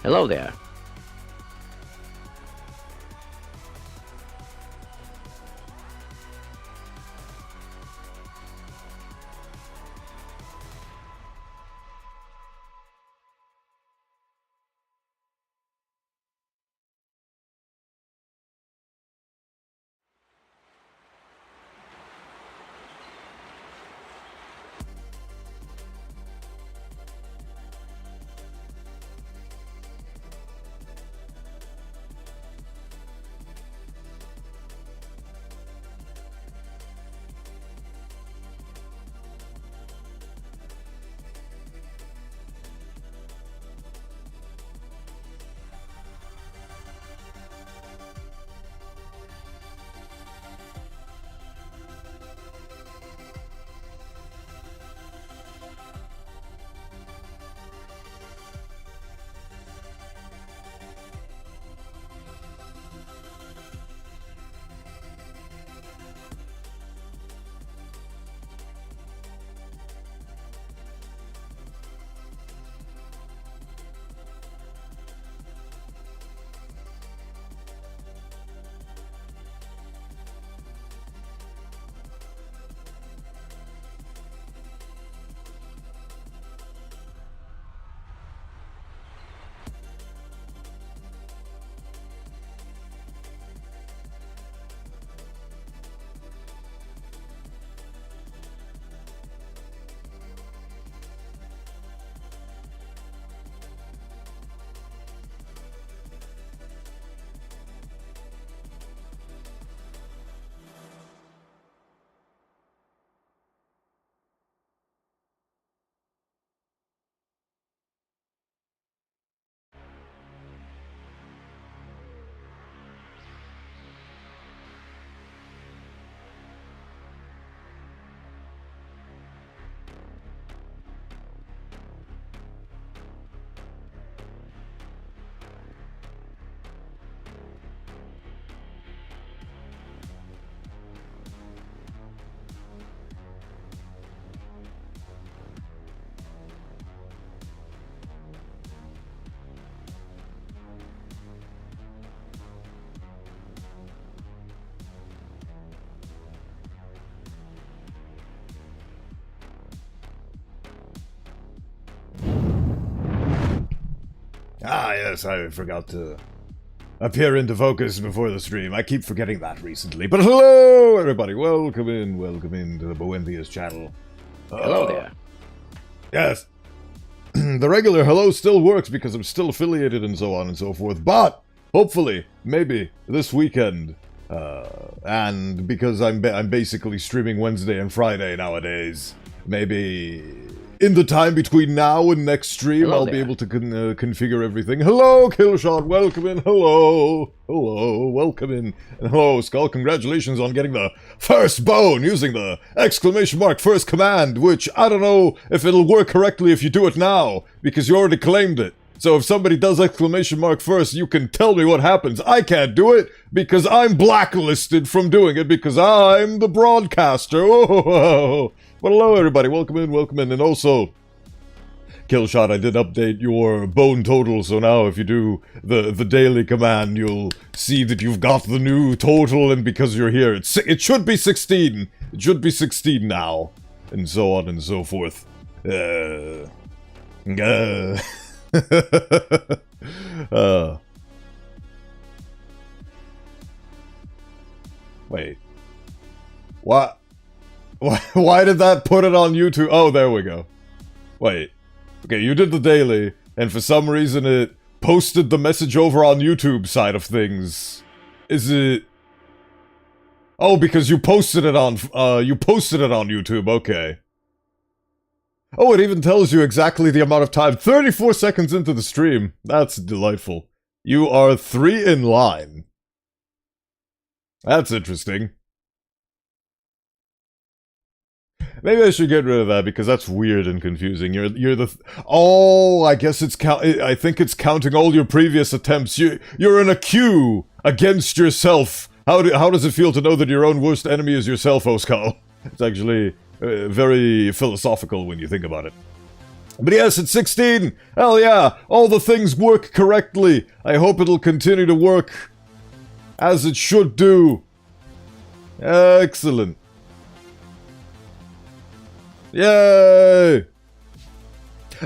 Hello there. Ah, yes, I forgot to appear into focus before the stream. I keep forgetting that recently. But hello, everybody. Welcome in to the Bowenthius channel. Hello there. Yes. The regular hello still works because I'm still affiliated and so on and so forth. But, hopefully, maybe this weekend, and because I'm basically streaming Wednesday and Friday nowadays, maybe in the time between now and next stream, Hello I'll there. be able to configure everything. Hello, Killshot, welcome in. Hello, welcome in. And hello, Skull, congratulations on getting the first bone using the exclamation mark first command, which I don't know if it'll work correctly if you do it now, because you already claimed it. So if somebody does exclamation mark first, you can tell me what happens. I can't do it because I'm blacklisted from doing it because I'm the broadcaster. Whoa. But hello everybody, welcome in, and also, Killshot, I did update your bone total, so now if you do the daily command, you'll see that you've got the new total, and because you're here, it should be 16. It should be 16 now, and so on and so forth. Wait. What? Why did that put it on YouTube? Oh, there we go. Wait. Okay, you did the daily, and for some reason it posted the message over on YouTube side of things. Is it... Oh, because you posted it on YouTube, okay. Oh, it even tells you exactly the amount of time. 34 seconds into the stream. That's delightful. You are 3 in line. That's interesting. Maybe I should get rid of that because that's weird and confusing. You're the... Oh, I guess it's I think it's counting all your previous attempts. You're in a queue against yourself. How does it feel to know that your own worst enemy is yourself, Oskal? It's actually very philosophical when you think about it. But yes, it's 16! Hell yeah! All the things work correctly! I hope it'll continue to work as it should do. Excellent. Yay!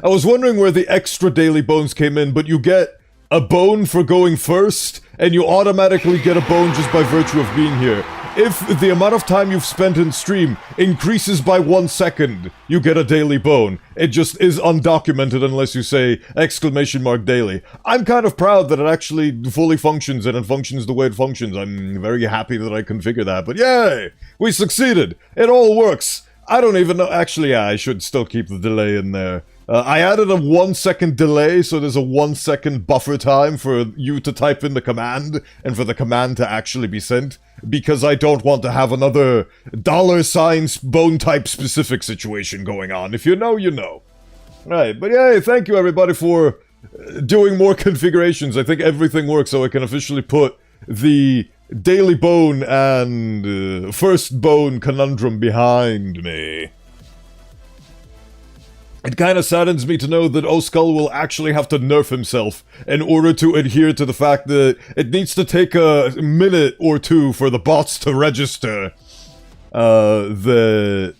I was wondering where the extra daily bones came in, but you get a bone for going first, and you automatically get a bone just by virtue of being here. If the amount of time you've spent in stream increases by 1 second, you get a daily bone. It just is undocumented unless you say !daily. I'm kind of proud that it actually fully functions, and it functions the way it functions. I'm very happy that I configured that, but yay! We succeeded! It all works! I don't even know. Actually, yeah, I should still keep the delay in there. I added a 1 second delay, so there's a 1 second buffer time for you to type in the command, and for the command to actually be sent, because I don't want to have another $ bone type specific situation going on. If you know, you know. Right, but yay, thank you everybody for doing more configurations. I think everything works, so I can officially put the daily bone and first bone conundrum behind me. It kind of saddens me to know that Oskull will actually have to nerf himself in order to adhere to the fact that it needs to take a minute or two for the bots to register the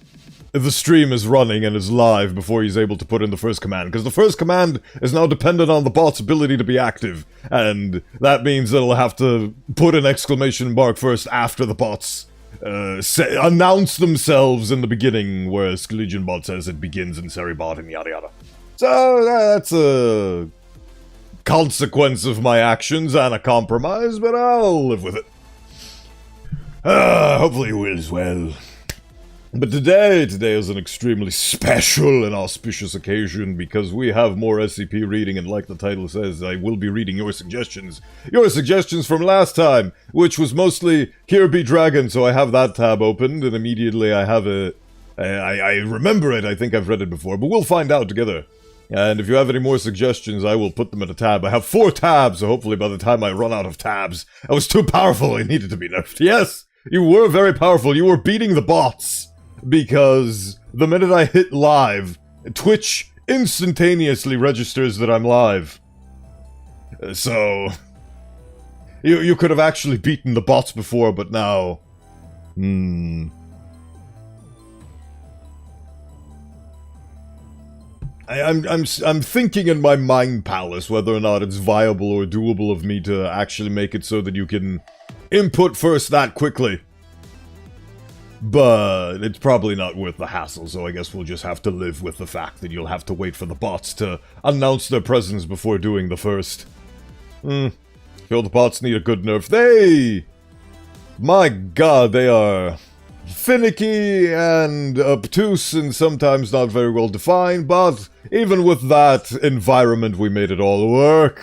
stream is running and is live before he's able to put in the first command. Because the first command is now dependent on the bot's ability to be active, and that means that it'll have to put an exclamation mark first after the bots announce themselves in the beginning, whereas Legion Bot says it begins in Seribot and yada yada. So that's a consequence of my actions and a compromise, but I'll live with it. Hopefully you will as well. But today is an extremely special and auspicious occasion because we have more SCP reading, and like the title says, I will be reading your suggestions. Your suggestions from last time, which was mostly Here Be Dragon, so I have that tab opened, and immediately I have it. I remember it, I think I've read it before, but we'll find out together. And if you have any more suggestions, I will put them in a tab. I have 4 tabs, so hopefully by the time I run out of tabs, I was too powerful, I needed to be nerfed. Yes, you were very powerful, you were beating the bots. Because the minute I hit live, Twitch instantaneously registers that I'm live. So, you could have actually beaten the bots before, but now, I'm thinking in my mind palace whether or not it's viable or doable of me to actually make it so that you can input first that quickly. But it's probably not worth the hassle, so I guess we'll just have to live with the fact that you'll have to wait for the bots to announce their presence before doing the first. Feel the bots need a good nerf. My god, they are finicky and obtuse and sometimes not very well defined, but even with that environment, we made it all work.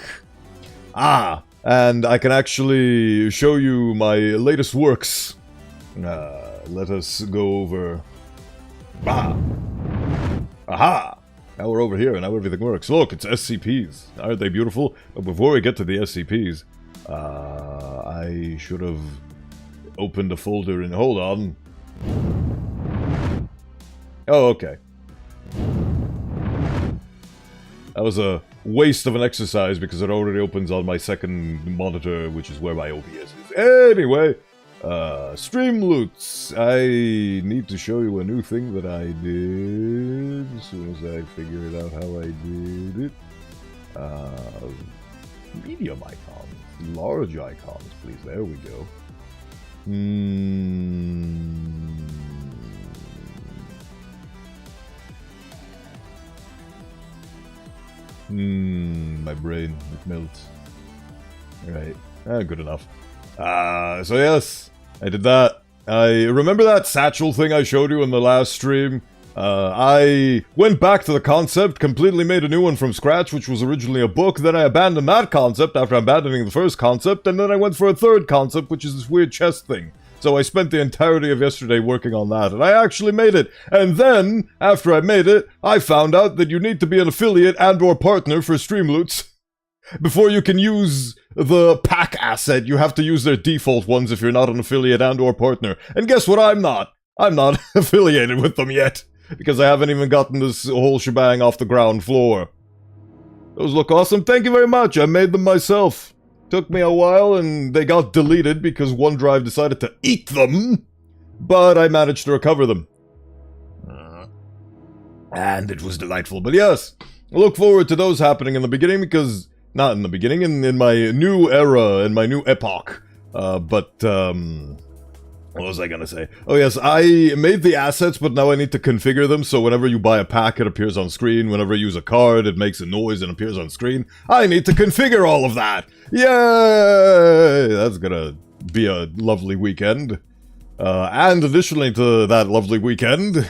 And I can actually show you my latest works. Let us go over... Aha! Now we're over here, and now everything works. Look, it's SCPs. Aren't they beautiful? But before we get to the SCPs, I should have opened a folder and... Hold on. Oh, okay. That was a waste of an exercise because it already opens on my second monitor, which is where my OBS is. Anyway... stream loots. I need to show you a new thing that I did as soon as I figured out how I did it. Medium icons. Large icons, please. There we go. My brain, it melts. Alright. Good enough. So yes, I did that. I remember that satchel thing I showed you in the last stream. I went back to the concept, completely made a new one from scratch, which was originally a book. Then I abandoned that concept after abandoning the first concept, and then I went for a third concept, which is this weird chest thing. So I spent the entirety of yesterday working on that, and I actually made it. And then, after I made it, I found out that you need to be an affiliate and/or partner for Streamloots. Before you can use the pack asset, you have to use their default ones if you're not an affiliate and/or partner. And guess what? I'm not. I'm not affiliated with them yet. because I haven't even gotten this whole shebang off the ground floor. Those look awesome. Thank you very much. I made them myself. Took me a while, and they got deleted because OneDrive decided to eat them, but I managed to recover them. And it was delightful. But yes, I look forward to those happening in the beginning because... Not in the beginning, in my new era, in my new epoch. What was I gonna say? Oh yes, I made the assets, but now I need to configure them, so whenever you buy a pack, it appears on screen. Whenever you use a card, it makes a noise and appears on screen. I need to configure all of that! Yay! That's gonna be a lovely weekend. And additionally to that lovely weekend...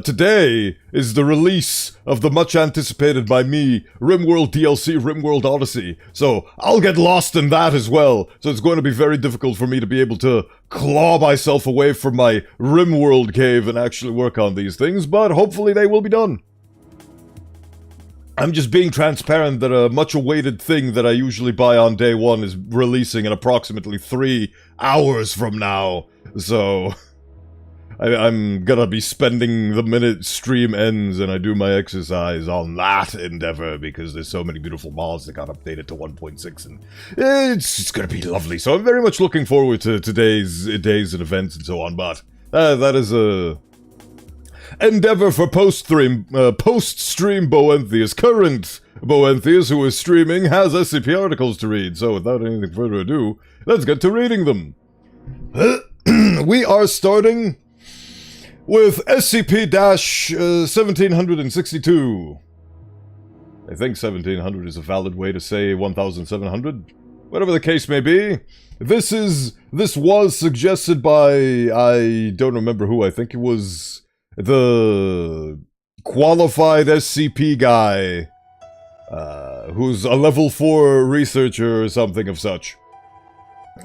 today is the release of the much-anticipated by me RimWorld DLC, RimWorld Odyssey. So, I'll get lost in that as well. So it's going to be very difficult for me to be able to claw myself away from my RimWorld cave and actually work on these things, but hopefully they will be done. I'm just being transparent that a much-awaited thing that I usually buy on day one is releasing in approximately 3 hours from now. So... I'm gonna be spending the minute stream ends and I do my exercise on that endeavor because there's so many beautiful mods that got updated to 1.6 and it's gonna be lovely. So I'm very much looking forward to today's days and events and so on, but that is a endeavor for post-stream Bowenthius. Current Bowenthius, who is streaming, has SCP articles to read, so without anything further ado, let's get to reading them. We are starting... with SCP-1762. I think 1700 is a valid way to say 1700. Whatever the case may be, this was suggested by, I don't remember who, I think it was the qualified SCP guy, who's a level 4 researcher or something of such.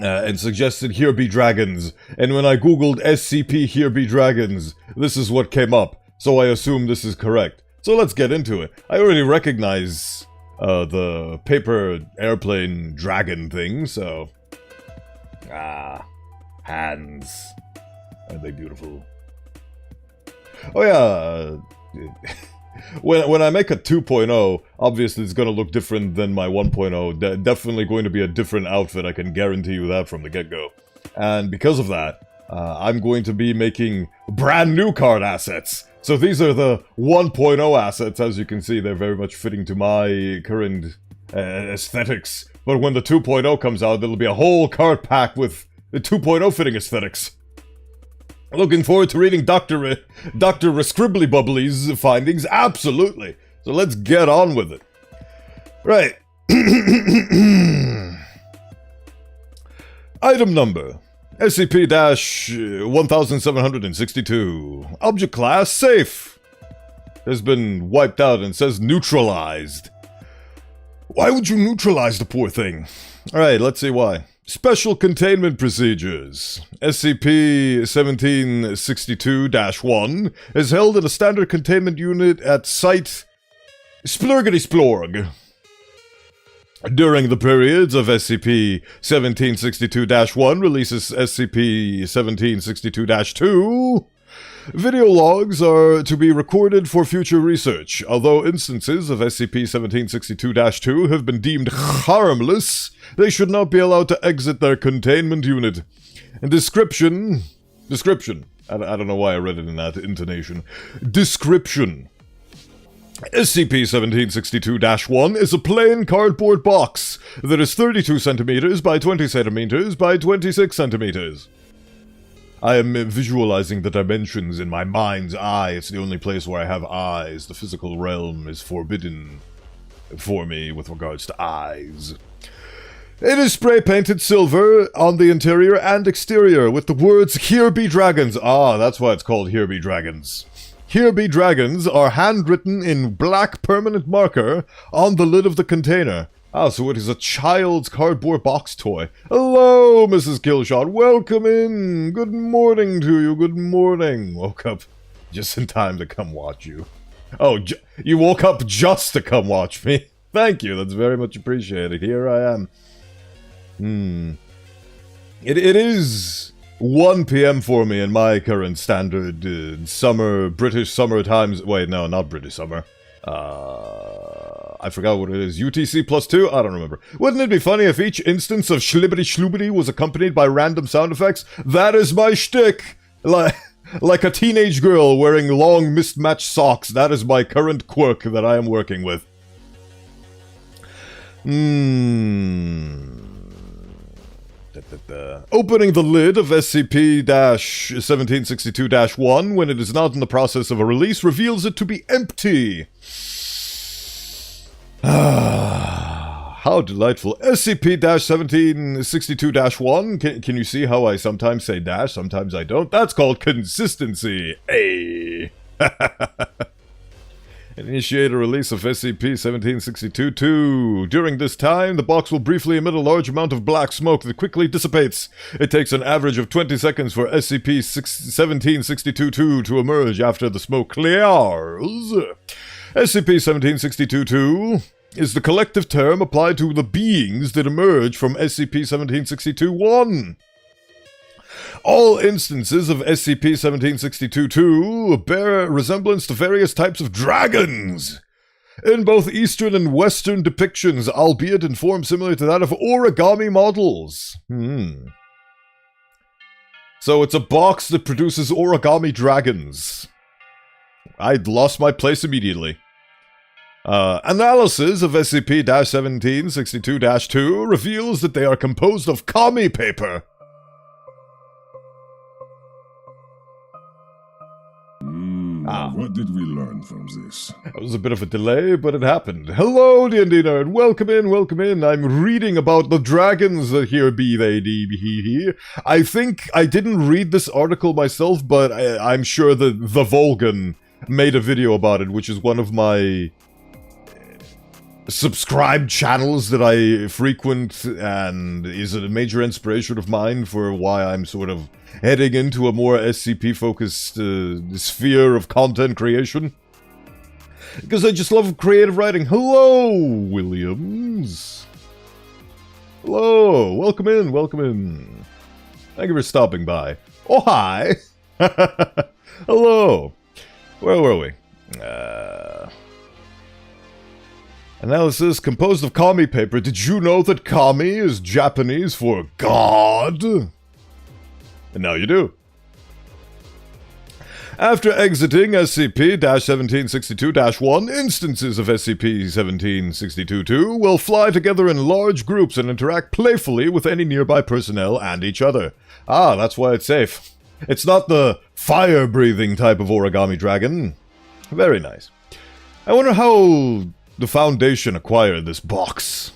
And suggested Here Be Dragons, and when I googled SCP Here Be Dragons, this is what came up, so I assume this is correct. So let's get into it. I already recognize the paper airplane dragon thing, so... hands. Aren't they beautiful? Oh yeah, When I make a 2.0, obviously it's going to look different than my 1.0. Definitely going to be a different outfit, I can guarantee you that from the get-go. And because of that, I'm going to be making brand new card assets. So these are the 1.0 assets. As you can see, they're very much fitting to my current aesthetics. But when the 2.0 comes out, there'll be a whole card pack with the 2.0 fitting aesthetics. Looking forward to reading Dr. Scribbly Bubbly's findings. Absolutely. So let's get on with it. Right. Item number. SCP-1762. Object class safe. Has been wiped out and says neutralized. Why would you neutralize the poor thing? Alright, let's see why. Special Containment Procedures. SCP-1762-1 is held in a standard containment unit at Site Splurgity-Splorg. During the periods of SCP-1762-1 releases SCP-1762-2, video logs are to be recorded for future research. Although instances of SCP-1762-2 have been deemed harmless, they should not be allowed to exit their containment unit. And description. I don't know why I read it in that intonation. Description. SCP-1762-1 is a plain cardboard box that is 32 centimeters by 20 centimeters by 26 centimeters. I am visualizing the dimensions in my mind's eye. It's the only place where I have eyes. The physical realm is forbidden for me with regards to eyes. It is spray-painted silver on the interior and exterior with the words, Here Be Dragons. Ah, that's why it's called Here Be Dragons. Here Be Dragons are handwritten in black permanent marker on the lid of the container. Ah, so it is a child's cardboard box toy. Hello, Mrs. Killshot. Welcome in. Good morning to you. Good morning. Woke up just in time to come watch you. Oh, you woke up just to come watch me. Thank you. That's very much appreciated. Here I am. It is 1 p.m. for me in my current standard British summer times. Wait, no, not British summer. I forgot what it is. UTC +2? I don't remember. Wouldn't it be funny if each instance of schlibbity schloobity was accompanied by random sound effects? That is my shtick! Like a teenage girl wearing long mismatched socks. That is my current quirk that I am working with. Opening the lid of SCP-1762-1 when it is not in the process of a release reveals it to be empty. How delightful. SCP-1762-1. Can you see how I sometimes say dash, sometimes I don't? That's called consistency. Hey. Initiate a release of SCP-1762-2. During this time, the box will briefly emit a large amount of black smoke that quickly dissipates. It takes an average of 20 seconds for SCP-1762-2 to emerge after the smoke clears. SCP-1762-2 is the collective term applied to the beings that emerge from SCP-1762-1. All instances of SCP-1762-2 bear resemblance to various types of dragons, in both Eastern and Western depictions, albeit in form similar to that of origami models. So it's a box that produces origami dragons. I'd lost my place immediately. Analysis of SCP-1762-2 reveals that they are composed of kami paper. What did we learn from this? That was a bit of a delay, but it happened. Hello, D&D nerd. Welcome in, welcome in. I'm reading about the dragons that here be they here. I think I didn't read this article myself, but I'm sure that the Volgan made a video about it, which is one of my subscribed channels that I frequent and is a major inspiration of mine for why I'm sort of heading into a more SCP-focused sphere of content creation. Because I just love creative writing. Hello, Williams. Hello, welcome in, welcome in. Thank you for stopping by. Oh, hi. Hello. Where were we? Analysis composed of kami paper. Did you know that kami is Japanese for God? And now you do. After exiting SCP-1762-1, instances of SCP-1762-2 will fly together in large groups and interact playfully with any nearby personnel and each other. Ah, that's why it's safe. It's not the fire-breathing type of origami dragon. Very nice. I wonder how the Foundation acquired this box.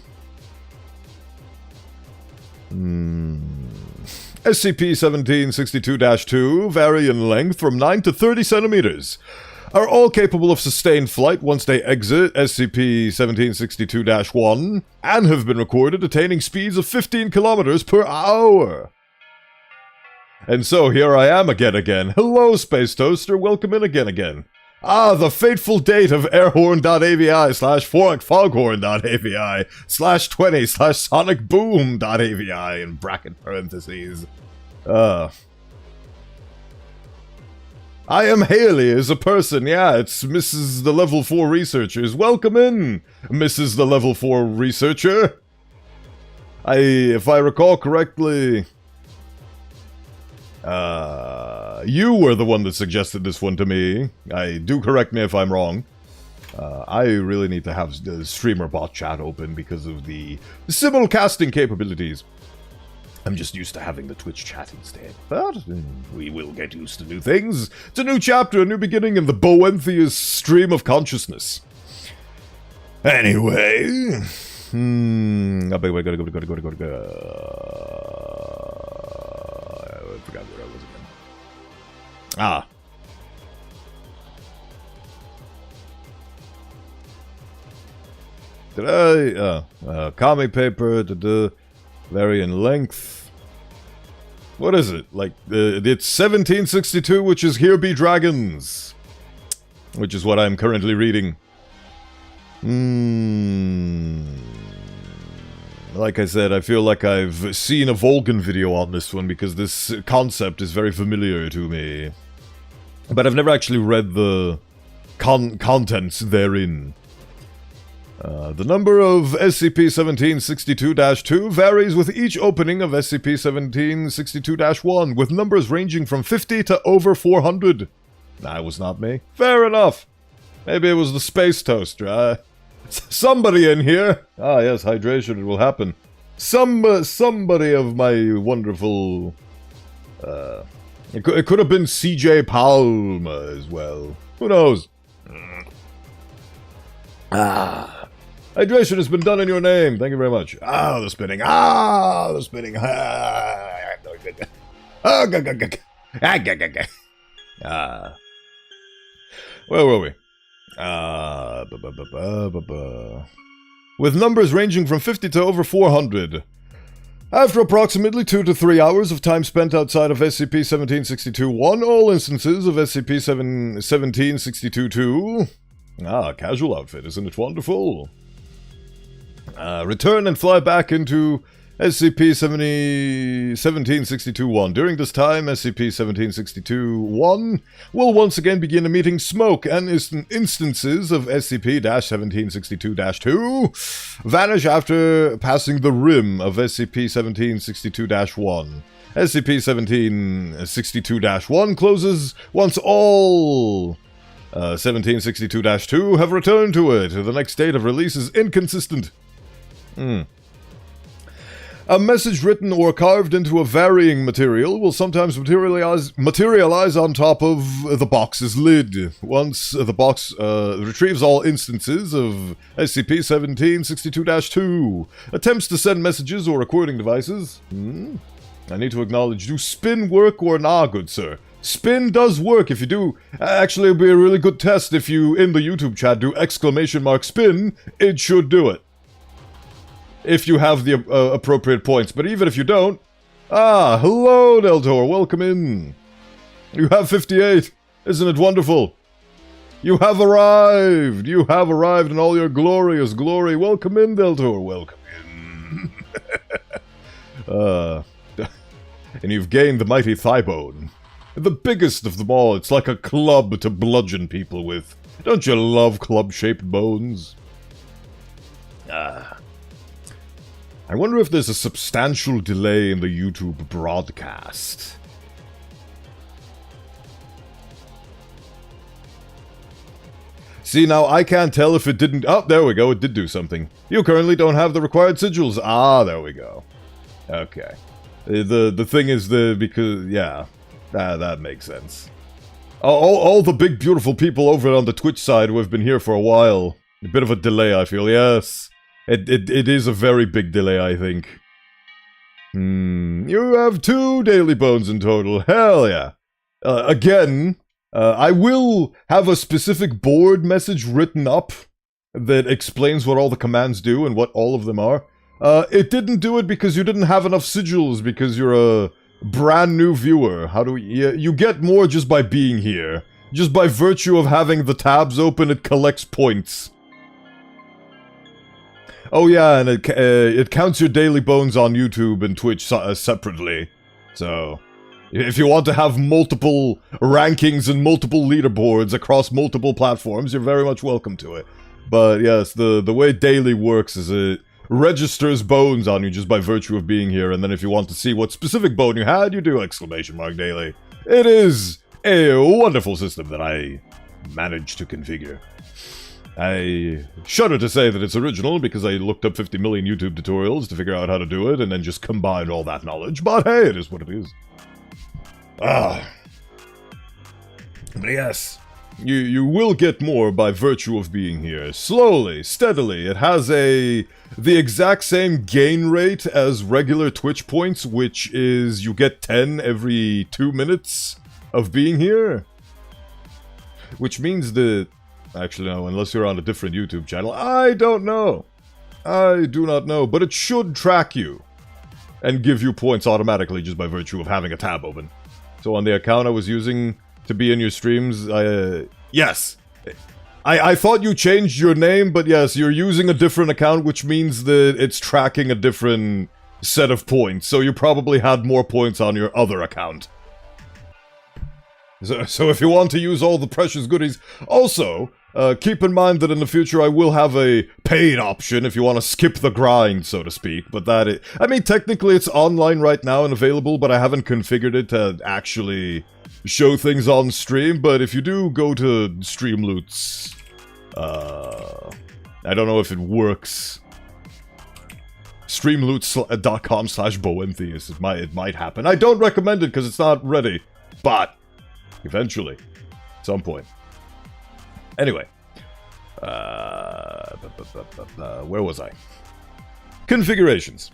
SCP-1762-2 vary in length from 9 to 30 centimeters. Are all capable of sustained flight once they exit SCP-1762-1 and have been recorded attaining speeds of 15 kilometers per hour. And so here I am again. Hello, Space Toaster. Welcome in again. Ah, the fateful date of airhorn.avi/4foghorn.avi/20/sonicboom.avi in bracket parentheses. I am Haley as a person. Yeah, it's Mrs. the Level 4 Researchers. Welcome in, Mrs. the Level 4 Researcher. If I recall correctly, you were the one that suggested this one to me. Do correct me if I'm wrong. I really need to have the streamer bot chat open because of the simulcasting capabilities. I'm just used to having the Twitch chat instead. But we will get used to new things. It's a new chapter, a new beginning in the Bowenthius stream of consciousness. Anyway. I forgot where I was again. Did I? Kami paper, vary in length. What is it? Like, it's 1762, which is Here Be Dragons. Which is what I'm currently reading. Like I said, I feel like I've seen a Volgan video on this one because this concept is very familiar to me. But I've never actually read the contents therein. The number of SCP-1762-2 varies with each opening of SCP-1762-1, with numbers ranging from 50 to over 400. That was not me. Fair enough. Maybe it was the space toaster. Somebody in here. Ah, yes, hydration, it will happen. Somebody of my wonderful... It could have been CJ Palmer as well. Who knows? Hydration has been done in your name. Thank you very much. Ah, the spinning. Ah, the spinning. Where were we? With numbers ranging from 50 to over 400. After approximately 2 to 3 hours of time spent outside of SCP-1762-1, all instances of SCP-1762-2... Ah, casual outfit, isn't it wonderful? Return and fly back into SCP-1762-1. During this time, SCP-1762-1 will once again begin emitting smoke, and instances of SCP-1762-2 vanish after passing the rim of SCP-1762-1. SCP-1762-1 closes once all 1762-2 have returned to it. The next date of release is inconsistent. A message written or carved into a varying material will sometimes materialize on top of the box's lid. Once the box retrieves all instances of SCP-1762-2, attempts to send messages or recording devices. I need to acknowledge, do spin work or nah, good sir? Spin does work if you do. Actually, it'll be a really good test if you, in the YouTube chat, do !spin. It should do it. If you have the appropriate points. But even if you don't... Ah, hello, Deltor. Welcome in. You have 58. Isn't it wonderful? You have arrived. You have arrived in all your glorious glory. Welcome in, Deltor. Welcome in. And you've gained the mighty thigh bone. The biggest of them all. It's like a club to bludgeon people with. Don't you love club-shaped bones? I wonder if there's a substantial delay in the YouTube broadcast. See, now I can't tell if it didn't... Oh, there we go, it did do something. You currently don't have the required sigils. Ah, there we go. Okay. The thing is because... Yeah. That makes sense. All the big, beautiful people over on the Twitch side who have been here for a while. A bit of a delay, I feel. Yes. It is a very big delay, I think. You have 2 daily bones in total. Hell yeah. Again, I will have a specific board message written up that explains what all the commands do and what all of them are. It didn't do it because you didn't have enough sigils, because you're a brand new viewer. How do we... You get more just by being here. Just by virtue of having the tabs open, it collects points. Oh yeah, and it counts your daily bones on YouTube and Twitch separately. So, if you want to have multiple rankings and multiple leaderboards across multiple platforms, you're very much welcome to it. But yes, the way daily works is it registers bones on you just by virtue of being here, and then if you want to see what specific bone you had, you do ! Daily. It is a wonderful system that I managed to configure. I shudder to say that it's original because I looked up 50 million YouTube tutorials to figure out how to do it and then just combined all that knowledge, but hey, it is what it is. But yes, you will get more by virtue of being here. Slowly, steadily. It has the exact same gain rate as regular Twitch points, which is you get 10 every 2 minutes of being here. Which means that... Actually, no, unless you're on a different YouTube channel. I don't know. I do not know, but it should track you and give you points automatically just by virtue of having a tab open. So on the account I was using to be in your streams, yes, I thought you changed your name, but yes, you're using a different account, which means that it's tracking a different set of points, so you probably had more points on your other account. So if you want to use all the precious goodies... Also, keep in mind that in the future I will have a paid option if you want to skip the grind, so to speak, but that is... I mean, technically it's online right now and available, but I haven't configured it to actually show things on stream, but if you do go to Streamloots... I don't know if it works. Streamloots.com/Bowenthius. It might happen. I don't recommend it because it's not ready, but eventually, at some point. Anyway, where was I? Configurations.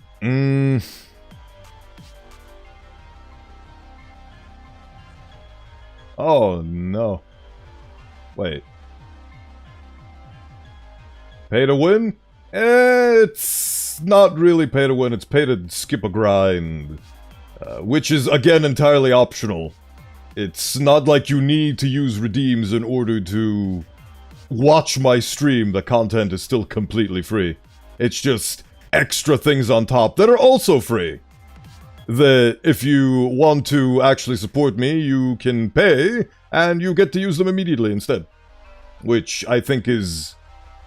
Oh no! Wait. Pay to win? It's not really pay to win, it's pay to skip a grind. Which is, again, entirely optional. It's not like you need to use redeems in order to watch my stream. The content is still completely free. It's just extra things on top that are also free. That if you want to actually support me, you can pay, and you get to use them immediately instead. Which I think is...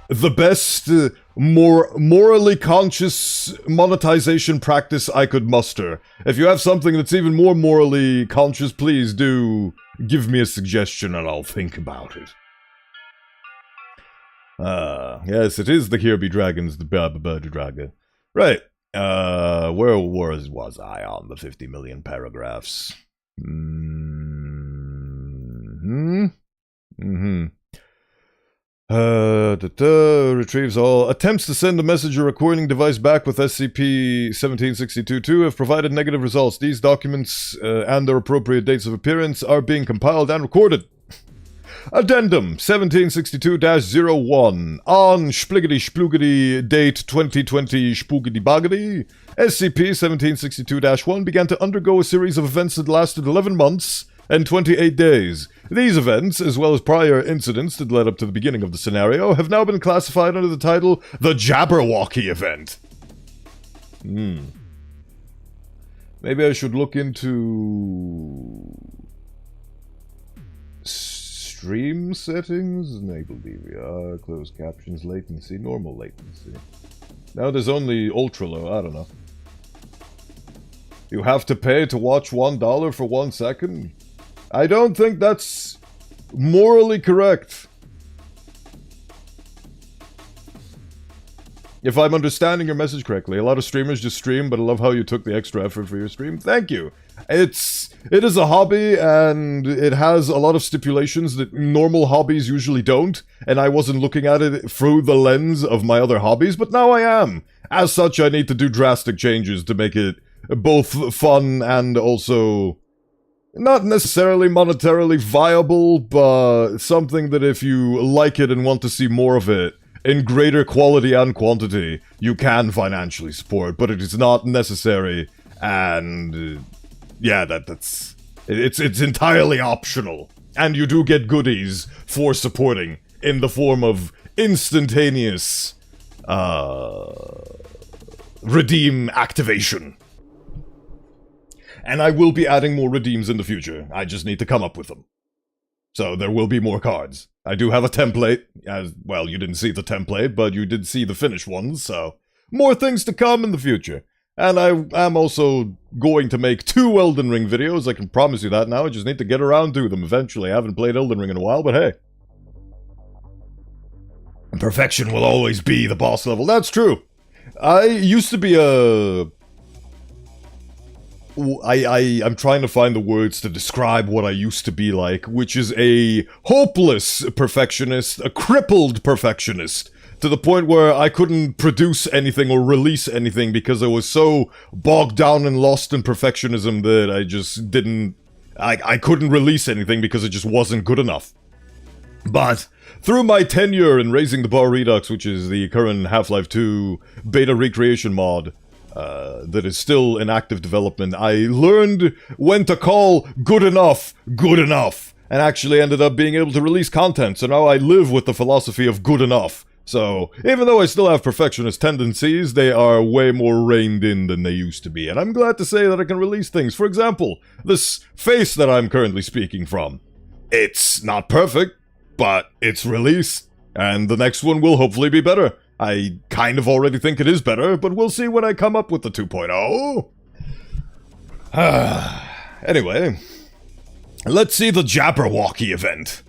the best, more morally conscious monetization practice I could muster. If you have something that's even more morally conscious, please do give me a suggestion and I'll think about it. Yes, it is the Here Be Dragons, the Bird Dragon. Right, where was I on the 50 million paragraphs? Retrieves all attempts to send a message or recording device back with SCP-1762-2 have provided negative results. These documents and their appropriate dates of appearance are being compiled and recorded. Addendum 1762-01 on Spliggity Sploogity date 2020 Spoogity Boggity. SCP-1762-1 began to undergo a series of events that lasted 11 months and 28 days. These events, as well as prior incidents that led up to the beginning of the scenario, have now been classified under the title The Jabberwocky Event. Maybe I should look into... stream settings? Enable DVR, closed captions, latency, normal latency. Now there's only ultra low, I don't know. You have to pay to watch $1 for 1 second? I don't think that's morally correct. If I'm understanding your message correctly, a lot of streamers just stream, but I love how you took the extra effort for your stream. Thank you. It is a hobby, and it has a lot of stipulations that normal hobbies usually don't, and I wasn't looking at it through the lens of my other hobbies, but now I am. As such, I need to do drastic changes to make it both fun and also... not necessarily monetarily viable, but something that if you like it and want to see more of it, in greater quality and quantity, you can financially support, but it is not necessary, and... yeah, it's entirely optional. And you do get goodies for supporting, in the form of instantaneous, redeem activation. And I will be adding more redeems in the future. I just need to come up with them. So there will be more cards. I do have a template. As well, you didn't see the template, but you did see the finished ones, so... more things to come in the future. And I am also going to make 2 Elden Ring videos. I can promise you that now. I just need to get around to them eventually. I haven't played Elden Ring in a while, but hey. Perfection will always be the boss level. That's true. I used to be a... I'm trying to find the words to describe what I used to be like, which is a hopeless perfectionist, a crippled perfectionist, to the point where I couldn't produce anything or release anything because I was so bogged down and lost in perfectionism that I just didn't... I couldn't release anything because it just wasn't good enough. But through my tenure in Raising the Bar Redux, which is the current Half-Life 2 beta recreation mod, that is still in active development, I learned when to call good enough, and actually ended up being able to release content, so now I live with the philosophy of good enough. So, even though I still have perfectionist tendencies, they are way more reined in than they used to be, and I'm glad to say that I can release things. For example, this face that I'm currently speaking from. It's not perfect, but it's released, and the next one will hopefully be better. I kind of already think it is better, but we'll see when I come up with the 2.0. Anyway, let's see the Jabberwocky event.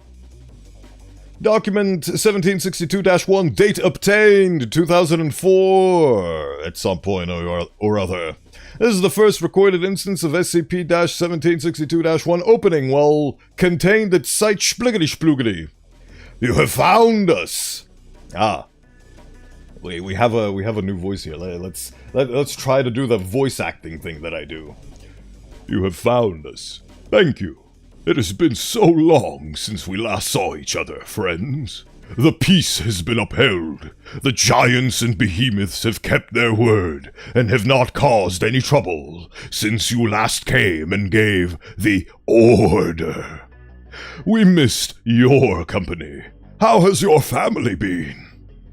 Document 1762-1, date obtained, 2004, at some point or other. This is the first recorded instance of SCP-1762-1 opening while contained at Site Spliggity-Sploogity. You have found us! We have a new voice here. Let's try to do the voice acting thing that I do. You have found us. Thank you. It has been so long since we last saw each other, friends. The peace has been upheld. The giants and behemoths have kept their word, and have not caused any trouble since you last came and gave the order. We missed your company. How has your family been?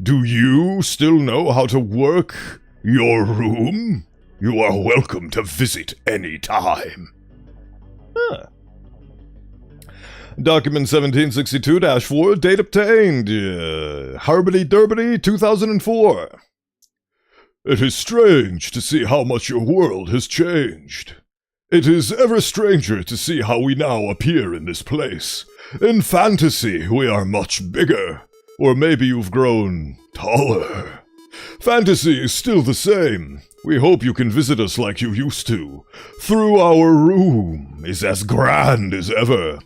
Do you still know how to work your room? You are welcome to visit any time. Document 1762-4, date obtained, Harbity-Durbity, 2004. It is strange to see how much your world has changed. It is ever stranger to see how we now appear in this place. In fantasy, we are much bigger. Or maybe you've grown taller. Fantasy is still the same. We hope you can visit us like you used to. Through our room is as grand as ever.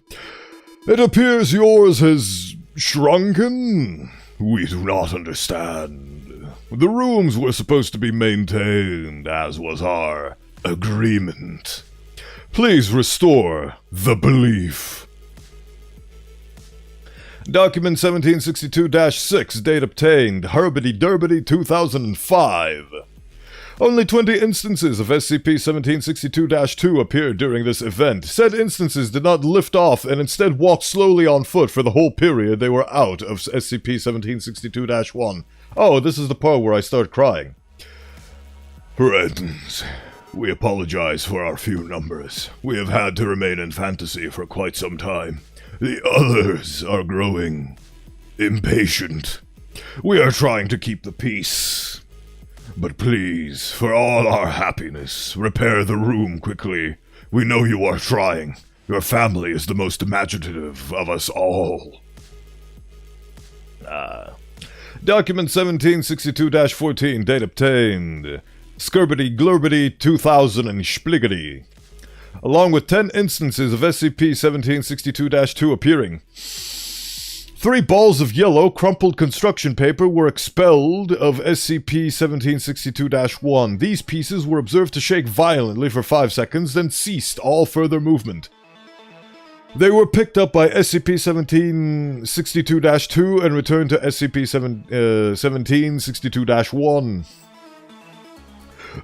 It appears yours has shrunken. We do not understand. The rooms were supposed to be maintained, as was our agreement. Please restore the belief. Document 1762-6, date obtained, Harbity-Durbity, 2005. Only 20 instances of SCP-1762-2 appeared during this event. Said instances did not lift off and instead walked slowly on foot for the whole period they were out of SCP-1762-1. Oh, this is the part where I start crying. Friends, we apologize for our few numbers. We have had to remain in fantasy for quite some time. The others are growing impatient. We are trying to keep the peace. But please, for all our happiness, repair the room quickly. We know you are trying. Your family is the most imaginative of us all. Document 1762-14, date obtained. Skirbity-Glurbity 2000 and Spliggity. Along with 10 instances of SCP-1762-2 appearing. 3 balls of yellow, crumpled construction paper were expelled of SCP-1762-1. These pieces were observed to shake violently for 5 seconds, then ceased all further movement. They were picked up by SCP-1762-2 and returned to SCP-1762-1.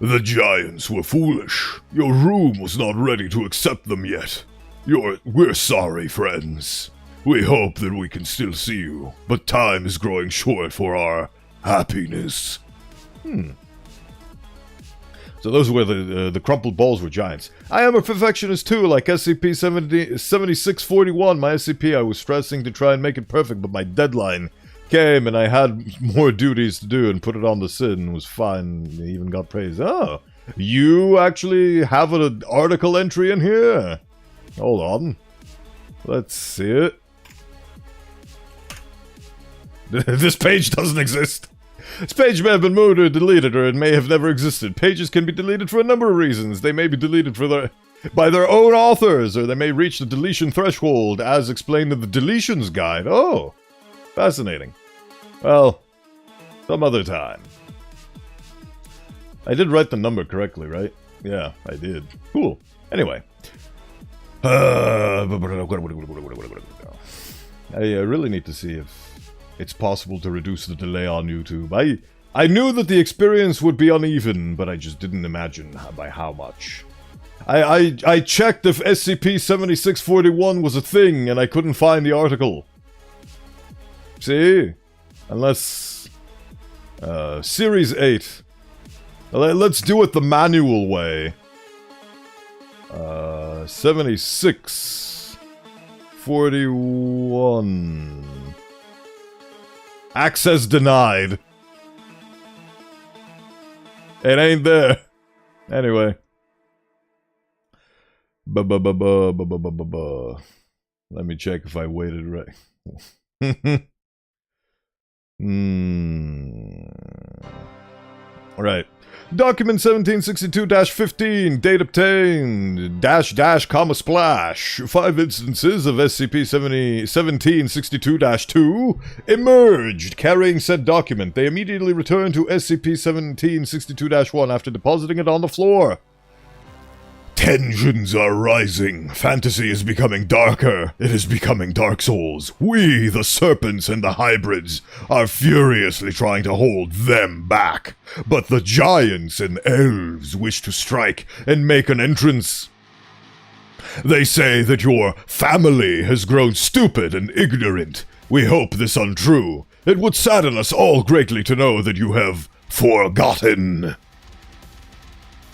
The giants were foolish. Your room was not ready to accept them yet. We're sorry, friends. We hope that we can still see you, but time is growing short for our happiness. So those were the crumpled balls were giants. I am a perfectionist too, like SCP-7641. My SCP, I was stressing to try and make it perfect, but my deadline came and I had more duties to do and put it on the Sid and was fine. It even got praise. Oh, you actually have an article entry in here? Hold on. Let's see it. This page doesn't exist. This page may have been moved or deleted, or it may have never existed. Pages can be deleted for a number of reasons. They may be deleted by their own authors, or they may reach the deletion threshold, as explained in the deletions guide. Oh, fascinating. Well, some other time. I did write the number correctly, right? Yeah, I did. Cool. Anyway. I really need to see if it's possible to reduce the delay on YouTube. I knew that the experience would be uneven, but I just didn't imagine by how much. I checked if SCP-7641 was a thing, and I couldn't find the article. See? Unless... Series 8. Let's do it the manual way. 7641. Access denied. It ain't there. Anyway. Let me check if I weighted right. Alright. Document 1762-15, date obtained, -- comma splash. 5 instances of SCP-1762-2 emerged carrying said document. They immediately returned to SCP-1762-1 after depositing it on the floor. Tensions are rising. Fantasy is becoming darker. It is becoming Dark Souls. We, the serpents and the hybrids, are furiously trying to hold them back. But the giants and elves wish to strike and make an entrance. They say that your family has grown stupid and ignorant. We hope this untrue. It would sadden us all greatly to know that you have forgotten.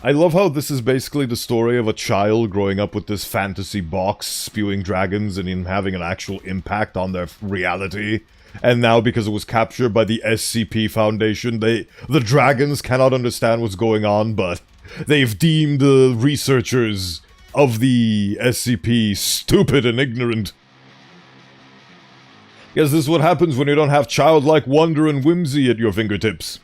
I love how this is basically the story of a child growing up with this fantasy box, spewing dragons, and him having an actual impact on their reality. And now, because it was captured by the SCP Foundation, the dragons cannot understand what's going on, but they've deemed the researchers of the SCP stupid and ignorant. Guess this is what happens when you don't have childlike wonder and whimsy at your fingertips.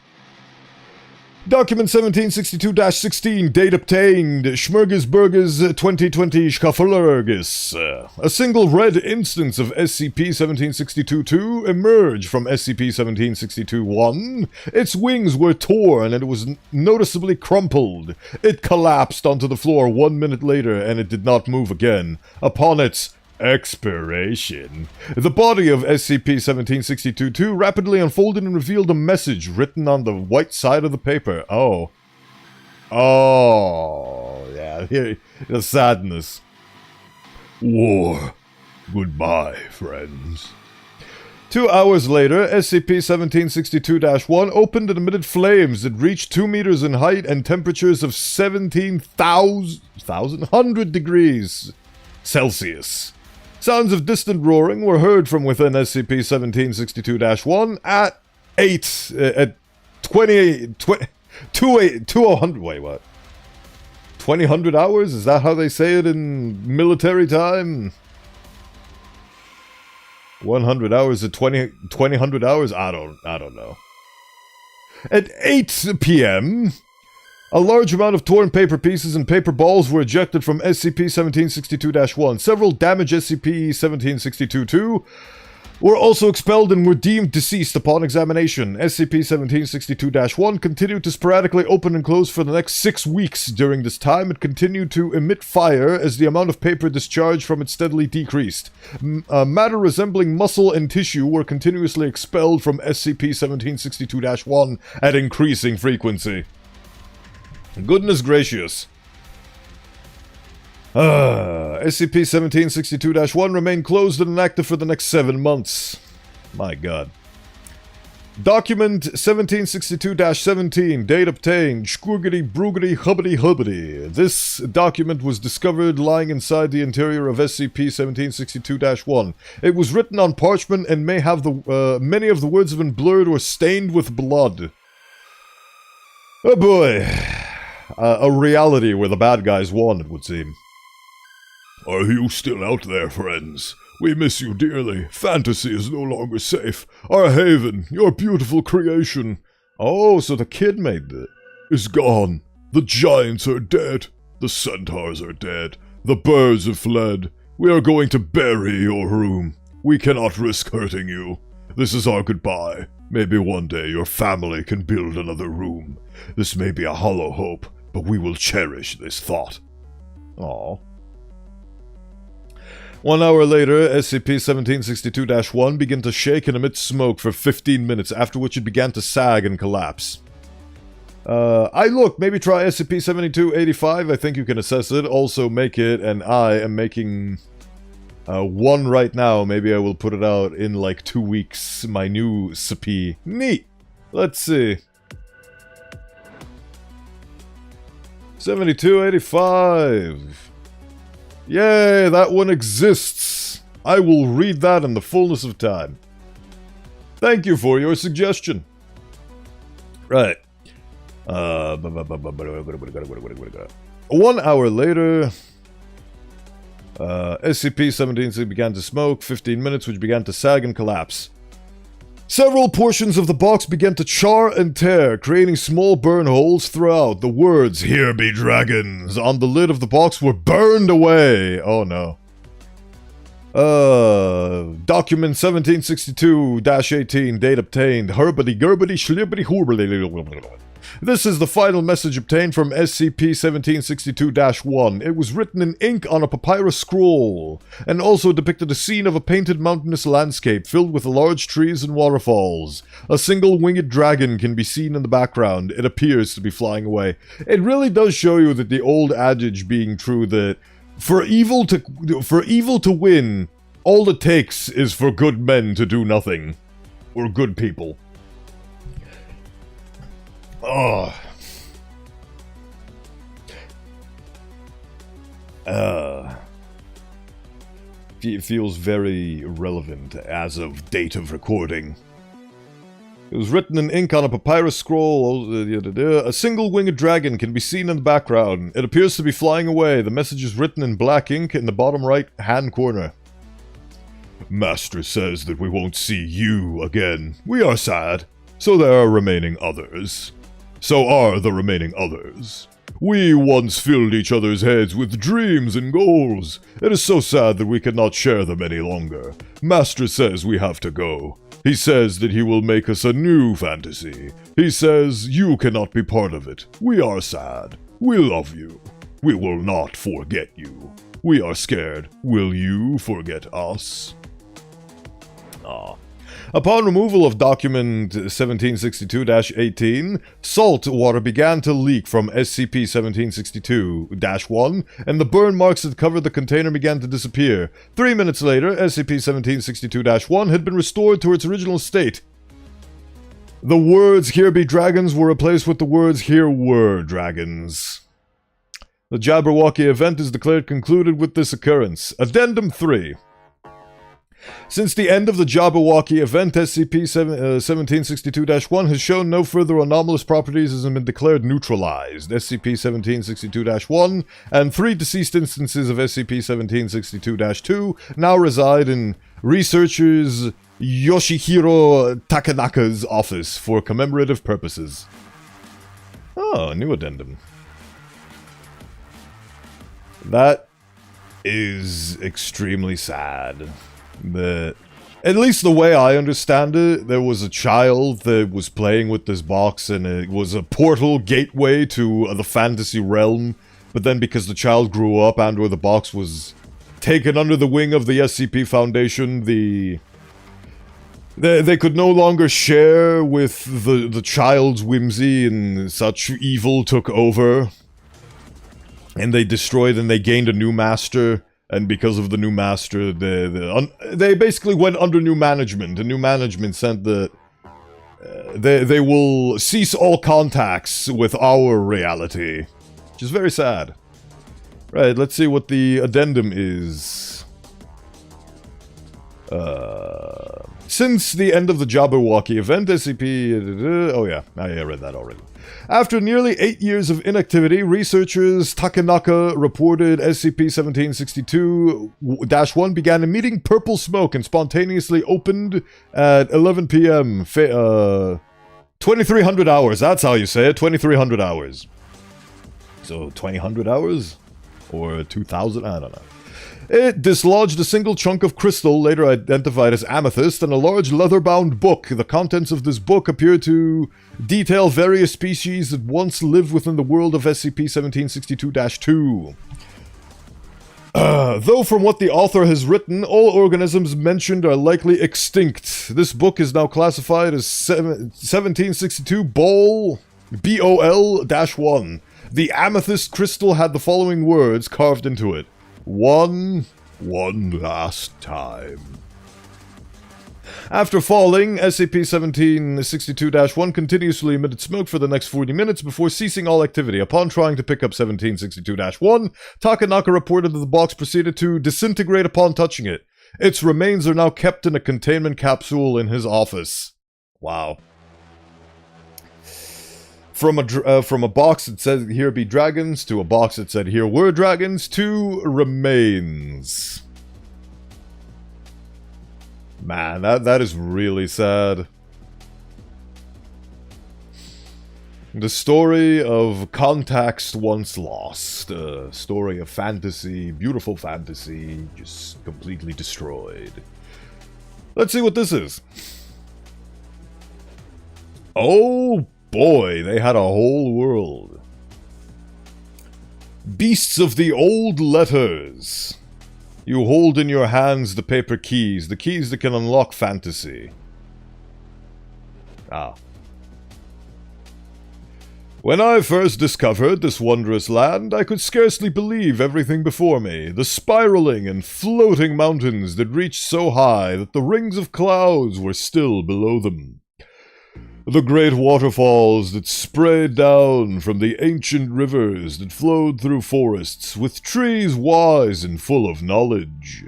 Document 1762-16, date obtained, Schmergesburgers 2020 Schaffelergis. A single red instance of SCP-1762-2 emerged from SCP-1762-1. Its wings were torn and it was noticeably crumpled. It collapsed onto the floor 1 minute later and it did not move again. Upon its expiration, the body of SCP-1762-2 rapidly unfolded and revealed a message written on the white side of the paper. Oh, yeah, here, the sadness. War. Goodbye, friends. 2 hours later, SCP-1762-1 opened and emitted flames that reached 2 meters in height and temperatures of 17,100 degrees Celsius. Sounds of distant roaring were heard from within SCP-1762-1 at 200, wait, what? 2000 hours? Is that how they say it in military time? 100 hours at 2000 hours? I don't know. At 8 p.m., a large amount of torn paper pieces and paper balls were ejected from SCP-1762-1. Several damaged SCP-1762-2 were also expelled and were deemed deceased upon examination. SCP-1762-1 continued to sporadically open and close for the next 6 weeks. During this time, it continued to emit fire as the amount of paper discharged from it steadily decreased. Matter resembling muscle and tissue were continuously expelled from SCP-1762-1 at increasing frequency. Goodness gracious. SCP-1762-1 remained closed and inactive for the next 7 months. My god. Document 1762-17, date obtained, Shkurgity Brugity Hubbity Hubbity. This document was discovered lying inside the interior of SCP-1762-1. It was written on parchment and may have many of the words have been blurred or stained with blood. Oh boy. A reality where the bad guys won, it would seem. Are you still out there, friends? We miss you dearly. Fantasy is no longer safe. Our haven, your beautiful creation. Oh, so the kid made it. Is gone. The giants are dead. The centaurs are dead. The birds have fled. We are going to bury your room. We cannot risk hurting you. This is our goodbye. Maybe one day your family can build another room. This may be a hollow hope, but we will cherish this thought. Aww. 1 hour later, SCP-1762-1 began to shake and emit smoke for 15 minutes, after which it began to sag and collapse. Look, maybe try SCP-7285. I think you can assess it. Also make it, and I am making one right now. Maybe I will put it out in like 2 weeks. My new SCP. Neat. Let's see. 7285. Yay, that one exists. I will read that in the fullness of time. Thank you for your suggestion. Right. 1 hour later, SCP-17 began to smoke, 15 minutes, which began to sag and collapse. Several portions of the box began to char and tear, creating small burn holes throughout. The words, "Here be dragons," on the lid of the box were burned away. Oh no. Document 1762-18, date obtained. Herbity-gerbity schlibbity-horbity. This is the final message obtained from SCP-1762-1. It was written in ink on a papyrus scroll, and also depicted a scene of a painted mountainous landscape filled with large trees and waterfalls. A single winged dragon can be seen in the background. It appears to be flying away. It really does show you that the old adage being true that for evil to win, all it takes is for good men to do nothing. Or good people. Oh. It feels very relevant as of date of recording. It was written in ink on a papyrus scroll. A single winged dragon can be seen in the background. It appears to be flying away. The message is written in black ink in the bottom right hand corner. Master says that we won't see you again. We are sad. So there are remaining others. So are the remaining others. We once filled each other's heads with dreams and goals. It is so sad that we cannot share them any longer. Master says we have to go. He says that he will make us a new fantasy. He says you cannot be part of it. We are sad. We love you. We will not forget you. We are scared. Will you forget us? Upon removal of document 1762-18, salt water began to leak from SCP-1762-1, and the burn marks that covered the container began to disappear. 3 minutes later, SCP-1762-1 had been restored to its original state. The words "Here be dragons" were replaced with the words "Here were dragons." The Jabberwocky event is declared concluded with this occurrence. Addendum 3. Since the end of the Jabberwocky event, SCP-1762-1 has shown no further anomalous properties and has been declared neutralized. SCP-1762-1 and 3 deceased instances of SCP-1762-2 now reside in researchers Yoshihiro Takanaka's office for commemorative purposes. Oh, new addendum. That is extremely sad. At least the way I understand it, there was a child that was playing with this box and it was a portal gateway to the fantasy realm, but then because the child grew up and or the box was taken under the wing of the SCP Foundation, they could no longer share with the child's whimsy and such. Evil took over and they destroyed and they gained a new master. And because of the new master, they basically went under new management. And new management said that they will cease all contacts with our reality. Which is very sad. Right, let's see what the addendum is. Since the end of the Jabberwocky event, SCP... Oh yeah, I read that already. After nearly 8 years of inactivity, researchers Takanaka reported SCP-1762-1 began emitting purple smoke and spontaneously opened at 11 p.m. 2300 hours, that's how you say it, 2300 hours. So 2000 hours? Or 2000? I don't know. It dislodged a single chunk of crystal, later identified as amethyst, and a large leather-bound book. The contents of this book appear to detail various species that once lived within the world of SCP-1762-2. Though from what the author has written, all organisms mentioned are likely extinct. This book is now classified as 1762 Bol... BOL-1. The amethyst crystal had the following words carved into it. One last time. After falling, SCP-1762-1 continuously emitted smoke for the next 40 minutes before ceasing all activity. Upon trying to pick up 1762-1, Takanaka reported that the box proceeded to disintegrate upon touching it. Its remains are now kept in a containment capsule in his office. Wow. From a box that said here be dragons to a box that said here were dragons to remains. Man, that is really sad. The story of context once lost. A story of fantasy, beautiful fantasy, just completely destroyed. Let's see what this is. Oh boy, they had a whole world. Beasts of the Old Letters. You hold in your hands the paper keys, the keys that can unlock fantasy. Ah. When I first discovered this wondrous land, I could scarcely believe everything before me. The spiraling and floating mountains that reached so high that the rings of clouds were still below them. The great waterfalls that sprayed down from the ancient rivers that flowed through forests with trees wise and full of knowledge.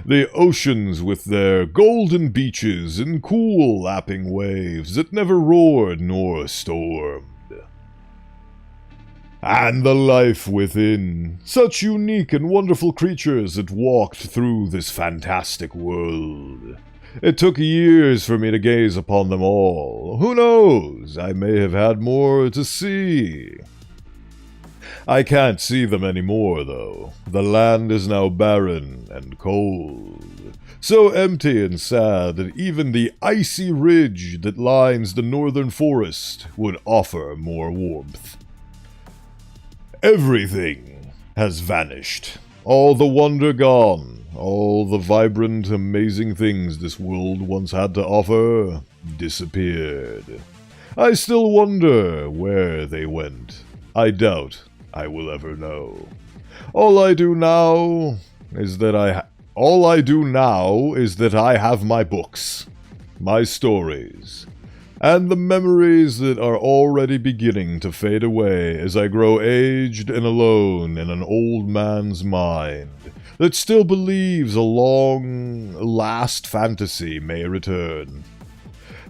The oceans with their golden beaches and cool lapping waves that never roared nor stormed. And the life within, such unique and wonderful creatures that walked through this fantastic world. It took years for me to gaze upon them all. Who knows? I may have had more to see. I can't see them anymore, though. The land is now barren and cold. So empty and sad that even the icy ridge that lines the northern forest would offer more warmth. Everything has vanished. All the wonder gone. All the vibrant, amazing things this world once had to offer disappeared. I still wonder where they went. I doubt I will ever know. All I do now is that I have my books, my stories, and the memories that are already beginning to fade away as I grow aged and alone in an old man's mind that still believes a long-last fantasy may return.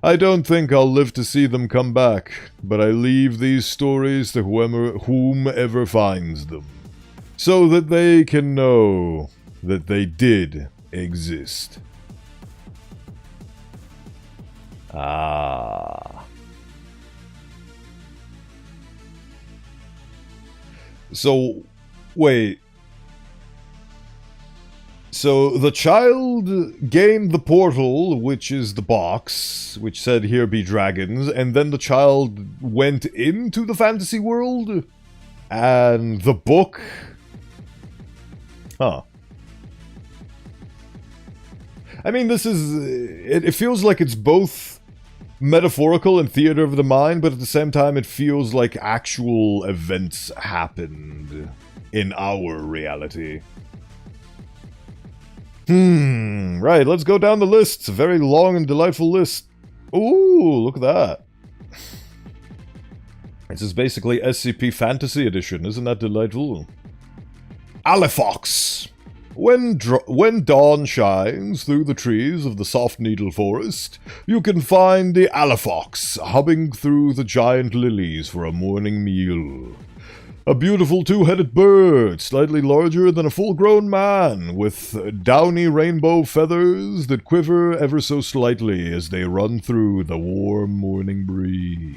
I don't think I'll live to see them come back, but I leave these stories to whomever finds them, so that they can know that they did exist. Ah. So, wait. So, the child gained the portal, which is the box, which said, here be dragons, and then the child went into the fantasy world? And the book? Huh. I mean, this is... It feels like it's both metaphorical and theater of the mind, but at the same time it feels like actual events happened in our reality. Right, let's go down the list. It's a very long and delightful list. Ooh, look at that. This is basically SCP Fantasy Edition. Isn't that delightful? Alefox. When dawn shines through the trees of the soft needle forest, you can find the Alefox humming through the giant lilies for a morning meal. A beautiful two-headed bird, slightly larger than a full-grown man, with downy rainbow feathers that quiver ever so slightly as they run through the warm morning breeze.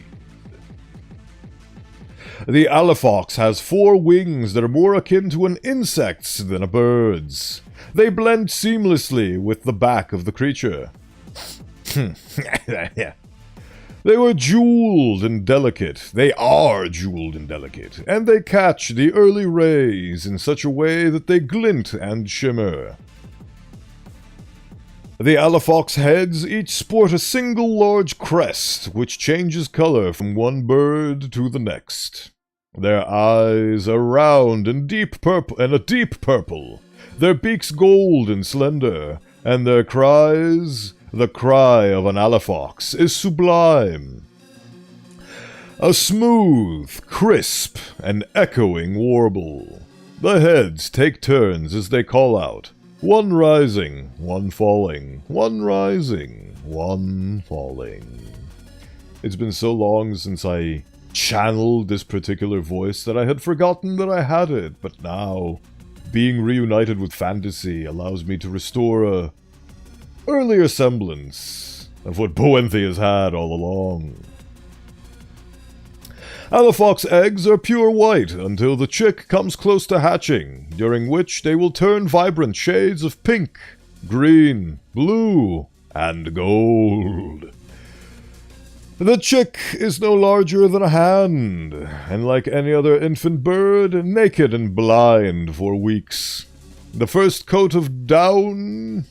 The Alefox has 4 wings that are more akin to an insect's than a bird's. They blend seamlessly with the back of the creature. They were jeweled and delicate. They are jeweled and delicate, and they catch the early rays in such a way that they glint and shimmer. The Alafox heads each sport a single large crest, which changes color from one bird to the next. Their eyes are round and a deep purple, their beaks gold and slender, and their cries, the cry of an Alafox, is sublime. A smooth, crisp, and echoing warble. The heads take turns as they call out, one rising, one falling, one rising, one falling. It's been so long since I channeled this particular voice that I had forgotten that I had it, but now, being reunited with fantasy allows me to restore a earlier semblance of what Bowenthius had all along. Alafox eggs are pure white until the chick comes close to hatching, during which they will turn vibrant shades of pink, green, blue, and gold. The chick is no larger than a hand, and like any other infant bird, naked and blind for weeks. The first coat of down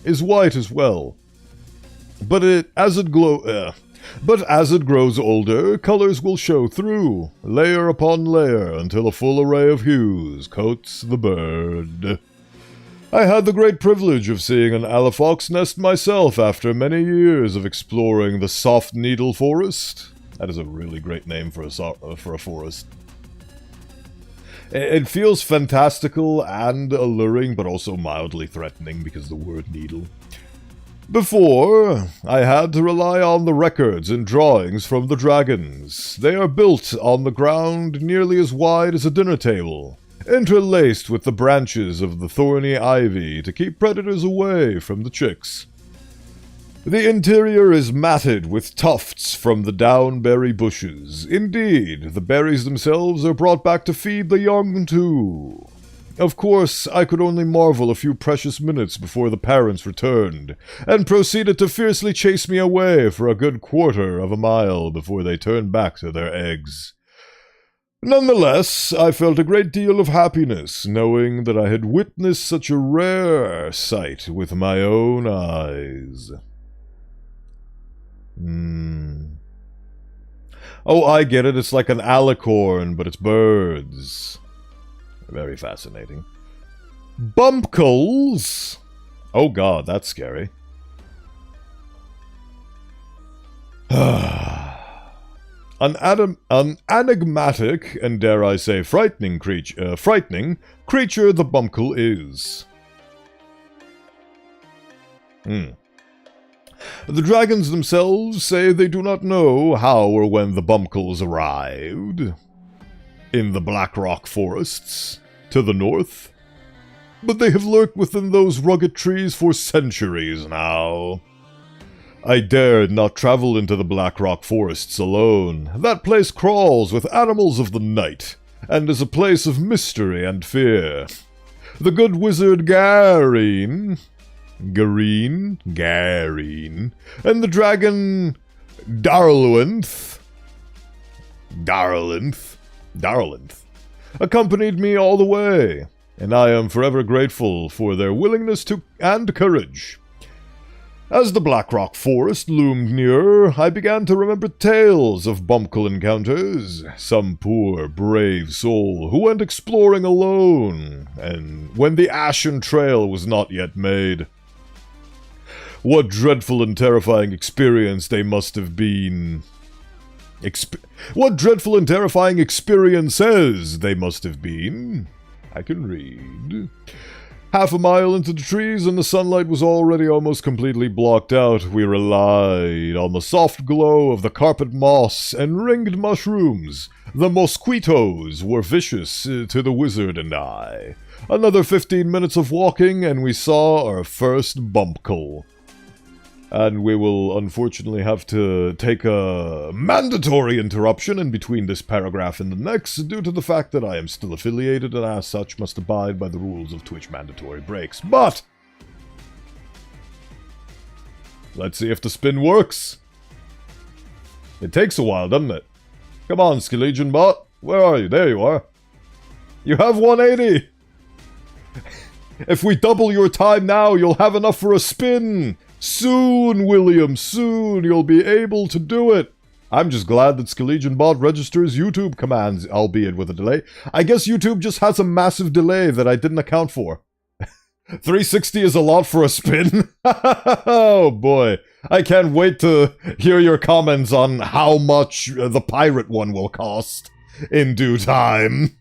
is white as well, but as it grows older, colors will show through, layer upon layer, until a full array of hues coats the bird. I had the great privilege of seeing an Alafox nest myself after many years of exploring the soft needle forest. That is a really great name for a forest. It feels fantastical and alluring, but also mildly threatening because of the word needle. Before, I had to rely on the records and drawings from the dragons. They are built on the ground nearly as wide as a dinner table, interlaced with the branches of the thorny ivy to keep predators away from the chicks. The interior is matted with tufts from the downberry bushes. Indeed, the berries themselves are brought back to feed the young too. Of course, I could only marvel a few precious minutes before the parents returned, and proceeded to fiercely chase me away for a good quarter of a mile before they turned back to their eggs. Nonetheless, I felt a great deal of happiness, knowing that I had witnessed such a rare sight with my own eyes. Oh, I get it, it's like an alicorn, but it's birds. Very fascinating. Bumpkles! Oh god, that's scary. An enigmatic, and dare I say frightening creature the bumpkle is. The dragons themselves say they do not know how or when the bumpkles arrived in the Black Rock forests to the north, but they have lurked within those rugged trees for centuries now. I dared not travel into the Black Rock forests alone. That place crawls with animals of the night, and is a place of mystery and fear. The good wizard Gareen, and the dragon Darlinth accompanied me all the way, and I am forever grateful for their willingness and courage. As the Black Rock Forest loomed nearer, I began to remember tales of bumpkle encounters. Some poor, brave soul who went exploring alone, and when the Ashen Trail was not yet made. What dreadful and terrifying experience they must have been. What dreadful and terrifying experiences they must have been. I can read. Half a mile into the trees and the sunlight was already almost completely blocked out. We relied on the soft glow of the carpet moss and ringed mushrooms. The mosquitoes were vicious to the wizard and I. Another 15 minutes of walking and we saw our first bumpkle. And we will unfortunately have to take a mandatory interruption in between this paragraph and the next due to the fact that I am still affiliated and as such must abide by the rules of Twitch mandatory breaks. But let's see if the spin works. It takes a while, doesn't it? Come on, Skelegion bot. Where are you? There you are. You have 180! If we double your time now, you'll have enough for a spin. Soon, William, soon you'll be able to do it. I'm just glad that SkeletonBot registers YouTube commands, albeit with a delay. I guess YouTube just has a massive delay that I didn't account for. 360 is a lot for a spin. Oh boy. I can't wait to hear your comments on how much the pirate one will cost in due time.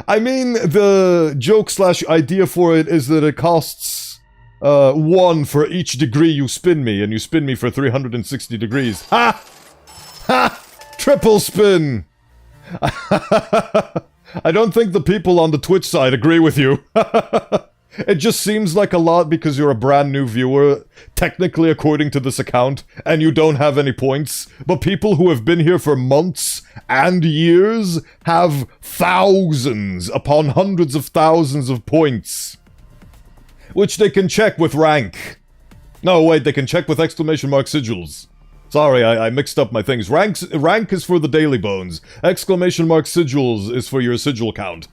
I mean, the joke/idea for it is that it costs 1 for each degree you spin me, and you spin me for 360 degrees. Ha! Ha! Triple spin! I don't think the people on the Twitch side agree with you. It just seems like a lot because you're a brand new viewer, technically according to this account, and you don't have any points. But people who have been here for months and years have thousands upon hundreds of thousands of points. Which they can check with rank. No, wait, they can check with exclamation mark sigils. Sorry, I mixed up my things. Rank is for the daily bones. Exclamation mark sigils is for your sigil count.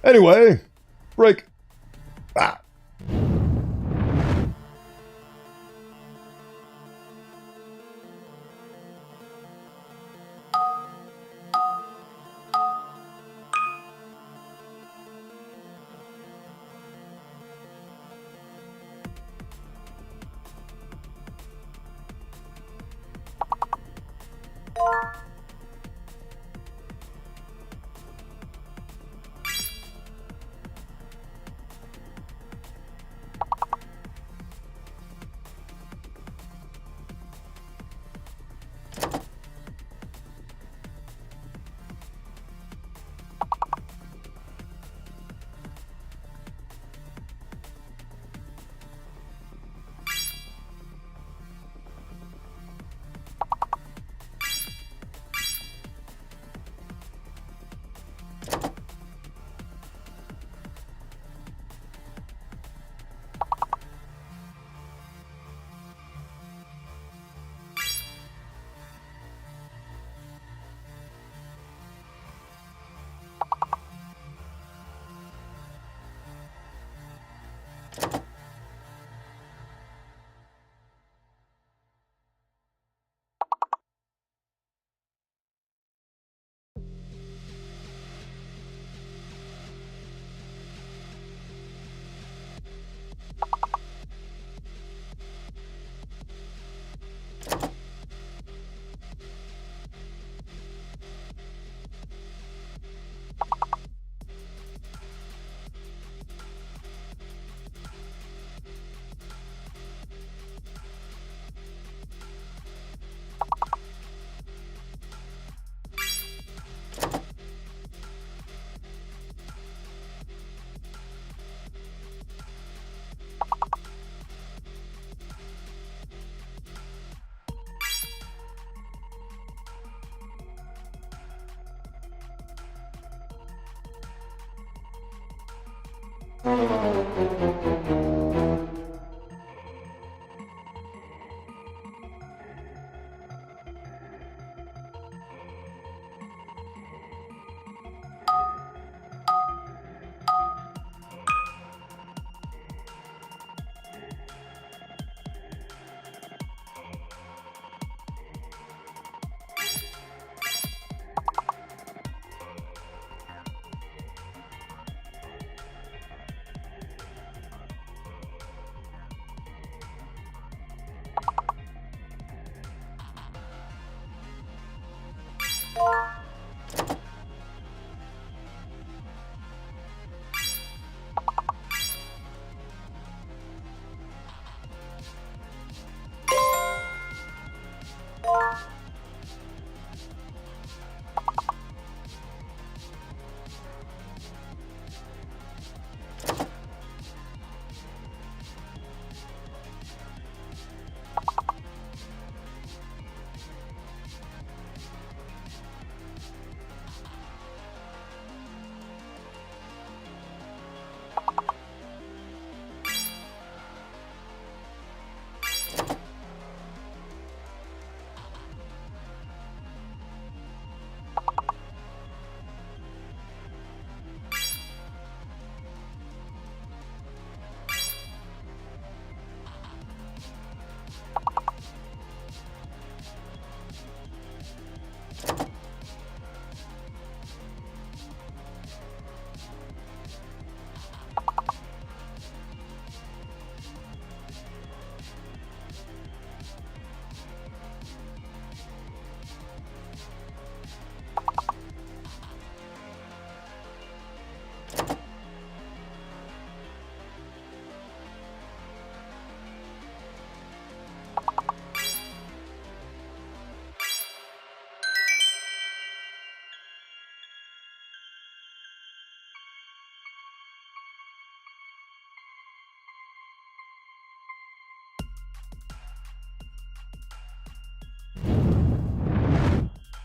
Anyway, break. Ah.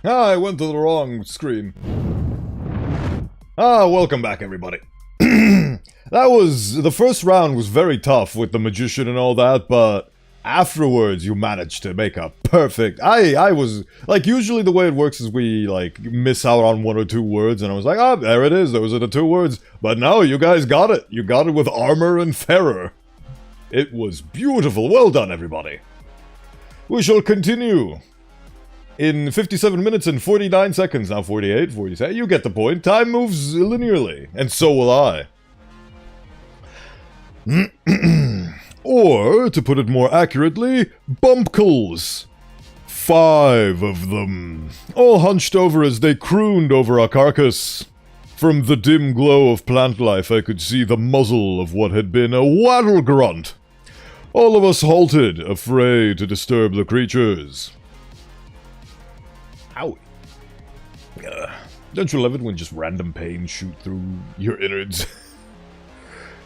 Ah, I went to the wrong screen. Ah, welcome back, everybody. The first round was very tough with the magician and all that, but afterwards you managed to make a perfect... I was... Like, usually the way it works is we, like, miss out on 1 or 2 words, and I was like, ah, there it is, those are the 2 words. But no, you guys got it. You got it with armor and ferror. It was beautiful. Well done, everybody. We shall continue. In 57 minutes and 49 seconds, now 48, 47, you get the point. Time moves linearly, and so will I. Or, to put it more accurately, bumpkles. 5 of them, all hunched over as they crooned over a carcass. From the dim glow of plant life, I could see the muzzle of what had been a wattle grunt. All of us halted, afraid to disturb the creatures. Owie. Don't you love it when just random pains shoot through your innards?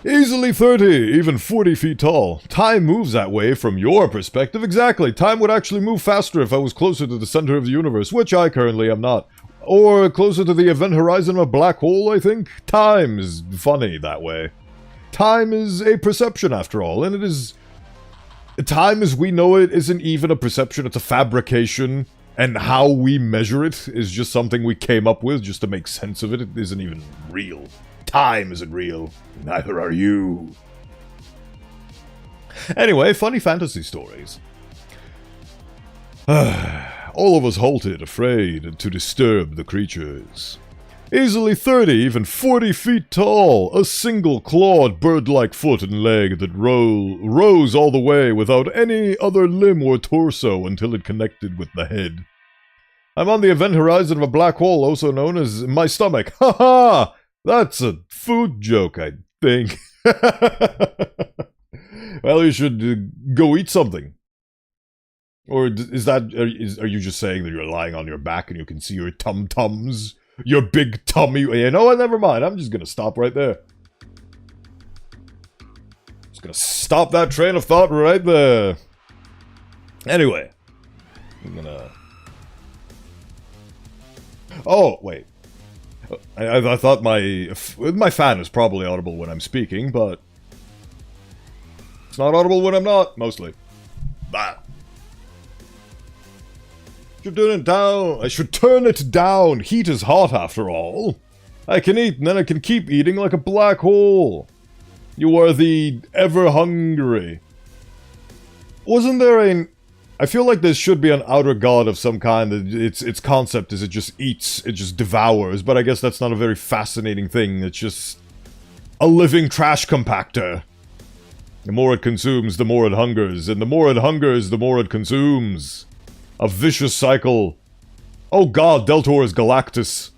Easily 30, even 40 feet tall. Time moves that way from your perspective. Exactly. Time would actually move faster if I was closer to the center of the universe, which I currently am not. Or closer to the event horizon of a black hole, I think. Time is funny that way. Time is a perception, after all, and it is... Time as we know it isn't even a perception, it's a fabrication. And how we measure it is just something we came up with just to make sense of it. It isn't even real. Time isn't real. Neither are you. Anyway, funny fantasy stories. All of us halted, afraid to disturb the creatures. Easily 30, even 40 feet tall, a single clawed bird-like foot and leg that rose all the way without any other limb or torso until it connected with the head. I'm on the event horizon of a black hole, also known as my stomach. Ha ha! That's a food joke, I think. Well, you should go eat something. Or is that... Are you just saying that you're lying on your back and you can see your tum-tums? Your big tummy... You know what? Never mind. I'm just gonna stop right there. Just gonna stop that train of thought right there. Anyway. I'm gonna... Oh, wait. I thought my fan is probably audible when I'm speaking, but... It's not audible when I'm not, mostly. Bah. Should turn it down. I should turn it down. Heat is hot, after all. I can eat, and then I can keep eating like a black hole. You are the ever-hungry. Wasn't there a... I feel like there should be an outer god of some kind. Its concept is it just eats, it just devours, but I guess that's not a very fascinating thing. It's just a living trash compactor. The more it consumes, the more it hungers, and the more it hungers, the more it consumes. A vicious cycle. Oh god, Deltor is Galactus.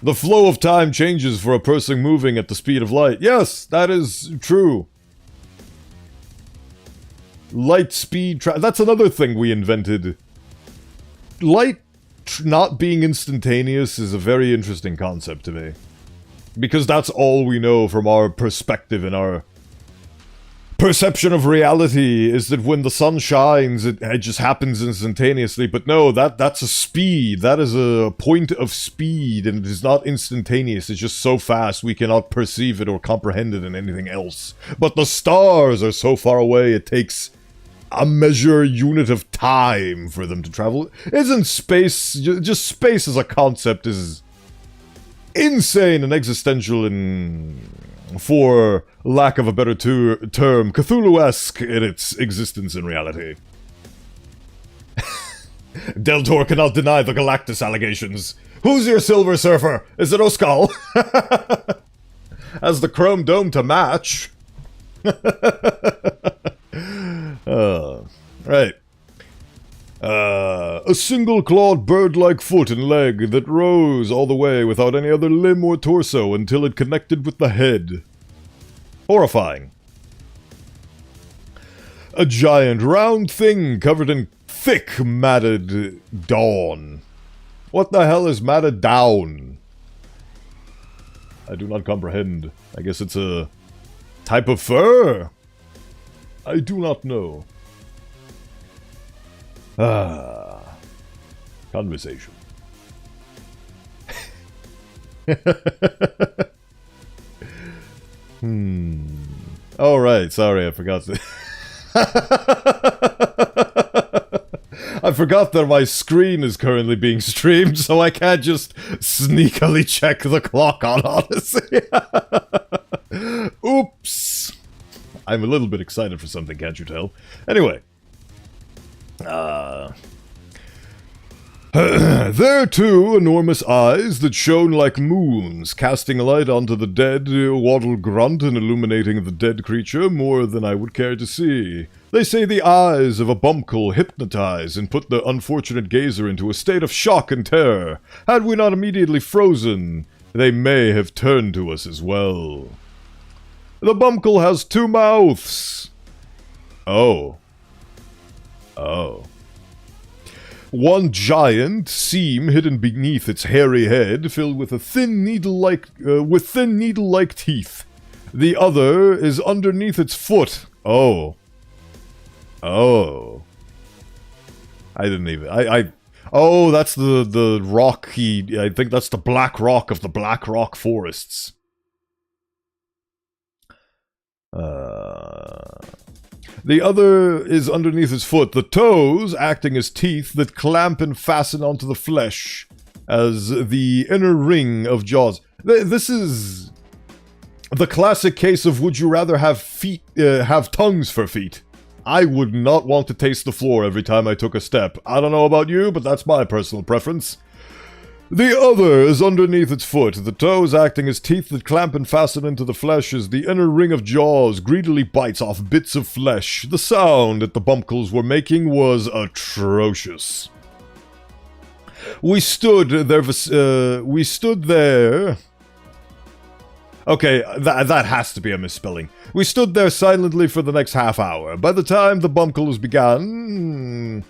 The flow of time changes for a person moving at the speed of light. Yes, that is true. Light speed that's another thing we invented. Light not being instantaneous is a very interesting concept to me. Because that's all we know from our perspective and our perception of reality is that when the sun shines, it just happens instantaneously. But no, that's a speed. That is a point of speed, and it is not instantaneous. It's just so fast we cannot perceive it or comprehend it in anything else. But the stars are so far away, it takes a measure unit of time for them to travel. Isn't space, just space as a concept is insane and existential and, for lack of a better term, Cthulhu-esque in its existence in reality. Deltor cannot deny the Galactus allegations. Who's your Silver Surfer? Is it Oskal? Has the chrome dome to match. Right. A single-clawed bird-like foot and leg that rose all the way without any other limb or torso until it connected with the head. Horrifying. A giant round thing covered in thick matted down. What the hell is matted down? I do not comprehend. I guess it's a type of fur? I do not know. Conversation. Oh, right. Sorry, I forgot to... I forgot that my screen is currently being streamed, so I can't just sneakily check the clock on Odyssey. Oops. I'm a little bit excited for something, can't you tell? Anyway. There, too, enormous eyes that shone like moons, casting light onto the dead, waddled grunt and illuminating the dead creature more than I would care to see. They say the eyes of a bumpkle hypnotize and put the unfortunate gazer into a state of shock and terror. Had we not immediately frozen, they may have turned to us as well. The bumpkle has 2 mouths. Oh. Oh. One giant seam hidden beneath its hairy head, filled with thin needle-like teeth. The other is underneath its foot. Oh. Oh. I didn't even... Oh, that's the rocky... I think that's the black rock of the Black Rock forests. The other is underneath his foot, the toes acting as teeth that clamp and fasten onto the flesh as the inner ring of jaws. This is the classic case of would you rather have tongues for feet. I would not want to taste the floor every time I took a step. I don't know about you, but that's my personal preference. The other is underneath its foot, the toes acting as teeth that clamp and fasten into the flesh as the inner ring of jaws greedily bites off bits of flesh. The sound that the bumpkles were making was atrocious. We stood there... Okay, that has to be a misspelling. We stood there silently for the next half hour. By the time the bungles began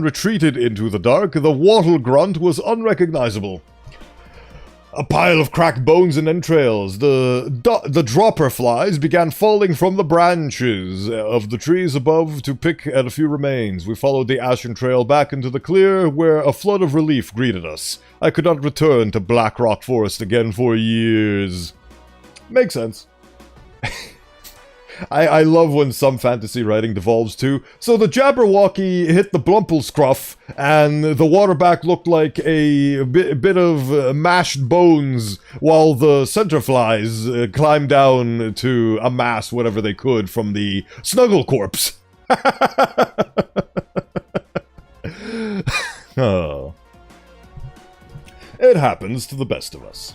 retreated into the dark, the wattle grunt was unrecognizable. A pile of cracked bones and entrails. The dropper flies began falling from the branches of the trees above to pick at a few remains. We followed the ashen trail back into the clear, where a flood of relief greeted us. I could not return to Black Rock Forest again for years. Makes sense. I love when some fantasy writing devolves too. So the Jabberwocky hit the Blumple Scruff, and the Waterback looked like a bit of mashed bones, while the Centerflies climbed down to amass whatever they could from the Snuggle Corpse. Oh. It happens to the best of us.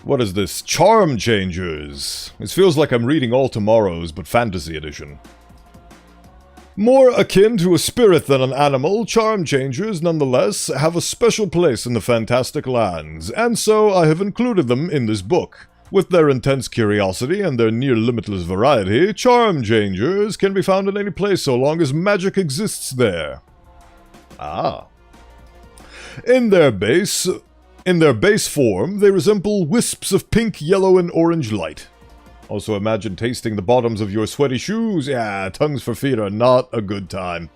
What is this? Charm Changers. This feels like I'm reading All Tomorrows, but fantasy edition. More akin to a spirit than an animal, Charm Changers, nonetheless, have a special place in the Fantastic Lands, and so I have included them in this book. With their intense curiosity and their near-limitless variety, Charm Changers can be found in any place so long as magic exists there. Ah. In their base form, they resemble wisps of pink, yellow, and orange light. Also imagine tasting the bottoms of your sweaty shoes. Yeah, tongues for feet are not a good time.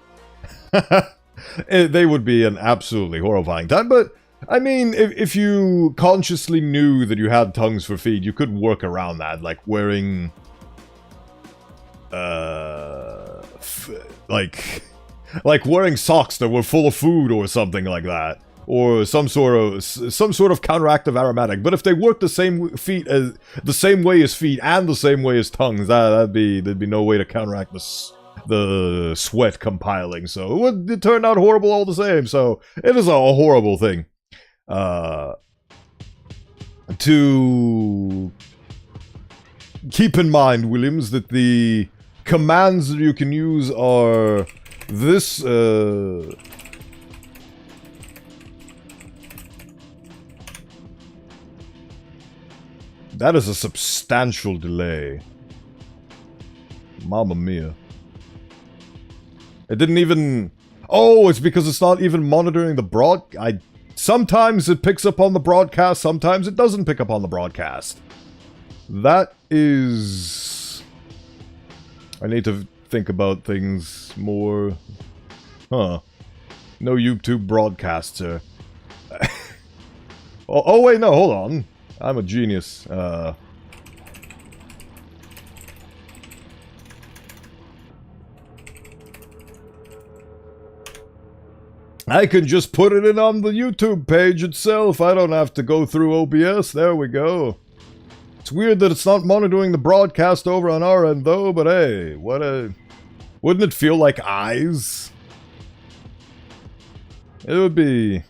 They would be an absolutely horrifying time, but, I mean, if you consciously knew that you had tongues for feet, you could work around that, like wearing... like wearing socks that were full of food or something like that. Or some sort of counteractive aromatic. But if they work the same way as feet and the same way as tongues, there'd be no way to counteract the sweat compiling. So it turned out horrible all the same. So it is a horrible thing. To keep in mind, Williams, that the commands that you can use are this. That is a substantial delay. Mamma mia. It didn't even... Oh, it's because it's not even monitoring the sometimes it picks up on the broadcast, sometimes it doesn't pick up on the broadcast. That is... I need to think about things more... Huh. No YouTube broadcaster. oh, wait, no, hold on. I'm a genius. I can just put it in on the YouTube page itself. I don't have to go through OBS. There we go. It's weird that it's not monitoring the broadcast over on our end, though, but hey, wouldn't it feel like eyes? It would be...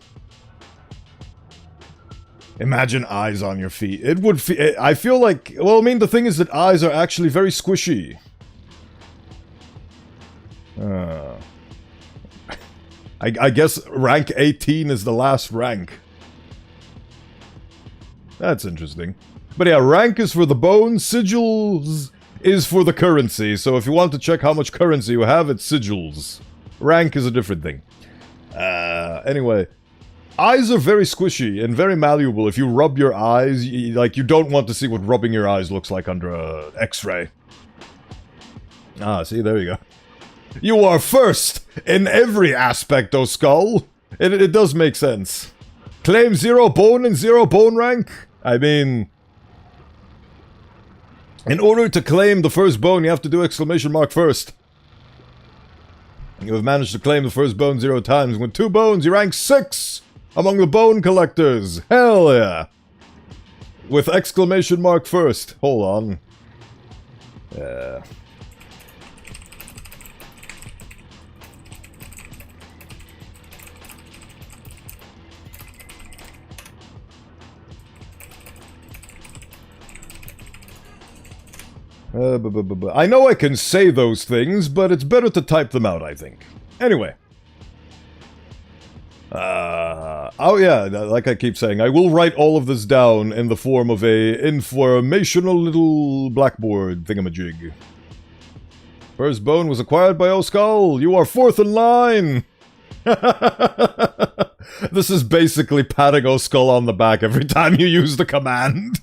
Imagine eyes on your feet. It would feel... I feel like... Well, I mean, the thing is that eyes are actually very squishy. I guess rank 18 is the last rank. That's interesting. But yeah, rank is for the bone, sigils is for the currency. So if you want to check how much currency you have, it's sigils. Rank is a different thing. Anyway. Eyes are very squishy and very malleable. If you rub your eyes, you don't want to see what rubbing your eyes looks like under a X-ray. Ah, see, there you go. You are first in every aspect, O Skull. It does make sense. Claim 0 bone and 0 bone rank? I mean... In order to claim the first bone, you have to do exclamation mark first. You have managed to claim the first bone 0 times. With 2 bones, you rank 6 among the bone collectors. Hell yeah. With exclamation mark first. Hold on. Yeah. I know I can say those things, but it's better to type them out, I think. Anyway. Oh yeah, like I keep saying, I will write all of this down in the form of a informational little blackboard thingamajig. First bone was acquired by O'Skull. You are 4th in line! This is basically patting O'Skull on the back every time you use the command.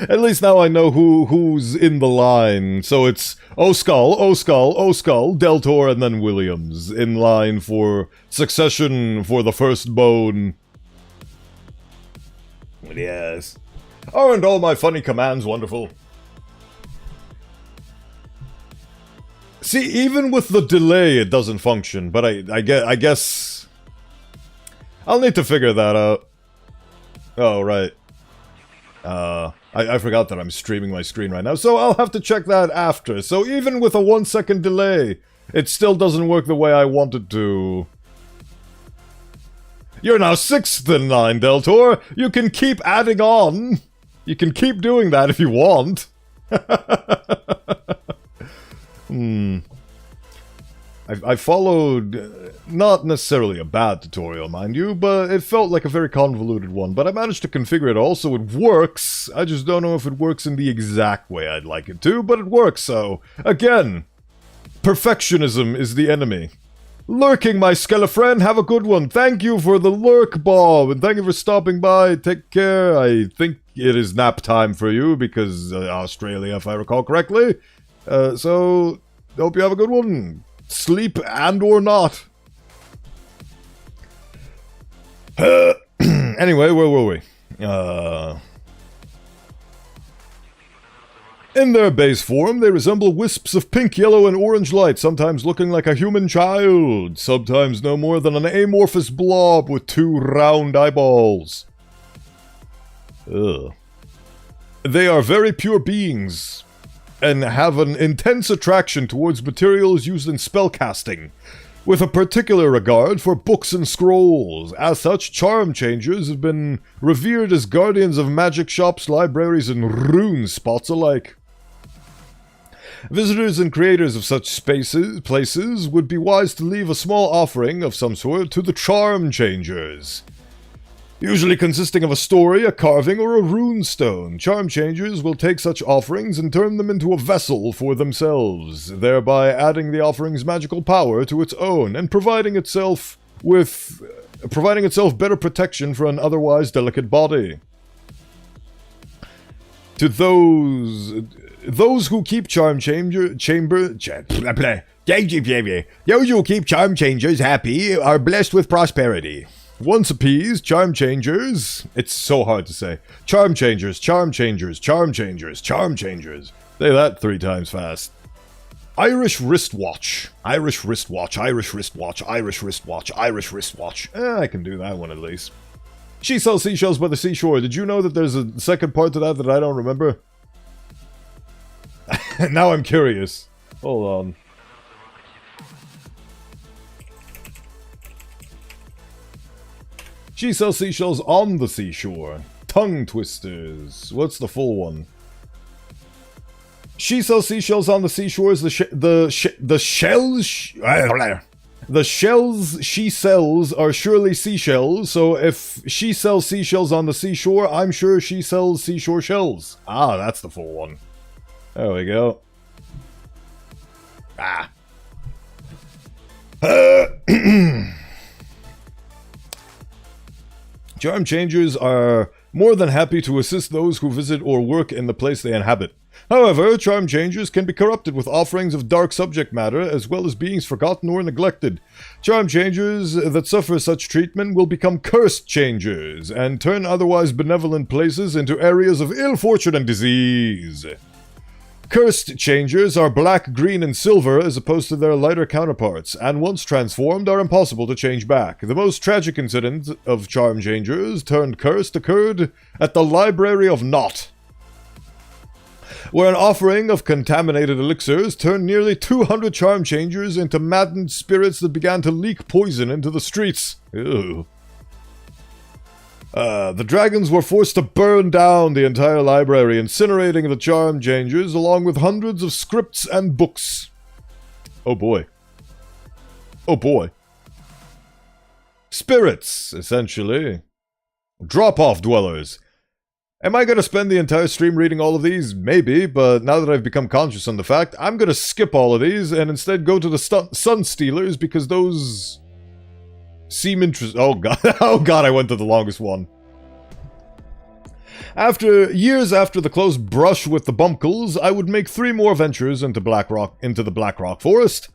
At least now I know who's in the line. So it's O'Skull, O'Skull, O'Skull, Deltor, and then Williams in line for succession for the first bone. Yes. Aren't all my funny commands wonderful? See, even with the delay, it doesn't function. But I guess I'll need to figure that out. Oh, right. I forgot that I'm streaming my screen right now, so I'll have to check that after. So even with a 1-second delay, it still doesn't work the way I want it to. You're now 6th in line, Deltor. You can keep adding on. You can keep doing that if you want. I followed, not necessarily a bad tutorial, mind you, but it felt like a very convoluted one. But I managed to configure it all so it works. I just don't know if it works in the exact way I'd like it to, but it works, so... Again, perfectionism is the enemy. Lurking, my skele-friend, have a good one. Thank you for the lurk, Bob, and thank you for stopping by. Take care. I think it is nap time for you, because Australia, if I recall correctly. So, hope you have a good one. Sleep and or not. Anyway, where were we? In their base form, they resemble wisps of pink, yellow, and orange light, sometimes looking like a human child, sometimes no more than an amorphous blob with 2 round eyeballs. Ugh. They are very pure beings, and have an intense attraction towards materials used in spellcasting, with a particular regard for books and scrolls. As such, charm changers have been revered as guardians of magic shops, libraries, and rune spots alike. Visitors and creators of such places would be wise to leave a small offering of some sort to the charm changers. Usually consisting of a story, a carving, or a rune stone, charm changers will take such offerings and turn them into a vessel for themselves, thereby adding the offering's magical power to its own and providing itself better protection for an otherwise delicate body. To those those who keep charm those who keep charm changers happy are blessed with prosperity. Once appeased, charm changers, it's so hard to say. Charm changers, charm changers, charm changers, charm changers. Say that 3 times fast. Irish wristwatch, Irish wristwatch, Irish wristwatch, Irish wristwatch, Irish wristwatch. I can do that one at least. She sells seashells by the seashore. Did you know that there's a second part to that I don't remember? Now I'm curious. Hold on. She sells seashells on the seashore. Tongue twisters. What's the full one? She sells seashells on the seashores. The shells she sells are surely seashells. So if she sells seashells on the seashore, I'm sure she sells seashore shells. Ah, that's the full one. There we go. Ah. Charm changers are more than happy to assist those who visit or work in the place they inhabit. However, charm changers can be corrupted with offerings of dark subject matter, as well as beings forgotten or neglected. Charm changers that suffer such treatment will become cursed changers, and turn otherwise benevolent places into areas of ill fortune and disease. Cursed changers are black, green, and silver as opposed to their lighter counterparts, and once transformed are impossible to change back. The most tragic incident of charm changers turned cursed occurred at the Library of Naught, where an offering of contaminated elixirs turned nearly 200 charm changers into maddened spirits that began to leak poison into the streets. Ew. The dragons were forced to burn down the entire library, incinerating the charm changers along with hundreds of scripts and books. Oh boy. Oh boy. Spirits, essentially. Drop-off dwellers. Am I going to spend the entire stream reading all of these? Maybe, but now that I've become conscious on the fact, I'm going to skip all of these and instead go to the Sun Stealers because those seem interesting. Oh god, oh god, I went to the longest one. Years after the close brush with the Bumpkles, I would make 3 more ventures into the Blackrock Forest.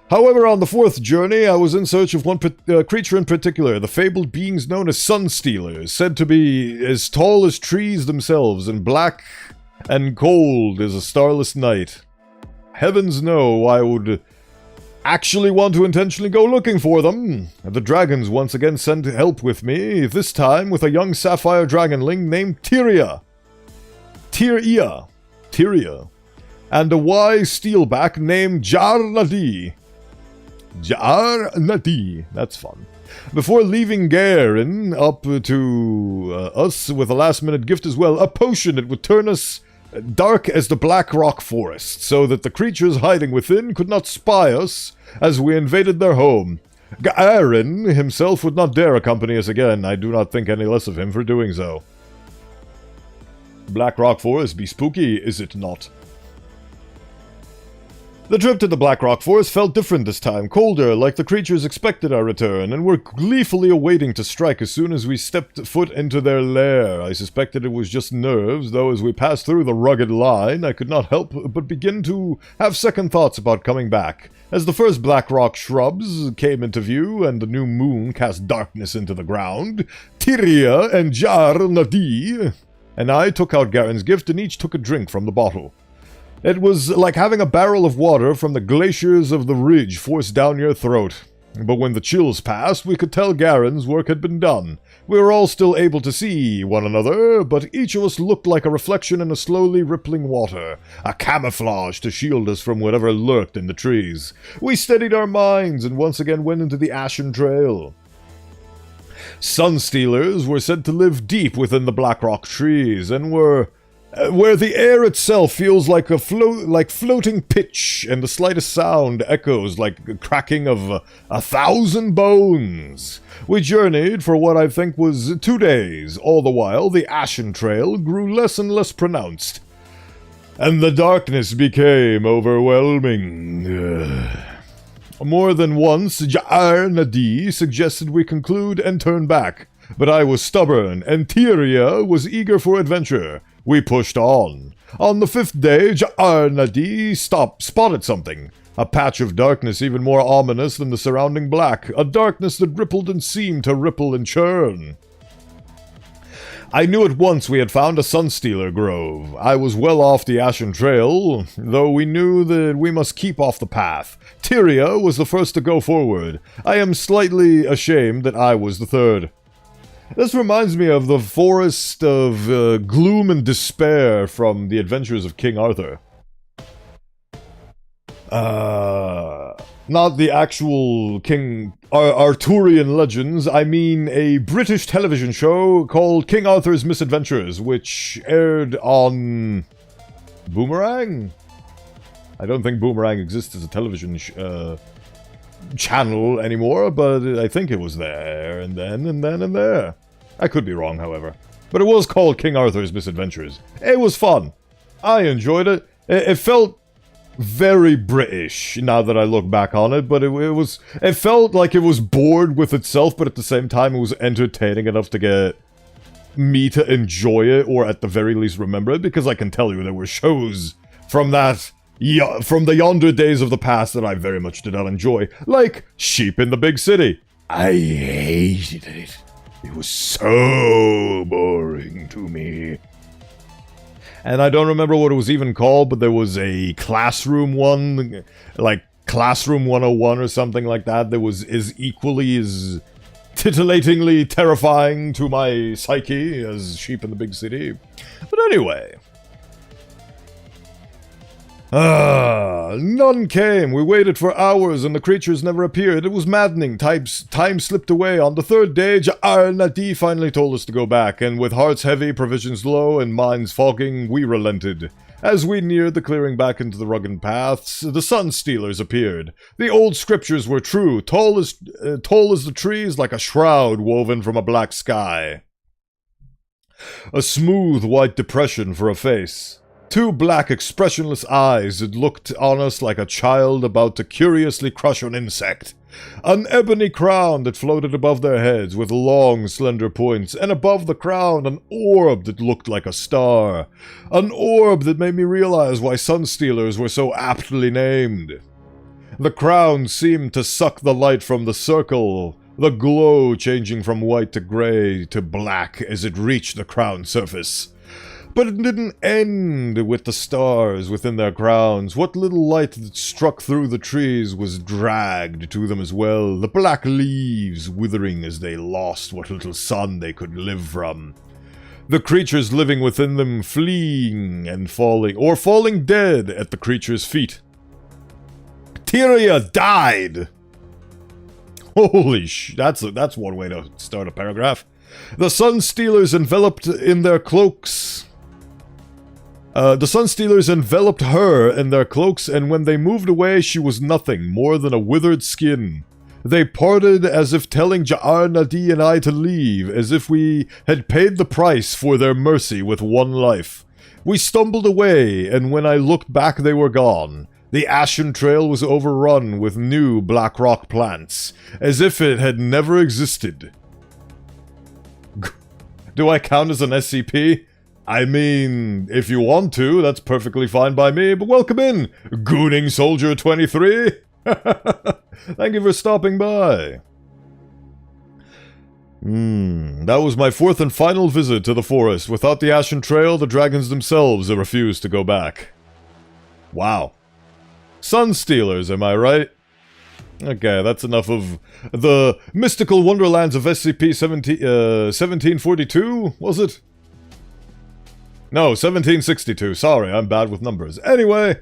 However, on the 4th journey, I was in search of one creature in particular, the fabled beings known as Sun Stealers, said to be as tall as trees themselves and black and cold as a starless night. Heavens know I would actually want to intentionally go looking for them. The dragons once again sent help with me, this time with a young sapphire dragonling named Tyria, and a wise steelback named Jar Nadi. That's fun. Before leaving Garen up to us with a last-minute gift as well, a potion that would turn us dark as the Blackrock Forest, so that the creatures hiding within could not spy us as we invaded their home. Garen himself would not dare accompany us again. I do not think any less of him for doing so. Blackrock Forest be spooky, is it not? The trip to the Blackrock Forest felt different this time, colder, like the creatures expected our return, and were gleefully awaiting to strike as soon as we stepped foot into their lair. I suspected it was just nerves, though as we passed through the rugged line, I could not help but begin to have second thoughts about coming back. As the first Blackrock shrubs came into view and the new moon cast darkness into the ground, Tyria and Jar Nadi and I took out Garen's gift and each took a drink from the bottle. It was like having a barrel of water from the glaciers of the ridge forced down your throat. But when the chills passed, we could tell Garen's work had been done. We were all still able to see one another, but each of us looked like a reflection in a slowly rippling water, a camouflage to shield us from whatever lurked in the trees. We steadied our minds and once again went into the Ashen Trail. Sun Stealers were said to live deep within the Blackrock trees, and were where the air itself feels like floating pitch, and the slightest sound echoes like the cracking of 1,000 bones. We journeyed for what I think was 2 days. All the while, the Ashen Trail grew less and less pronounced, and the darkness became overwhelming. More than once, Jar Nadi suggested we conclude and turn back, but I was stubborn, and Tyria was eager for adventure. We pushed on. On the 5th day, Ja'ar-Nadi spotted something. A patch of darkness even more ominous than the surrounding black. A darkness that rippled and seemed to ripple and churn. I knew at once we had found a Sunstealer grove. I was well off the Ashen Trail, though we knew that we must keep off the path. Tyria was the first to go forward. I am slightly ashamed that I was the third. This reminds me of the Forest of Gloom and Despair from The Adventures of King Arthur. Not the actual King Arthurian legends, I mean a British television show called King Arthur's Misadventures, which aired on Boomerang? I don't think Boomerang exists as a television channel anymore, but I think it was there, and then, and then, and there. I could be wrong, however. But it was called King Arthur's Misadventures. It was fun. I enjoyed it. It felt very British, now that I look back on it, but it felt like it was bored with itself, but at the same time it was entertaining enough to get me to enjoy it, or at the very least remember it, because I can tell you there were shows from the yonder days of the past that I very much did not enjoy, like Sheep in the Big City. I hated it. It was so boring to me. And I don't remember what it was even called, but there was a classroom one, like Classroom 101 or something like that, that was equally as titillatingly terrifying to my psyche as Sheep in the Big City. But anyway. None came. We waited for hours and the creatures never appeared. It was maddening. Time slipped away. On the 3rd day, Ja'ar-Nadi finally told us to go back, and with hearts heavy, provisions low, and minds fogging, we relented. As we neared the clearing back into the rugged paths, the Sunstealers appeared. The old scriptures were true, tall as the trees, like a shroud woven from a black sky. A smooth white depression for a face. 2 black, expressionless eyes that looked on us like a child about to curiously crush an insect. An ebony crown that floated above their heads with long, slender points, and above the crown an orb that looked like a star. An orb that made me realize why Sunstealers were so aptly named. The crown seemed to suck the light from the circle, the glow changing from white to gray to black as it reached the crown's surface. But it didn't end with the stars within their crowns. What little light that struck through the trees was dragged to them as well, the black leaves withering as they lost what little sun they could live from. The creatures living within them fleeing and falling, or falling dead at the creature's feet. Tyria died! Holy that's one way to start a paragraph. The Sunstealers enveloped in their cloaks... The Sunstealers enveloped her in their cloaks, and when they moved away, she was nothing more than a withered skin. They parted as if telling Ja'ar-Nadi and I to leave, as if we had paid the price for their mercy with one life. We stumbled away, and when I looked back, they were gone. The Ashen Trail was overrun with new black rock plants, as if it had never existed. Do I count as an SCP? I mean, if you want to, that's perfectly fine by me, but welcome in, Gooning Soldier 23! Thank you for stopping by. That was my 4th and final visit to the forest. Without the Ashen Trail, the dragons themselves refused to go back. Wow. Sunstealers, am I right? Okay, that's enough of the mystical wonderlands of SCP-1742, was it? No, 1762. Sorry, I'm bad with numbers. Anyway,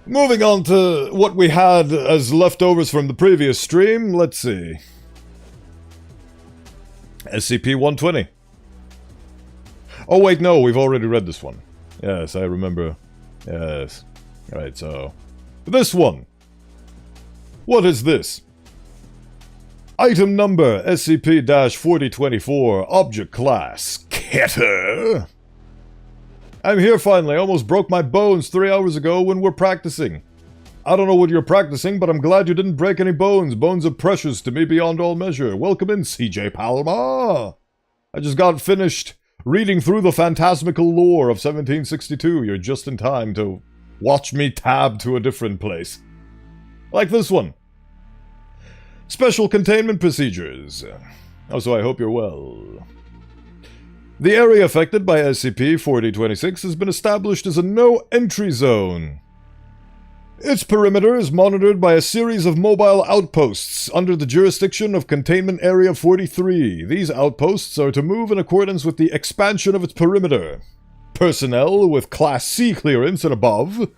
moving on to what we had as leftovers from the previous stream. Let's see. SCP-120. Oh, wait, no, we've already read this one. Yes, I remember. Yes. Alright, so... this one. What is this? Item number SCP-4024, Object Class, Keter. I'm here finally. I almost broke my bones 3 hours ago when we're practicing. I don't know what you're practicing, but I'm glad you didn't break any bones. Bones are precious to me beyond all measure. Welcome in, CJ Palma. I just got finished reading through the phantasmical lore of 1762. You're just in time to watch me tab to a different place. Like this one. Special containment procedures. Also, I hope you're well. The area affected by SCP-4026 has been established as a no-entry zone. Its perimeter is monitored by a series of mobile outposts under the jurisdiction of Containment Area 43. These outposts are to move in accordance with the expansion of its perimeter. Personnel with Class C clearance and above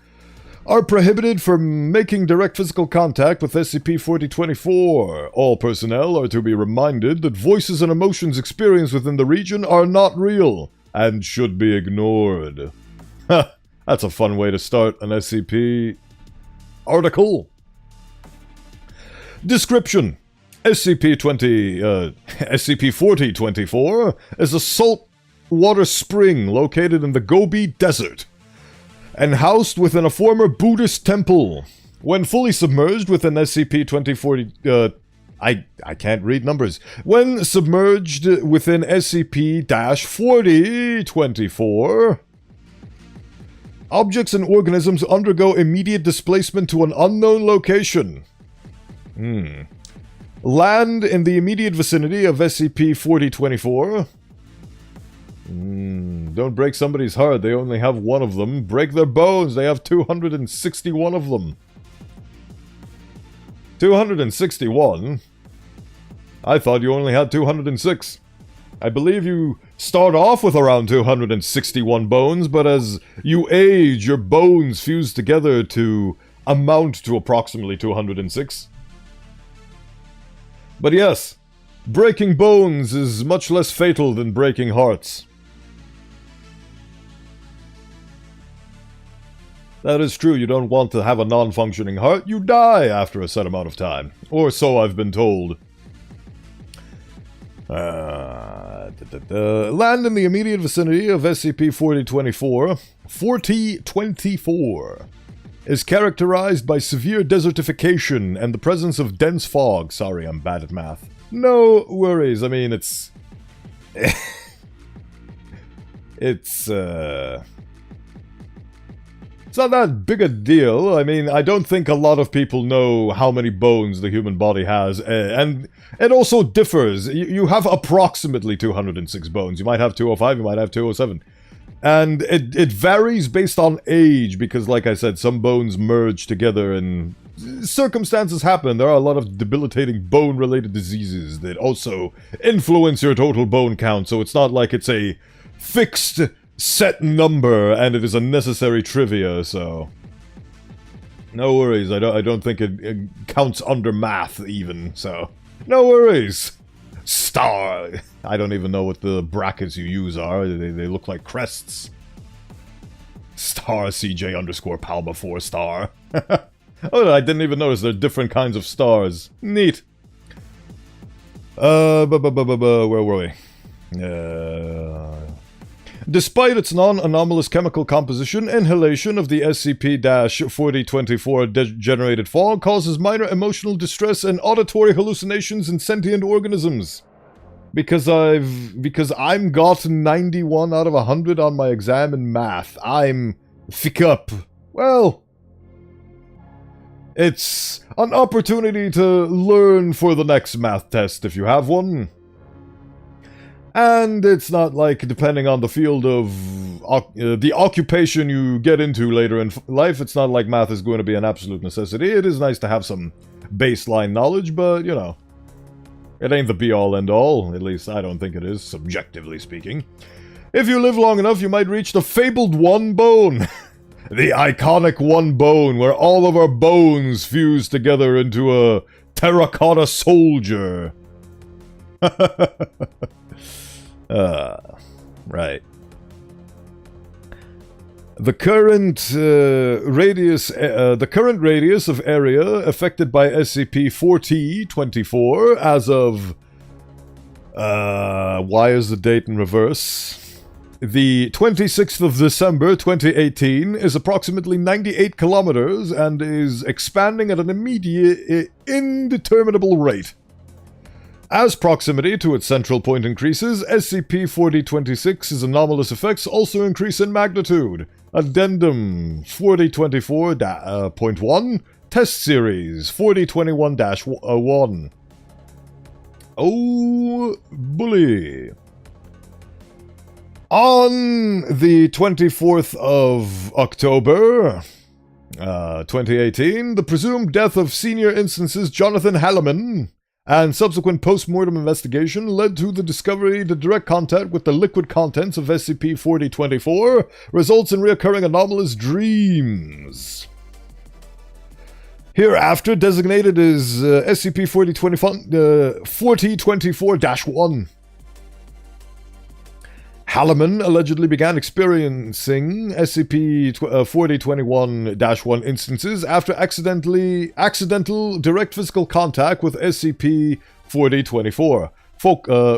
are prohibited from making direct physical contact with SCP-4024. All personnel are to be reminded that voices and emotions experienced within the region are not real and should be ignored. Ha! That's a fun way to start an SCP article. Description: SCP-4024 is a salt water spring located in the Gobi Desert and housed within a former Buddhist temple. When fully submerged within SCP-2040... I can't read numbers. When submerged within SCP-4024... objects and organisms undergo immediate displacement to an unknown location. Land in the immediate vicinity of SCP-4024... don't break somebody's heart, they only have one of them. Break their bones, they have 261 of them. 261? I thought you only had 206. I believe you start off with around 261 bones, but as you age, your bones fuse together to amount to approximately 206. But yes, breaking bones is much less fatal than breaking hearts. That is true, you don't want to have a non-functioning heart, you die after a set amount of time. Or so I've been told. Land in the immediate vicinity of SCP-4024, 4024, is characterized by severe desertification and the presence of dense fog. Sorry, I'm bad at math. No worries, I mean, it's not that big a deal. I mean, I don't think a lot of people know how many bones the human body has, and it also differs. You have approximately 206 bones. You might have 205, you might have 207. And it varies based on age, because like I said, some bones merge together and circumstances happen. There are a lot of debilitating bone-related diseases that also influence your total bone count, so it's not like it's a fixed set number, and it is a necessary trivia, so no worries. I don't think it counts under math even, so no worries. Star. I don't even know what the brackets you use are. They look like crests. Star CJ underscore Palma 4 star. Oh, I didn't even notice there are different kinds of stars. Neat. Where were we? Despite its non-anomalous chemical composition, inhalation of the SCP-4024 generated fog causes minor emotional distress and auditory hallucinations in sentient organisms. Because I'm got 91 out of 100 on my exam in math. I'm thick up. Well, it's an opportunity to learn for the next math test if you have one. And it's not like, depending on the field of the occupation you get into later in life, it's not like math is going to be an absolute necessity. It is nice to have some baseline knowledge, but, you know, it ain't the be-all, end-all. At least I don't think it is, subjectively speaking. If you live long enough, you might reach the fabled one bone. The iconic one bone, where all of our bones fuse together into a terracotta soldier. Right. The current radius of area affected by SCP-4024 as of why is the date in reverse? The 26th of December 2018 is approximately 98 kilometers and is expanding at an immediate indeterminable rate. As proximity to its central point increases, SCP-4026's anomalous effects also increase in magnitude. Addendum 4024.1 Test Series 4021-1. Oh, bully. On the 24th of October, 2018, the presumed death of senior instances Jonathan Halliman and subsequent post-mortem investigation led to the discovery that direct contact with the liquid contents of SCP-4024 results in reoccurring anomalous dreams. Hereafter designated as SCP-4024-1. Halliman allegedly began experiencing SCP-4021-1 instances after accidental direct physical contact with SCP-4024,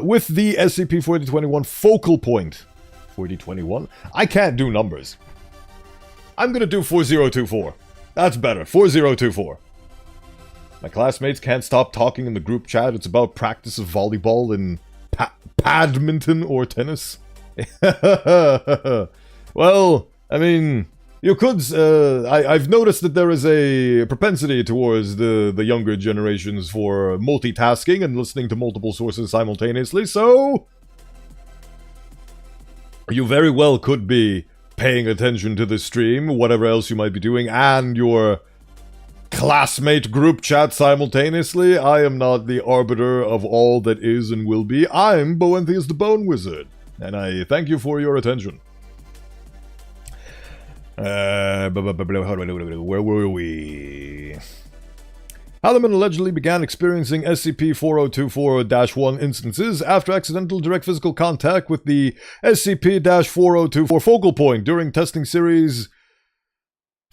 with the SCP-4021 focal point. 4021? I can't do numbers. I'm gonna do 4024. That's better. 4024. My classmates can't stop talking in the group chat. It's about practice of volleyball and badminton or tennis. Well, I mean, you could... I've noticed that there is a propensity towards the younger generations for multitasking and listening to multiple sources simultaneously, so... you very well could be paying attention to the stream, whatever else you might be doing, and your classmate group chat simultaneously. I am not the arbiter of all that is and will be. I'm Bowenthius the Bone Wizard. And I thank you for your attention. Where were we? Halliman allegedly began experiencing SCP-4024-1 instances after accidental direct physical contact with the SCP-4024 focal point during testing series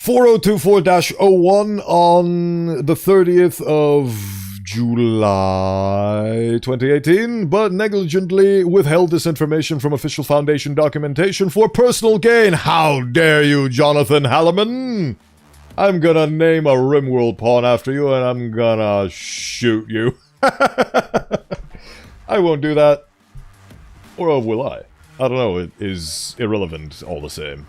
4024-01 on the 30th of July 2018, but negligently withheld this information from official Foundation documentation for personal gain. How dare you, Jonathan Halliman? I'm gonna name a RimWorld pawn after you, and I'm gonna shoot you. I won't do that. Or will I? I don't know, it is irrelevant all the same.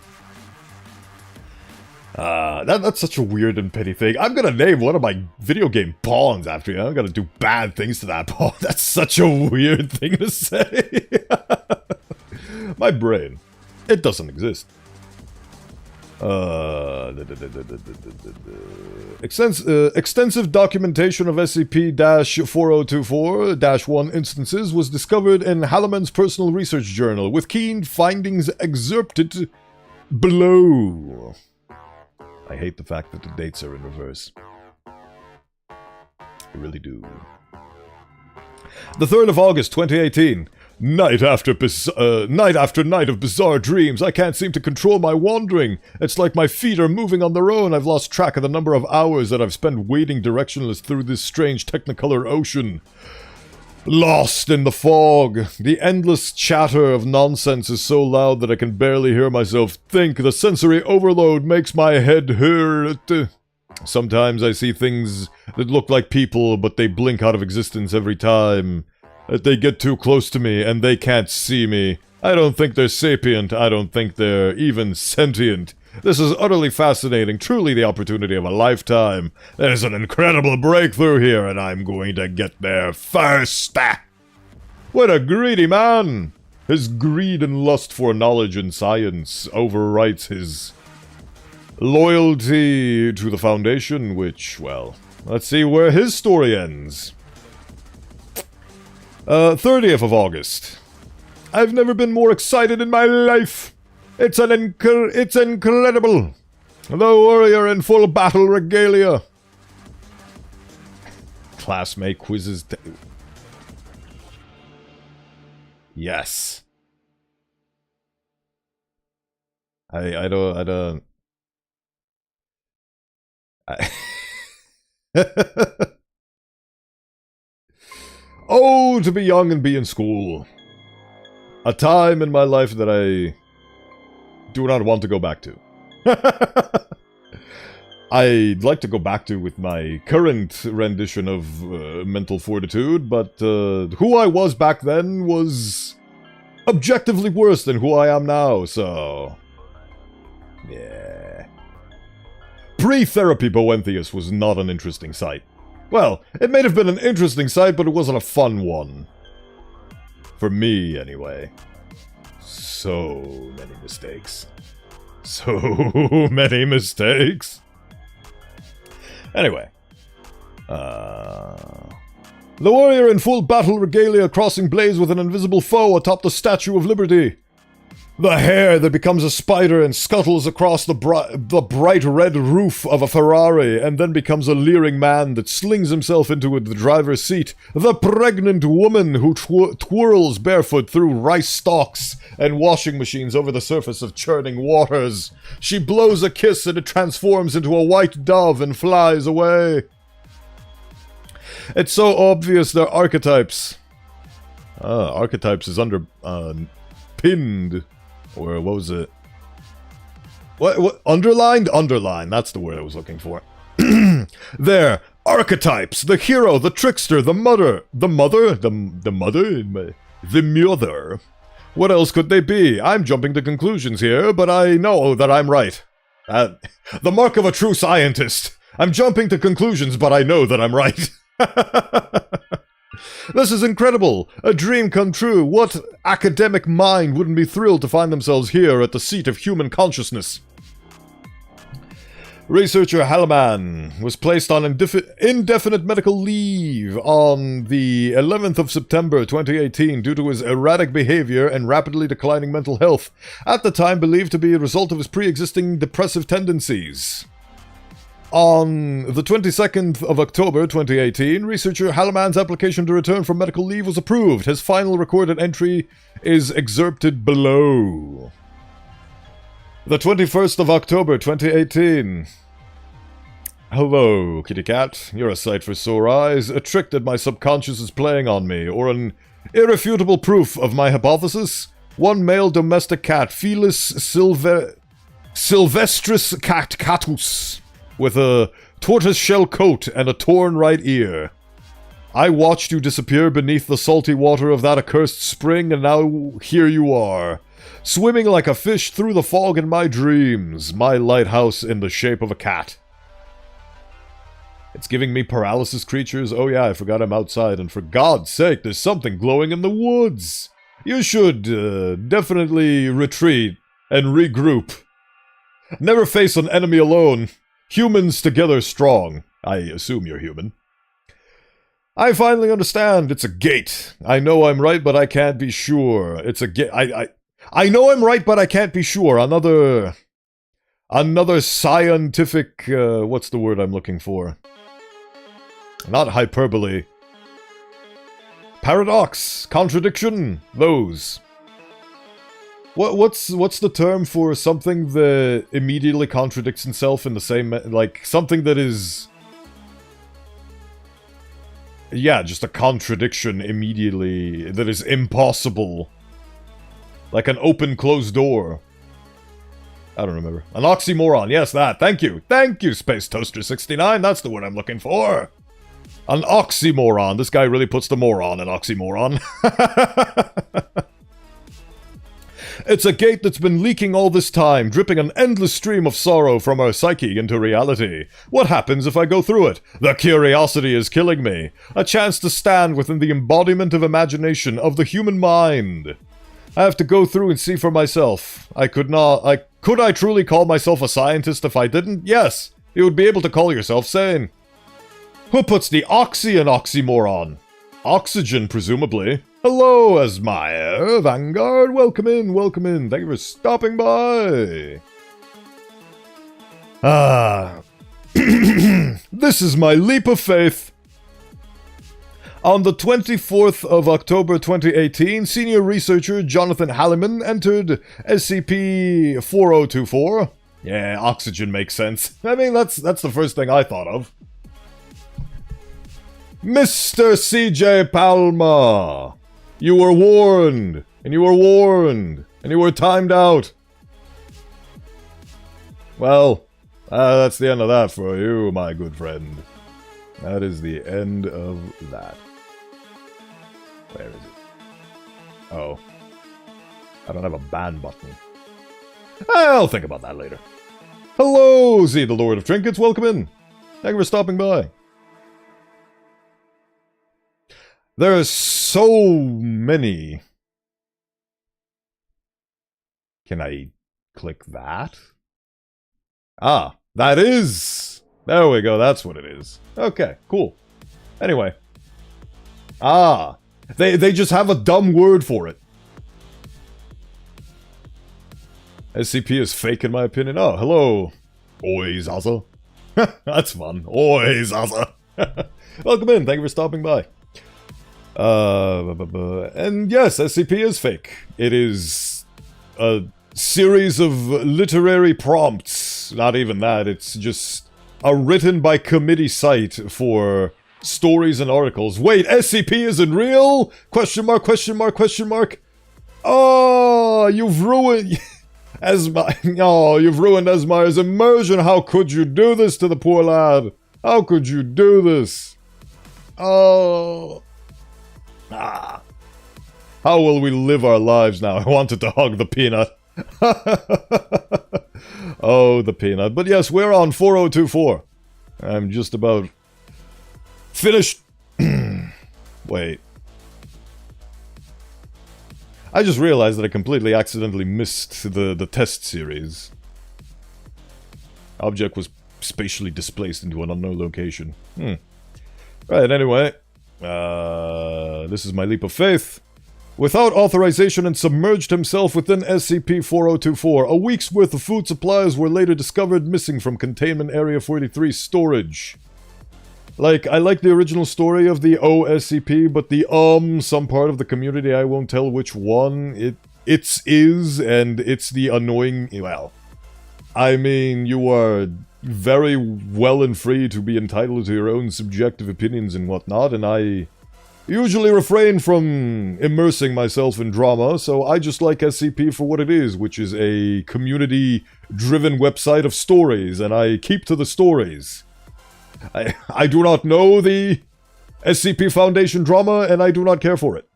That's such a weird and petty thing. I'm gonna name one of my video game pawns after you. I'm gonna do bad things to that pawn. That's such a weird thing to say. My brain. It doesn't exist. Extensive documentation of SCP-4024-1 instances was discovered in Halliman's personal research journal, with key findings excerpted below. I hate the fact that the dates are in reverse. I really do. The 3rd of August, 2018. Night after night of bizarre dreams. I can't seem to control my wandering. It's like my feet are moving on their own. I've lost track of the number of hours that I've spent wading directionless through this strange technicolor ocean. Lost in the fog. The endless chatter of nonsense is so loud that I can barely hear myself think. The sensory overload makes my head hurt. Sometimes I see things that look like people, but they blink out of existence every time. That they get too close to me and they can't see me. I don't think they're sapient. I don't think they're even sentient. This is utterly fascinating, truly the opportunity of a lifetime. There's an incredible breakthrough here, and I'm going to get there first. What a greedy man! His greed and lust for knowledge and science overwrites his loyalty to the Foundation, which, well, let's see where his story ends. 30th of August. I've never been more excited in my life. It's incredible. The warrior in full battle regalia. Classmate quizzes. Yes. I don't. Oh, to be young and be in school. A time in my life that I do not want to go back to. I'd like to go back to with my current rendition of mental fortitude, but who I was back then was objectively worse than who I am now, so... yeah. Pre-therapy Bowenthius was not an interesting sight. Well, it may have been an interesting sight, but it wasn't a fun one. For me, anyway. So many mistakes. So many mistakes. Anyway. The warrior in full battle regalia crossing blades with an invisible foe atop the Statue of Liberty. The hare that becomes a spider and scuttles across the bright red roof of a Ferrari and then becomes a leering man that slings himself into the driver's seat. The pregnant woman who twirls barefoot through rice stalks and washing machines over the surface of churning waters. She blows a kiss and it transforms into a white dove and flies away. It's so obvious they're archetypes. Archetypes is under... pinned... or what was it? What? Underlined? Underlined. That's the word I was looking for. There. Archetypes. The hero, the trickster, the mother. The mother? The mother? The mother. What else could they be? I'm jumping to conclusions here, but I know that I'm right. The mark of a true scientist. I'm jumping to conclusions, but I know that I'm right. This is incredible! A dream come true! What academic mind wouldn't be thrilled to find themselves here at the seat of human consciousness? Researcher Halliman was placed on indefinite medical leave on the 11th of September 2018 due to his erratic behavior and rapidly declining mental health, at the time believed to be a result of his pre-existing depressive tendencies. On the 22nd of October 2018, researcher Halliman's application to return from medical leave was approved. His final recorded entry is excerpted below. The 21st of October 2018. Hello, kitty cat. You're a sight for sore eyes, a trick that my subconscious is playing on me, or an irrefutable proof of my hypothesis. One male domestic cat, Felis sylvestris catus, with a tortoise-shell coat and a torn right ear. I watched you disappear beneath the salty water of that accursed spring, and now here you are, swimming like a fish through the fog in my dreams, my lighthouse in the shape of a cat. It's giving me paralysis creatures. Oh yeah, I forgot I'm outside, and for God's sake, there's something glowing in the woods. You should definitely retreat and regroup. Never face an enemy alone. Humans together strong. I assume you're human. I finally understand. It's a gate. I know I'm right, but I can't be sure. It's a gate. I know I'm right, but I can't be sure. Another scientific... what's the word I'm looking for? Not hyperbole. Paradox. Contradiction. Those. What's the term for something that immediately contradicts itself in the same... like, something that is... yeah, just a contradiction immediately that is impossible. Like an open-closed door. I don't remember. An oxymoron. Yes, that. Thank you. Thank you, Space Toaster 69. That's the word I'm looking for. An oxymoron. This guy really puts the moron in oxymoron. It's a gate that's been leaking all this time, dripping an endless stream of sorrow from our psyche into reality. What happens if I go through it? The curiosity is killing me. A chance to stand within the embodiment of imagination of the human mind. I have to go through and see for myself. Could I truly call myself a scientist if I didn't? Yes. You would be able to call yourself sane. Who puts the oxy in oxymoron? Oxygen, presumably. Hello, Asmire, Vanguard, welcome in, welcome in. Thank you for stopping by. This is my leap of faith. On the 24th of October 2018, senior researcher Jonathan Halliman entered SCP-4024. Yeah, oxygen makes sense. I mean, that's the first thing I thought of. Mr. CJ Palma, you were warned, and you were warned, and you were timed out. Well, That's the end of that for you, my good friend. That is the end of that. Where is it? Oh. I don't have a ban button. I'll think about that later. Hello, Z, the Lord of Trinkets. Welcome in. Thank you for stopping by. There are so many. Can I click that? Ah, that is. There we go. That's what it is. Okay, cool. Anyway. Ah, they just have a dumb word for it. SCP is fake in my opinion. Oh, hello. Oi, Zaza. That's fun. Oi, Zaza. Welcome in. Thank you for stopping by. And yes, SCP is fake. It is a series of literary prompts. Not even that. It's just a written by committee site for stories and articles. Wait, SCP isn't real? Question mark, question mark, question mark. Oh, you've ruined... you've ruined Esmire's immersion. How could you do this to the poor lad? How could you do this? Oh. Ah. How will we live our lives now? I wanted to hug the peanut. Oh, the peanut. But yes, we're on 4024. I'm just about finished. Wait. I just realized that I completely accidentally missed the test series. Object was spatially displaced into an unknown location. Right, anyway. This is my leap of faith. Without authorization and submerged himself within SCP-4024. A week's worth of food supplies were later discovered missing from Containment Area 43 storage. Like, I like the original story of the OSCP, but the some part of the community, I won't tell which one, it's and it's the annoying, well, I mean, you are very well and free to be entitled to your own subjective opinions and whatnot, and I usually refrain from immersing myself in drama, so I just like SCP for what it is, which is a community-driven website of stories, and I keep to the stories. I do not know the SCP Foundation drama, and I do not care for it.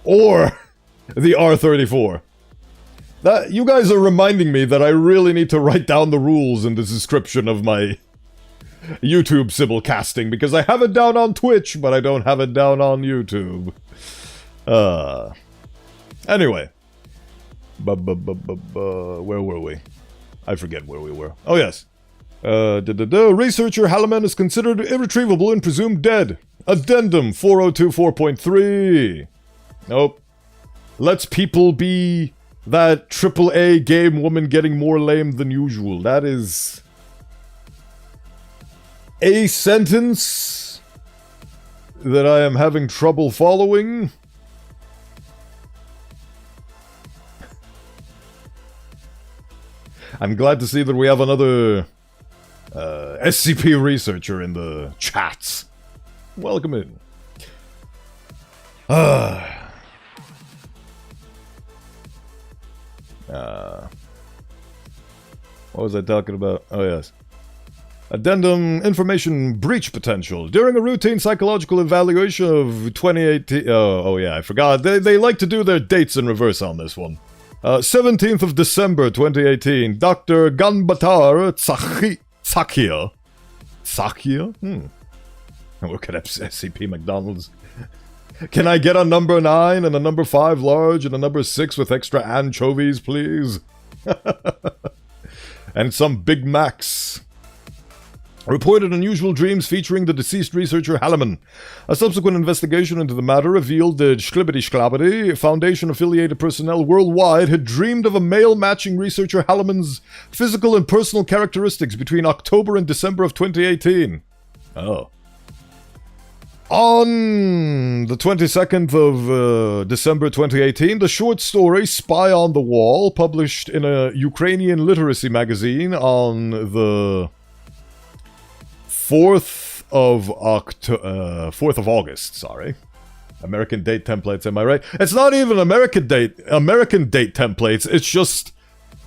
Or the R34. You guys are reminding me that I really need to write down the rules in the description of my YouTube Sybil casting, because I have it down on Twitch, but I don't have it down on YouTube. Anyway. Where were we? I forget where we were. Oh, yes. Researcher Halliman is considered irretrievable and presumed dead. Addendum 4024.3. Nope. Lets people be that AAA game woman getting more lame than usual. That is a sentence that I am having trouble following. I'm glad to see that we have another SCP researcher in the chats. Welcome in. What was I talking about? Oh, yes. Addendum information breach potential. During a routine psychological evaluation of 2018... Oh yeah, I forgot. They like to do their dates in reverse on this one. 17th of December 2018. Dr. Ganbatar Sakia. Sakia? Look at SCP McDonald's. Can I get a number 9 and a number 5 large and a number 6 with extra anchovies, please? And some Big Macs. Reported unusual dreams featuring the deceased researcher Halliman. A subsequent investigation into the matter revealed that Schlibbity Foundation-affiliated personnel worldwide had dreamed of a male matching researcher Halliman's physical and personal characteristics between October and December of 2018. Oh. On the 22nd of December 2018, the short story Spy on the Wall, published in a Ukrainian literacy magazine on the 4th of August, sorry. American date templates, am I right? It's not even American date templates, it's just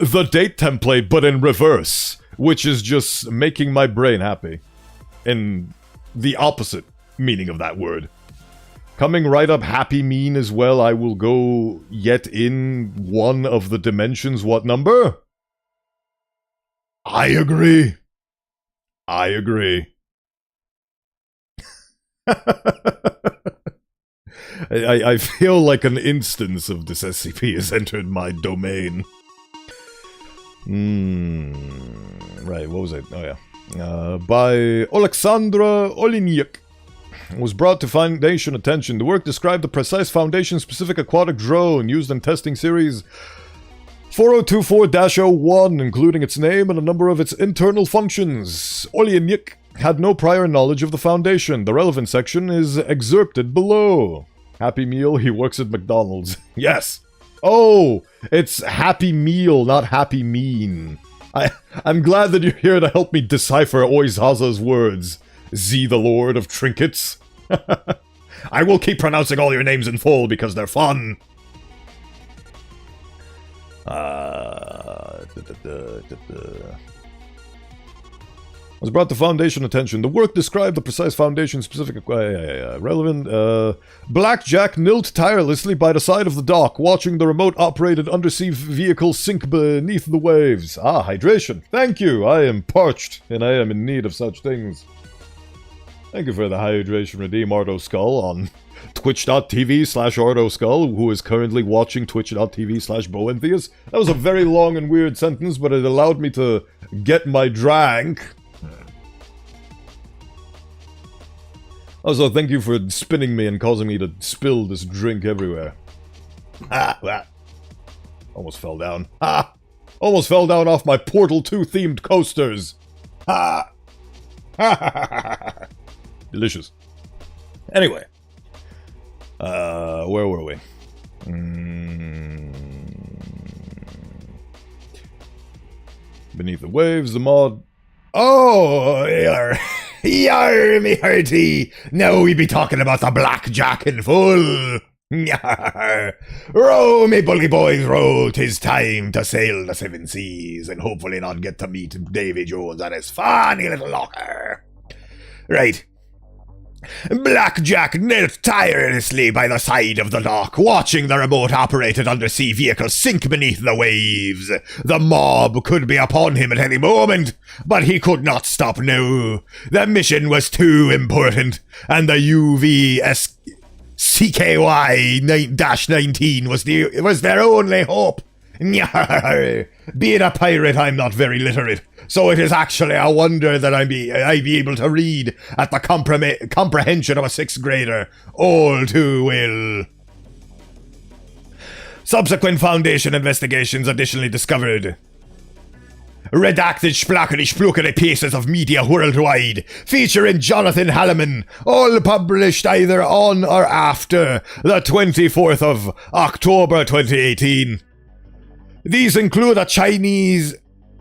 the date template, but in reverse, which is just making my brain happy. In the opposite meaning of that word. Coming right up happy mean as well, I will go yet in one of the dimensions. What number? I agree. I agree. I feel like an instance of this SCP has entered my domain. Right, what was it? Oh yeah. By Alexandra Olinyuk. Was brought to Foundation attention. The work described the precise Foundation-specific aquatic drone used in testing series 4024-01, including its name and a number of its internal functions. Olinyuk had no prior knowledge of the Foundation. The relevant section is excerpted below. Happy Meal, he works at McDonald's. Yes! Oh! It's Happy Meal, not Happy Mean. I'm glad that you're here to help me decipher Oizaza's words. Z, the Lord of Trinkets. I will keep pronouncing all your names in full because they're fun. Was brought to Foundation attention. The work described the precise Foundation-specific relevant. Blackjack knelt tirelessly by the side of the dock, watching the remote-operated undersea vehicle sink beneath the waves. Ah, hydration. Thank you. I am parched, and I am in need of such things. Thank you for the hydration. Redeem Ardo Skull on twitch.tv/Ardo Skull, who is currently watching twitch.tv/Bowenthius. That was a very long and weird sentence, but it allowed me to get my drank. Also, thank you for spinning me and causing me to spill this drink everywhere. Almost fell down. Almost fell down off my Portal 2 themed coasters. Delicious. Anyway. Where were we? Beneath the waves, the mod... Oh! Yar, me hearty! Now we be talking about the blackjack in full! Yar! Row, me bully boys, row! 'Tis time to sail the seven seas and hopefully not get to meet Davy Jones and his funny little locker. Right. Blackjack knelt tirelessly by the side of the dock, watching the remote-operated undersea vehicle sink beneath the waves. The mob could be upon him at any moment, but he could not stop now. The mission was too important, and the UVSCKY-19 was their only hope. Being a pirate, I'm not very literate, so it is actually a wonder that I be able to read at the comprehension of a 6th grader. All too well. Subsequent Foundation investigations additionally discovered redacted splackety splookety pieces of media worldwide, featuring Jonathan Halliman, all published either on or after the 24th of October 2018. These include a Chinese...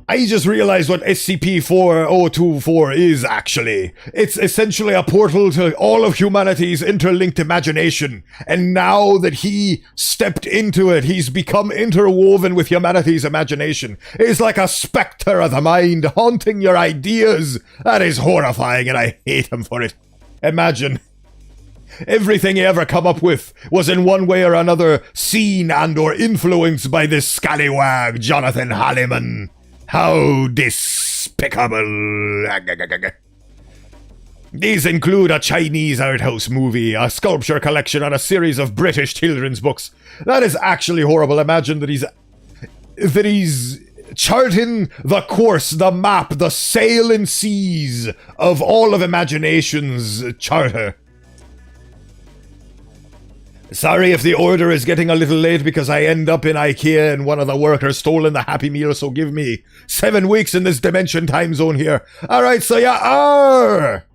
I just realized what SCP-4024 is, actually. It's essentially a portal to all of humanity's interlinked imagination, and now that he stepped into it, he's become interwoven with humanity's imagination. It's like a spectre of the mind, haunting your ideas. That is horrifying, and I hate him for it. Imagine... everything he ever come up with was in one way or another seen and or influenced by this scallywag Jonathan Halliman. How despicable. These include a Chinese art house movie, a sculpture collection, and a series of British children's books. That is actually horrible. Imagine that he's charting the course, the map, the sail and seas of all of imagination's charter. Sorry if the order is getting a little late because I end up in IKEA and one of the workers stolen the Happy Meal, so give me 7 weeks in this dimension time zone here. Alright, so you are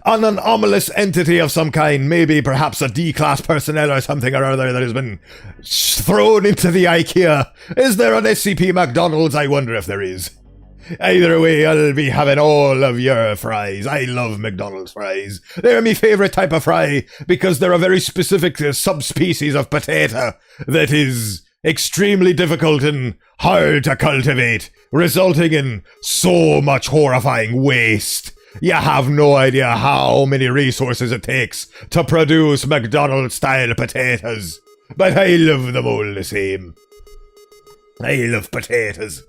an anomalous entity of some kind, maybe perhaps a D-class personnel or something or other that has been thrown into the IKEA. Is there an SCP McDonald's? I wonder if there is. Either way, I'll be having all of your fries. I love McDonald's fries. They're my favourite type of fry because they're a very specific subspecies of potato that is extremely difficult and hard to cultivate, resulting in so much horrifying waste. You have no idea how many resources it takes to produce McDonald's-style potatoes. But I love them all the same. I love potatoes.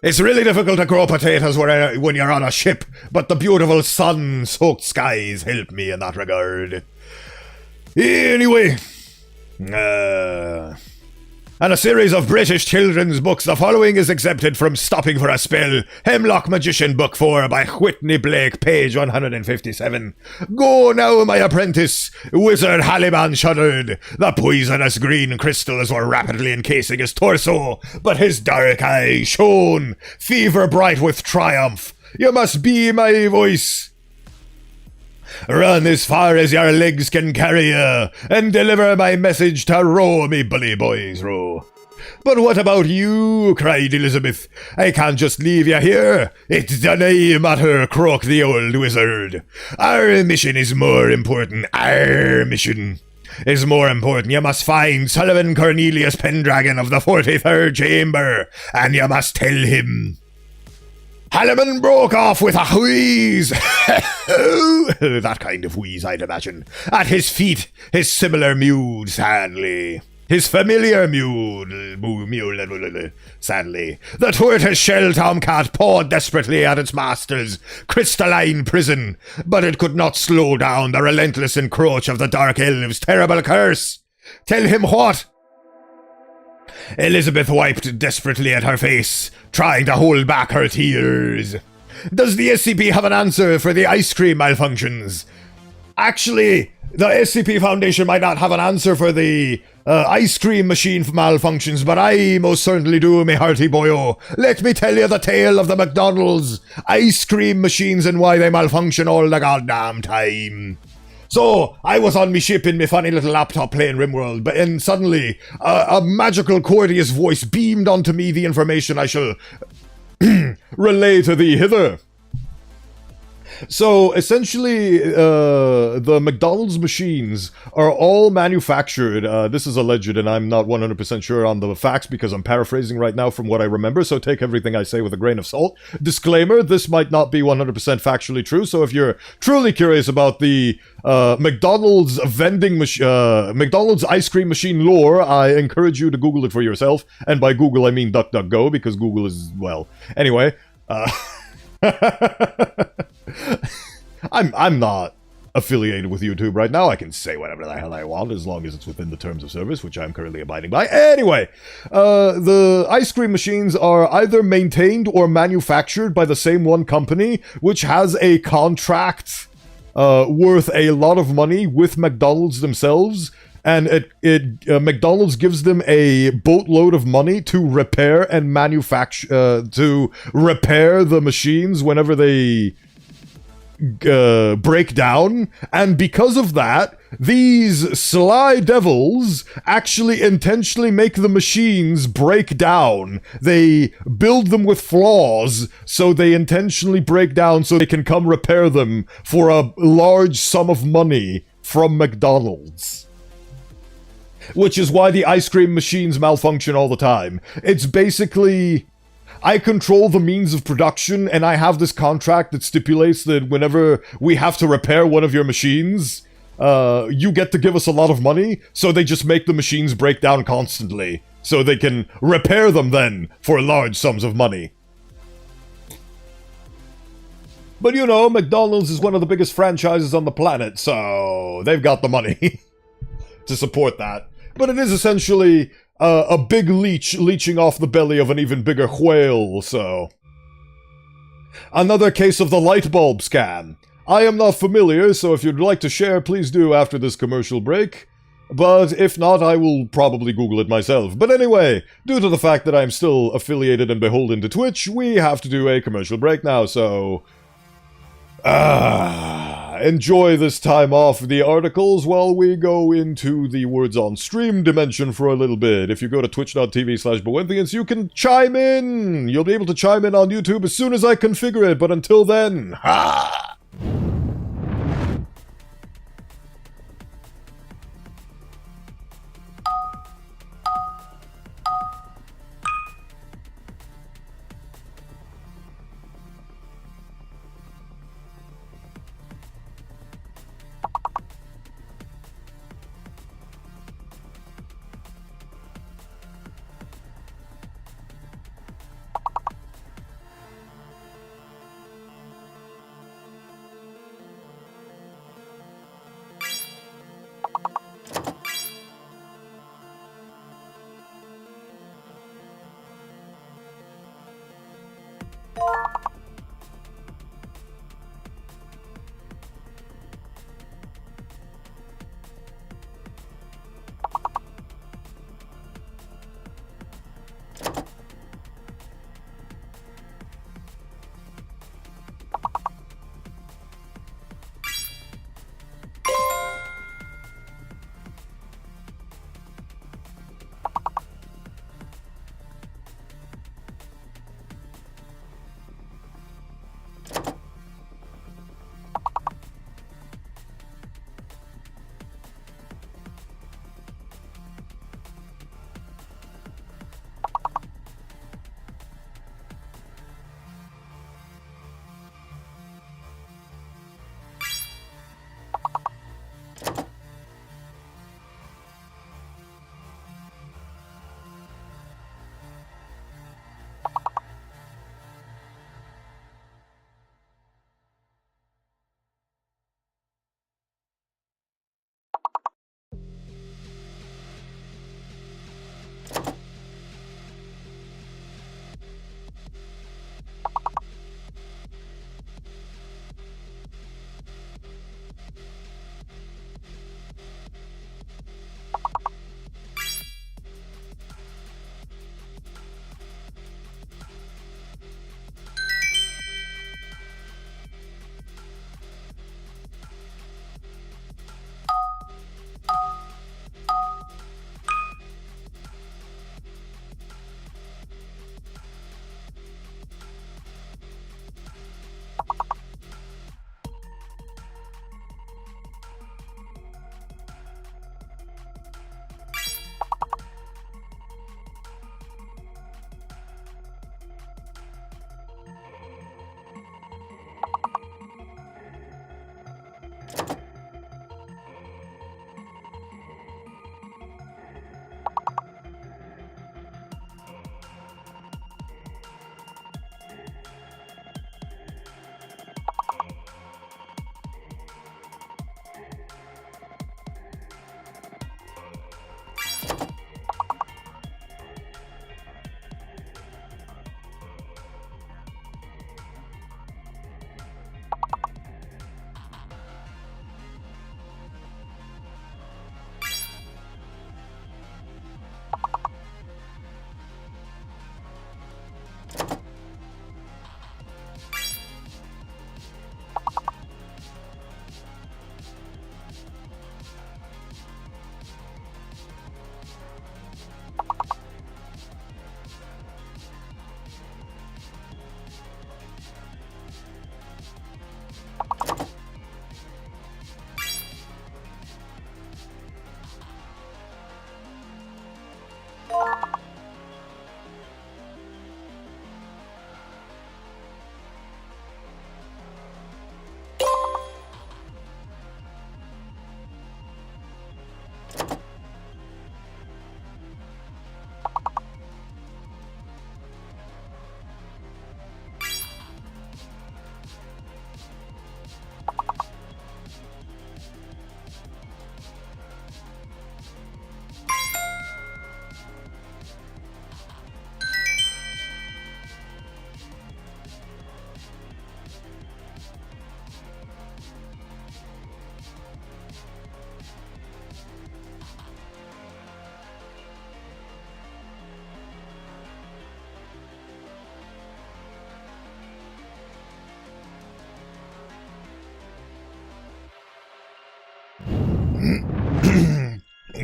It's really difficult to grow potatoes when you're on a ship, but the beautiful sun-soaked skies help me in that regard. Anyway, and a series of British children's books, the following is accepted from Stopping for a Spell, Hemlock Magician Book 4 by Whitney Blake, page 157. Go now, my apprentice. Wizard Halliman shuddered. The poisonous green crystals were rapidly encasing his torso, but his dark eyes shone, fever bright with triumph. You must be my voice. Run as far as your legs can carry you, and deliver my message to row, me bully boys, row. But what about you? Cried Elizabeth. I can't just leave you here. It doesn't matter, croaked the old wizard. Our mission is more important. Our mission is more important. You must find Sullivan Cornelius Pendragon of the 43rd Chamber, and you must tell him. Halliman broke off with a wheeze. That kind of wheeze, I'd imagine. At his feet, his similar mewed sadly. His familiar mewed sadly. The tortoise-shell tomcat pawed desperately at its master's crystalline prison, but it could not slow down the relentless encroach of the Dark Elves' terrible curse. Tell him what? Elizabeth wiped desperately at her face, trying to hold back her tears. Does the SCP have an answer for the ice cream malfunctions? Actually, the SCP Foundation might not have an answer for the ice cream machine malfunctions, but I most certainly do, me hearty boyo. Let me tell you the tale of the McDonald's ice cream machines and why they malfunction all the goddamn time. So, I was on me ship in me funny little laptop playing RimWorld, but then suddenly, a magical courteous voice beamed onto me the information I shall relay to thee hither. So, essentially, the McDonald's machines are all manufactured, this is alleged and I'm not 100% sure on the facts because I'm paraphrasing right now from what I remember, so take everything I say with a grain of salt. Disclaimer, this might not be 100% factually true, so if you're truly curious about the McDonald's McDonald's ice cream machine lore, I encourage you to Google it for yourself, and by Google I mean DuckDuckGo, because Google is, well, anyway, I'm not affiliated with YouTube right now. I can say whatever the hell I want as long as it's within the terms of service, which I'm currently abiding by. Anyway, the ice cream machines are either maintained or manufactured by the same one company, which has a contract worth a lot of money with McDonald's themselves. And McDonald's gives them a boatload of money to repair and manufacture, to repair the machines whenever they break down. And because of that, these sly devils actually intentionally make the machines break down. They build them with flaws, so they intentionally break down so they can come repair them for a large sum of money from McDonald's. Which is why the ice cream machines malfunction all the time. It's basically, I control the means of production, and I have this contract that stipulates that whenever we have to repair one of your machines, you get to give us a lot of money, so they just make the machines break down constantly, so they can repair them then for large sums of money. But you know, McDonald's is one of the biggest franchises on the planet, so they've got the money to support that. But it is essentially a big leech leeching off the belly of an even bigger whale, so... Another case of the light bulb scam. I am not familiar, so if you'd like to share, please do after this commercial break. But if not, I will probably Google it myself. But anyway, due to the fact that I'm still affiliated and beholden to Twitch, we have to do a commercial break now, so... enjoy this time off the articles while we go into the words on stream dimension for a little bit. If you go to twitch.tv/Bowenthius, you can chime in! You'll be able to chime in on YouTube as soon as I configure it, but until then, ha!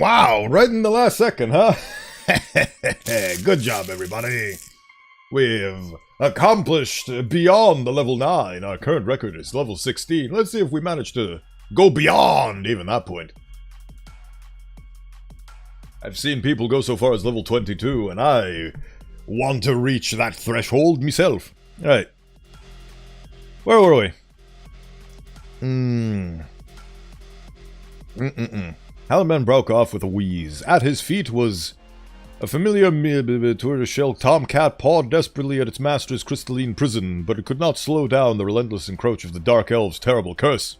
Wow, right in the last second, huh? Good job, everybody. We've accomplished beyond the level 9. Our current record is level 16. Let's see if we manage to go beyond even that point. I've seen people go so far as level 22, and I want to reach that threshold myself. Alright. Where were we? Halloman broke off with a wheeze. At his feet was a familiar tortoiseshell tomcat pawed desperately at its master's crystalline prison, but it could not slow down the relentless encroach of the Dark Elf's terrible curse.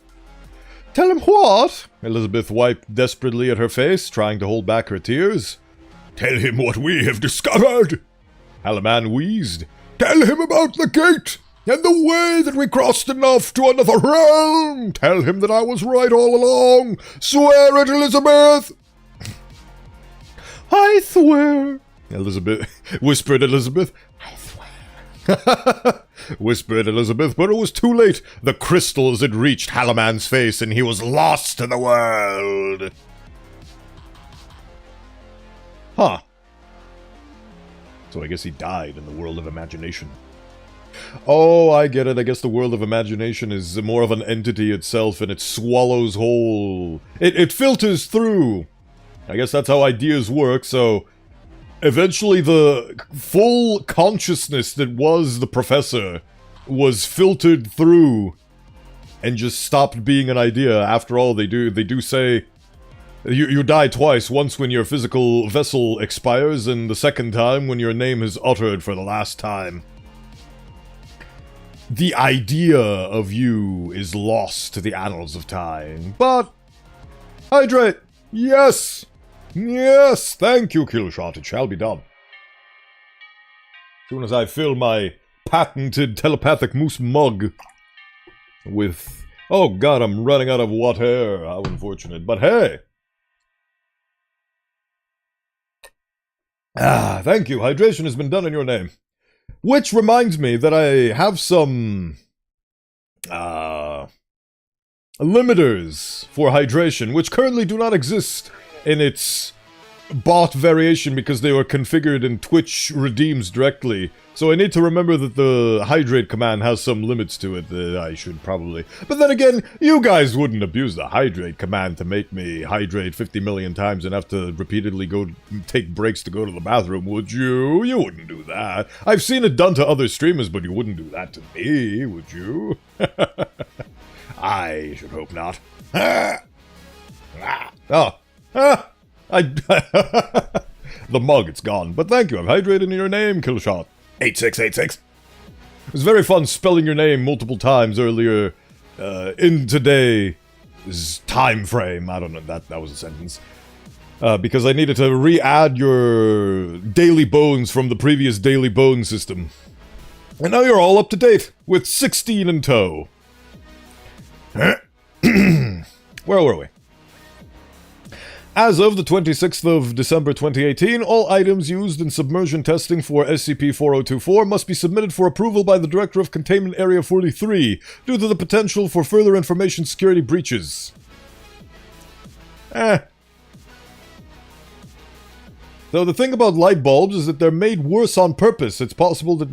Tell him what? Elizabeth wiped desperately at her face, trying to hold back her tears. Tell him what we have discovered! Halloman wheezed. Tell him about the gate, and the way that we crossed enough to another realm! Tell him that I was right all along! Swear it, Elizabeth! I swear, whispered Elizabeth. I swear. Whispered Elizabeth, but it was too late. The crystals had reached Halloman's face, and he was lost to the world. Huh. So I guess he died in the world of imagination. Oh, I get it. I guess the world of imagination is more of an entity itself, and it swallows whole. It filters through. I guess that's how ideas work, so eventually the full consciousness that was the professor was filtered through and just stopped being an idea. After all, they do say you die twice, once when your physical vessel expires, and the second time when your name is uttered for the last time. The idea of you is lost to the annals of time. But hydrate! Yes! Yes! Thank you, Killshot. It shall be done. As soon as I fill my patented telepathic moose mug with... Oh god, I'm running out of water. How unfortunate. But hey! Ah, thank you. Hydration has been done in your name. Which reminds me that I have some... limiters for hydration, which currently do not exist in its bot variation because they were configured in Twitch redeems directly. So I need to remember that the hydrate command has some limits to it that I should probably... But then again, you guys wouldn't abuse the hydrate command to make me hydrate 50 million times and have to repeatedly go take breaks to go to the bathroom, would you? You wouldn't do that. I've seen it done to other streamers, but you wouldn't do that to me, would you? I should hope not. Oh. The mug, it's gone. But thank you, I've hydrated in your name, Killshot. 8686. It was very fun spelling your name multiple times earlier in today's time frame. I don't know, that was a sentence. Because I needed to re-add your Daily Bones from the previous Daily Bone system. And now you're all up to date, with 16 in tow. Where were we? As of the 26th of December 2018, all items used in submersion testing for SCP-4024 must be submitted for approval by the Director of Containment Area 43, due to the potential for further information security breaches. Though the thing about light bulbs is that they're made worse on purpose. It's possible that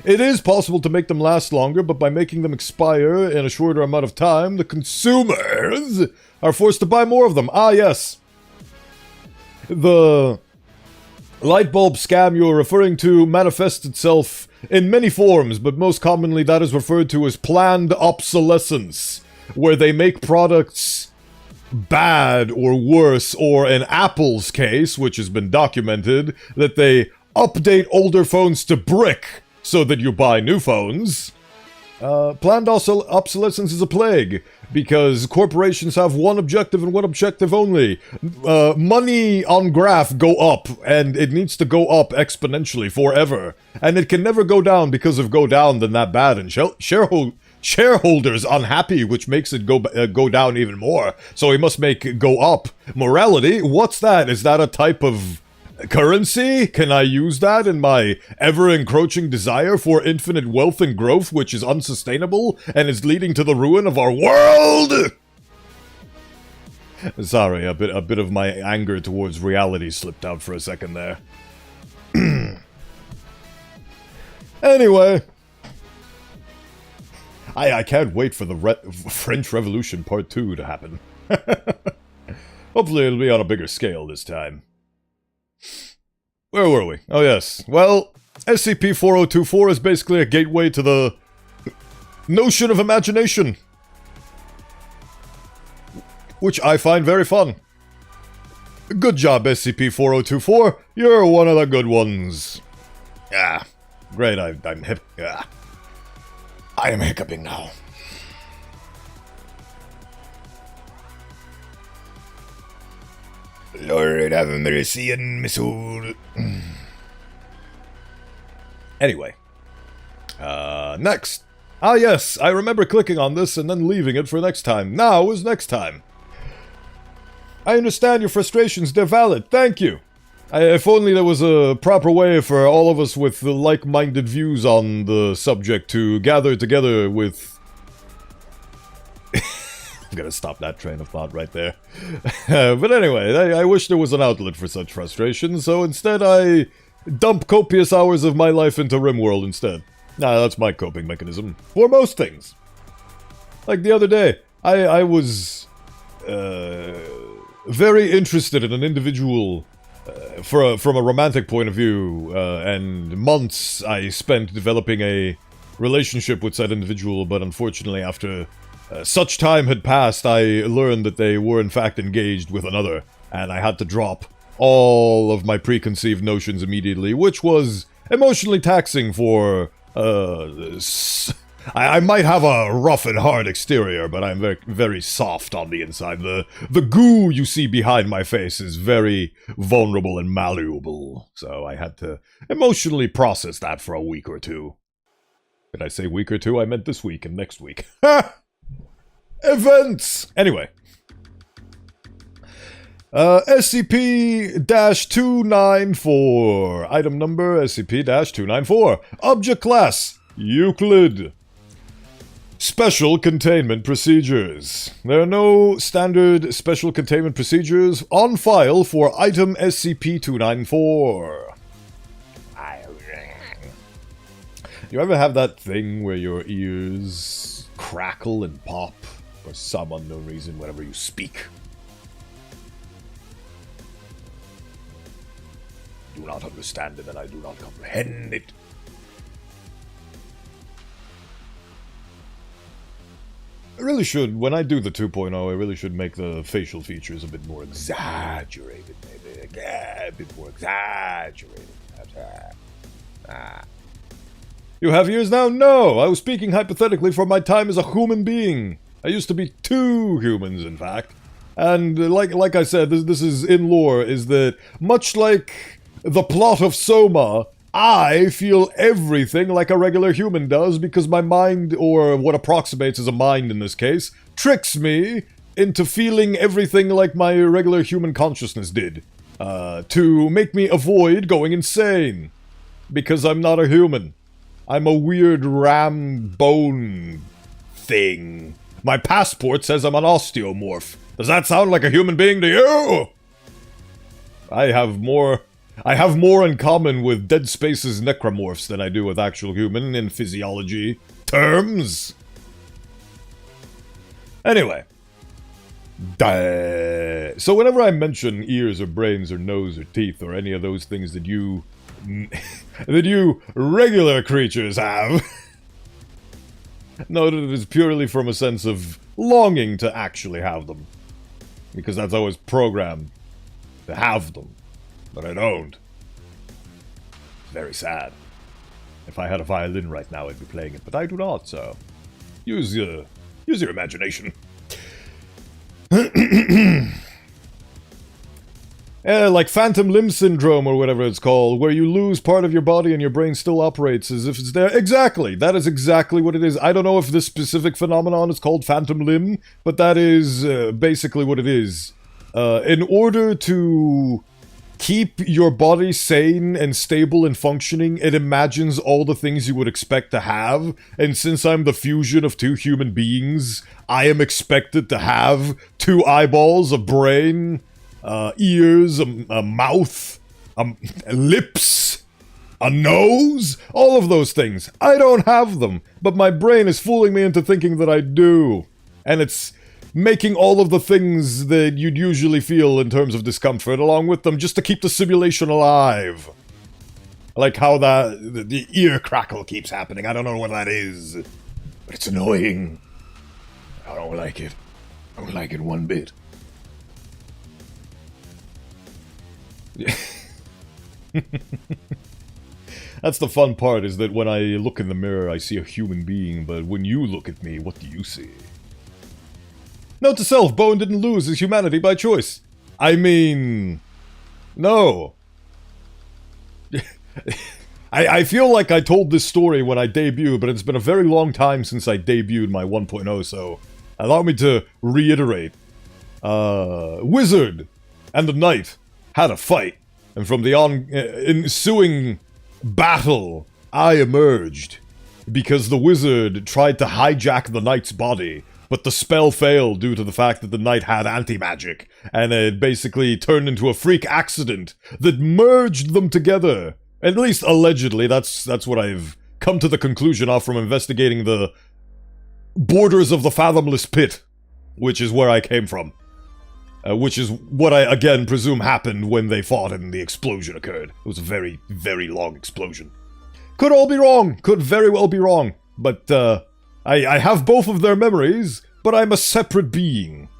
it is possible to make them last longer, but by making them expire in a shorter amount of time, the consumers are forced to buy more of them. Ah, yes. The light bulb scam you're referring to manifests itself in many forms, but most commonly that is referred to as planned obsolescence, where they make products bad or worse, or in Apple's case, which has been documented, that they update older phones to brick so that you buy new phones. Planned obsolescence is a plague, because corporations have one objective and one objective only. Money on graph go up, and it needs to go up exponentially forever. And it can never go down, because if go down, then that bad, and shareholders unhappy, which makes it go down even more. So we must make it go up. Morality? What's that? Is that a type of currency? Can I use that in my ever-encroaching desire for infinite wealth and growth, which is unsustainable and is leading to the ruin of our world? Sorry, a bit of my anger towards reality slipped out for a second there. Anyway, I can't wait for the French Revolution Part 2 to happen. Hopefully it'll be on a bigger scale this time. Where were we? Oh yes, well, SCP-4024 is basically a gateway to the notion of imagination, which I find very fun. Good job, SCP-4024. You're one of the good ones. Ah, great. I'm hip. Ah. I am hiccuping now. Lord have mercy on my soul. Anyway. Next. Ah yes, I remember clicking on this and then leaving it for next time. Now is next time. I understand your frustrations, they're valid, thank you. If only there was a proper way for all of us with like-minded views on the subject to gather together with... I'm gonna stop that train of thought right there. But anyway, I wish there was an outlet for such frustration, so instead I dump copious hours of my life into RimWorld instead. Nah, that's my coping mechanism. For most things. Like the other day, I was... very interested in an individual from a romantic point of view, and months I spent developing a relationship with said individual, but unfortunately after such time had passed, I learned that they were in fact engaged with another, and I had to drop all of my preconceived notions immediately, which was emotionally taxing for, I might have a rough and hard exterior, but I'm very, very soft on the inside. The goo you see behind my face is very vulnerable and malleable, so I had to emotionally process that for a week or two. Did I say week or two? I meant this week and next week. Ha! Events! Anyway. SCP-294. Item number SCP-294. Object class Euclid. Special containment procedures. There are no standard special containment procedures on file for item SCP-294. You ever have that thing where your ears crackle and pop for some unknown reason whenever you speak? I do not understand it and I do not comprehend it. I really should, when I do the 2.0, I really should make the facial features a bit more exaggerated, maybe. A bit more exaggerated. You have ears now? No! I was speaking hypothetically for my time as a human being. I used to be 2 humans, in fact. And like I said, this is in lore, is that much like the plot of Soma, I feel everything like a regular human does because my mind, or what approximates as a mind in this case, tricks me into feeling everything like my regular human consciousness did. To make me avoid going insane. Because I'm not a human. I'm a weird ram bone thing. My passport says I'm an osteomorph. Does that sound like a human being to you? I have more in common with Dead Space's necromorphs than I do with actual human in physiology terms. Anyway. So whenever I mention ears or brains or nose or teeth or any of those things that you regular creatures have, note that it is purely from a sense of longing to actually have them. Because that's always programmed to have them. But I don't. It's very sad. If I had a violin right now, I'd be playing it, but I do not, so... Use your imagination. Like phantom limb syndrome or whatever it's called, where you lose part of your body and your brain still operates as if it's there. Exactly! That is exactly what it is. I don't know if this specific phenomenon is called phantom limb, but that is basically what it is. In order to keep your body sane and stable and functioning, it imagines all the things you would expect to have, and since I'm the fusion of 2 human beings, I am expected to have 2 2 eyeballs, a brain, ears, a mouth, lips, a nose, all of those things. I don't have them, but my brain is fooling me into thinking that I do. And it's making all of the things that you'd usually feel in terms of discomfort along with them just to keep the simulation alive. Like how the ear crackle keeps happening. I don't know what that is, but it's annoying. I don't like it. I don't like it one bit. That's the fun part, is that when I look in the mirror, I see a human being, but when you look at me, what do you see? Note to self, Bowen didn't lose his humanity by choice. I mean... no. I feel like I told this story when I debuted, but it's been a very long time since I debuted my 1.0, so allow me to reiterate. Wizard and the knight had a fight, and from the ensuing battle, I emerged because the wizard tried to hijack the knight's body, but the spell failed due to the fact that the knight had anti-magic, and it basically turned into a freak accident that merged them together. At least allegedly, that's what I've come to the conclusion of from investigating the borders of the fathomless pit, which is where I came from. Which is what I, again, presume happened when they fought and the explosion occurred. It was a very, very long explosion. Could all be wrong. Could very well be wrong. But, I have both of their memories, but I'm a separate being.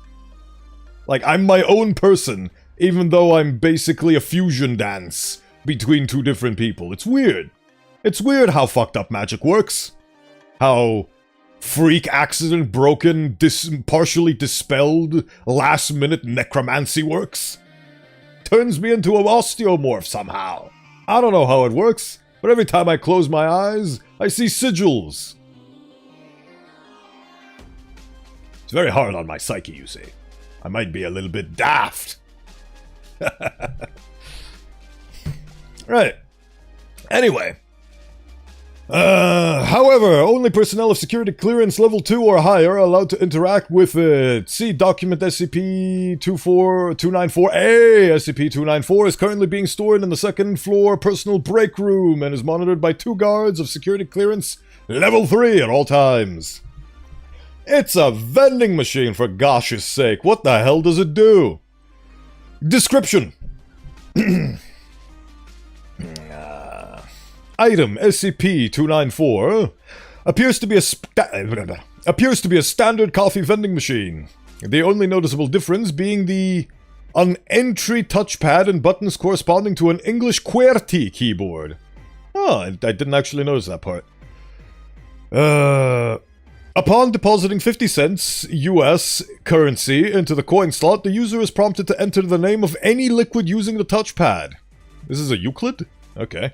Like, I'm my own person, even though I'm basically a fusion dance between 2 different people. It's weird. It's weird how fucked up magic works. How freak accident broken, partially dispelled, last minute necromancy works. Turns me into an osteomorph somehow. I don't know how it works, but every time I close my eyes, I see sigils. It's very hard on my psyche, you see. I might be a little bit daft. Right. Anyway. However, only personnel of security clearance level 2 or higher are allowed to interact with it. See document SCP-294-A. SCP-294 is currently being stored in the 2nd floor personal break room and is monitored by 2 guards of security clearance level 3 at all times. It's a vending machine, for gosh's sake. What the hell does it do? Description. Item SCP-294 appears to be a standard coffee vending machine. The only noticeable difference being an entry touchpad and buttons corresponding to an English QWERTY keyboard. Oh, I didn't actually notice that part. Upon depositing 50 cents US currency into the coin slot, the user is prompted to enter the name of any liquid using the touchpad. This is a Euclid? Okay.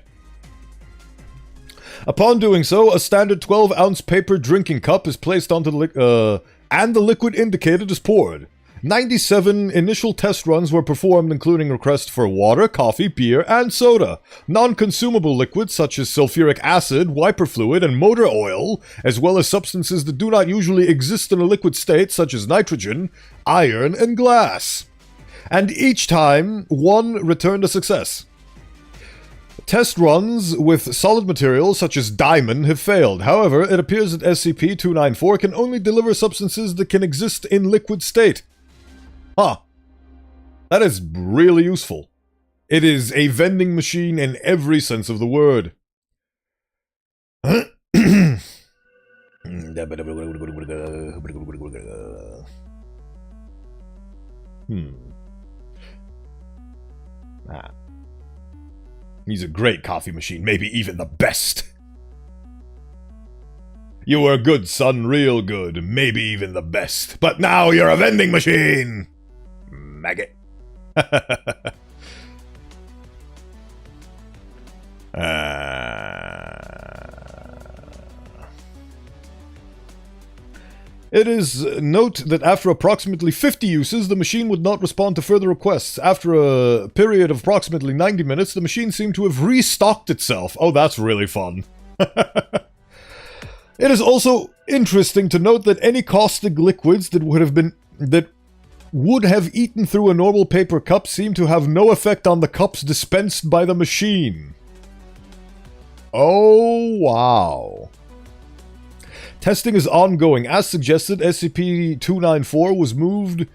Upon doing so, a standard 12-ounce paper drinking cup is placed onto the and the liquid indicated is poured. 97 initial test runs were performed, including requests for water, coffee, beer, and soda. Non-consumable liquids such as sulfuric acid, wiper fluid, and motor oil, as well as substances that do not usually exist in a liquid state such as nitrogen, iron, and glass. And each time, 1 returned a success. Test runs with solid materials such as diamond have failed. However, it appears that SCP-294 can only deliver substances that can exist in liquid state. Huh. That is really useful. It is a vending machine in every sense of the word. He's a great coffee machine, maybe even the best. You were good, son, real good, maybe even the best. But now you're a vending machine! Maggot. It is note that after approximately 50 uses, the machine would not respond to further requests. After a period of approximately 90 minutes, the machine seemed to have restocked itself. Oh, that's really fun. It is also interesting to note that any caustic liquids that would have eaten through a normal paper cup seem to have no effect on the cups dispensed by the machine. Oh, wow. Testing is ongoing. As suggested, SCP-294 was moved,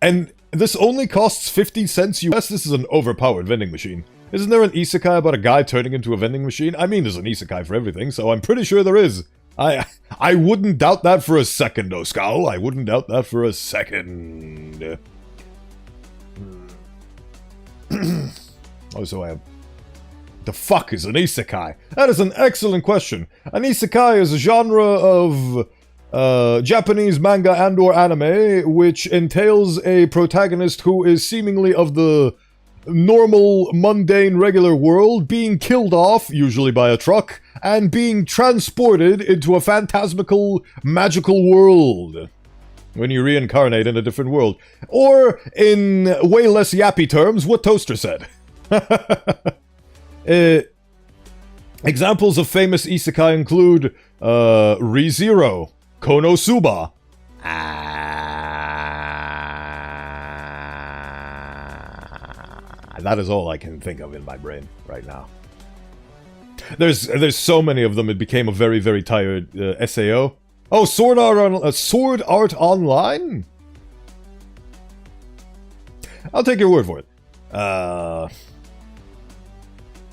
and this only costs 50 cents US. This is an overpowered vending machine. Isn't there an isekai about a guy turning into a vending machine? I mean, there's an isekai for everything, so I'm pretty sure there is. I wouldn't doubt that for a second, Skull. I wouldn't doubt that for a second. Oh, so I have... The fuck is an isekai? That is an excellent question. An isekai is a genre of Japanese manga and or anime which entails a protagonist who is seemingly of the normal, mundane, regular world being killed off, usually by a truck, and being transported into a phantasmical, magical world when you reincarnate in a different world. Or, in way less yappy terms, what Toaster said. Examples of famous isekai include ReZero, Konosuba. That is all I can think of in my brain right now. There's so many of them, it became a very, very tired SAO. Oh, Sword Art Online? I'll take your word for it.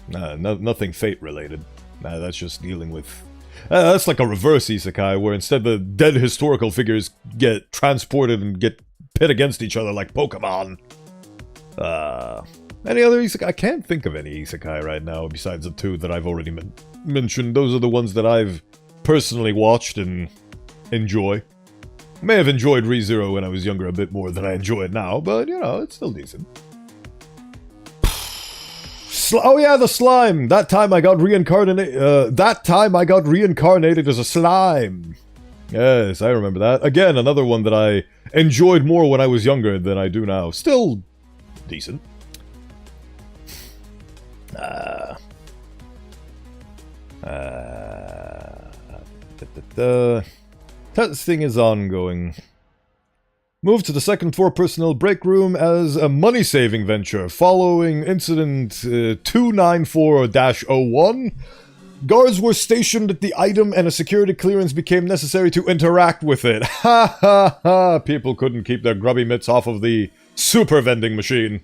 Nothing fate related. That's just dealing with... that's like a reverse isekai, where instead the dead historical figures get transported and get pit against each other like Pokemon. Any other isekai? I can't think of any isekai right now, besides the two that I've already mentioned. Those are the ones that I've personally watched and enjoy. May have enjoyed ReZero when I was younger a bit more than I enjoy it now, but, you know, it's still decent. Oh yeah, the slime! That time I got reincarnated as a slime! Yes, I remember that. Again, another one that I enjoyed more when I was younger than I do now. Still decent. Testing is ongoing. Moved to the second floor personnel break room as a money-saving venture. Following incident 294-01, guards were stationed at the item and a security clearance became necessary to interact with it. Ha ha ha! People couldn't keep their grubby mitts off of the super vending machine.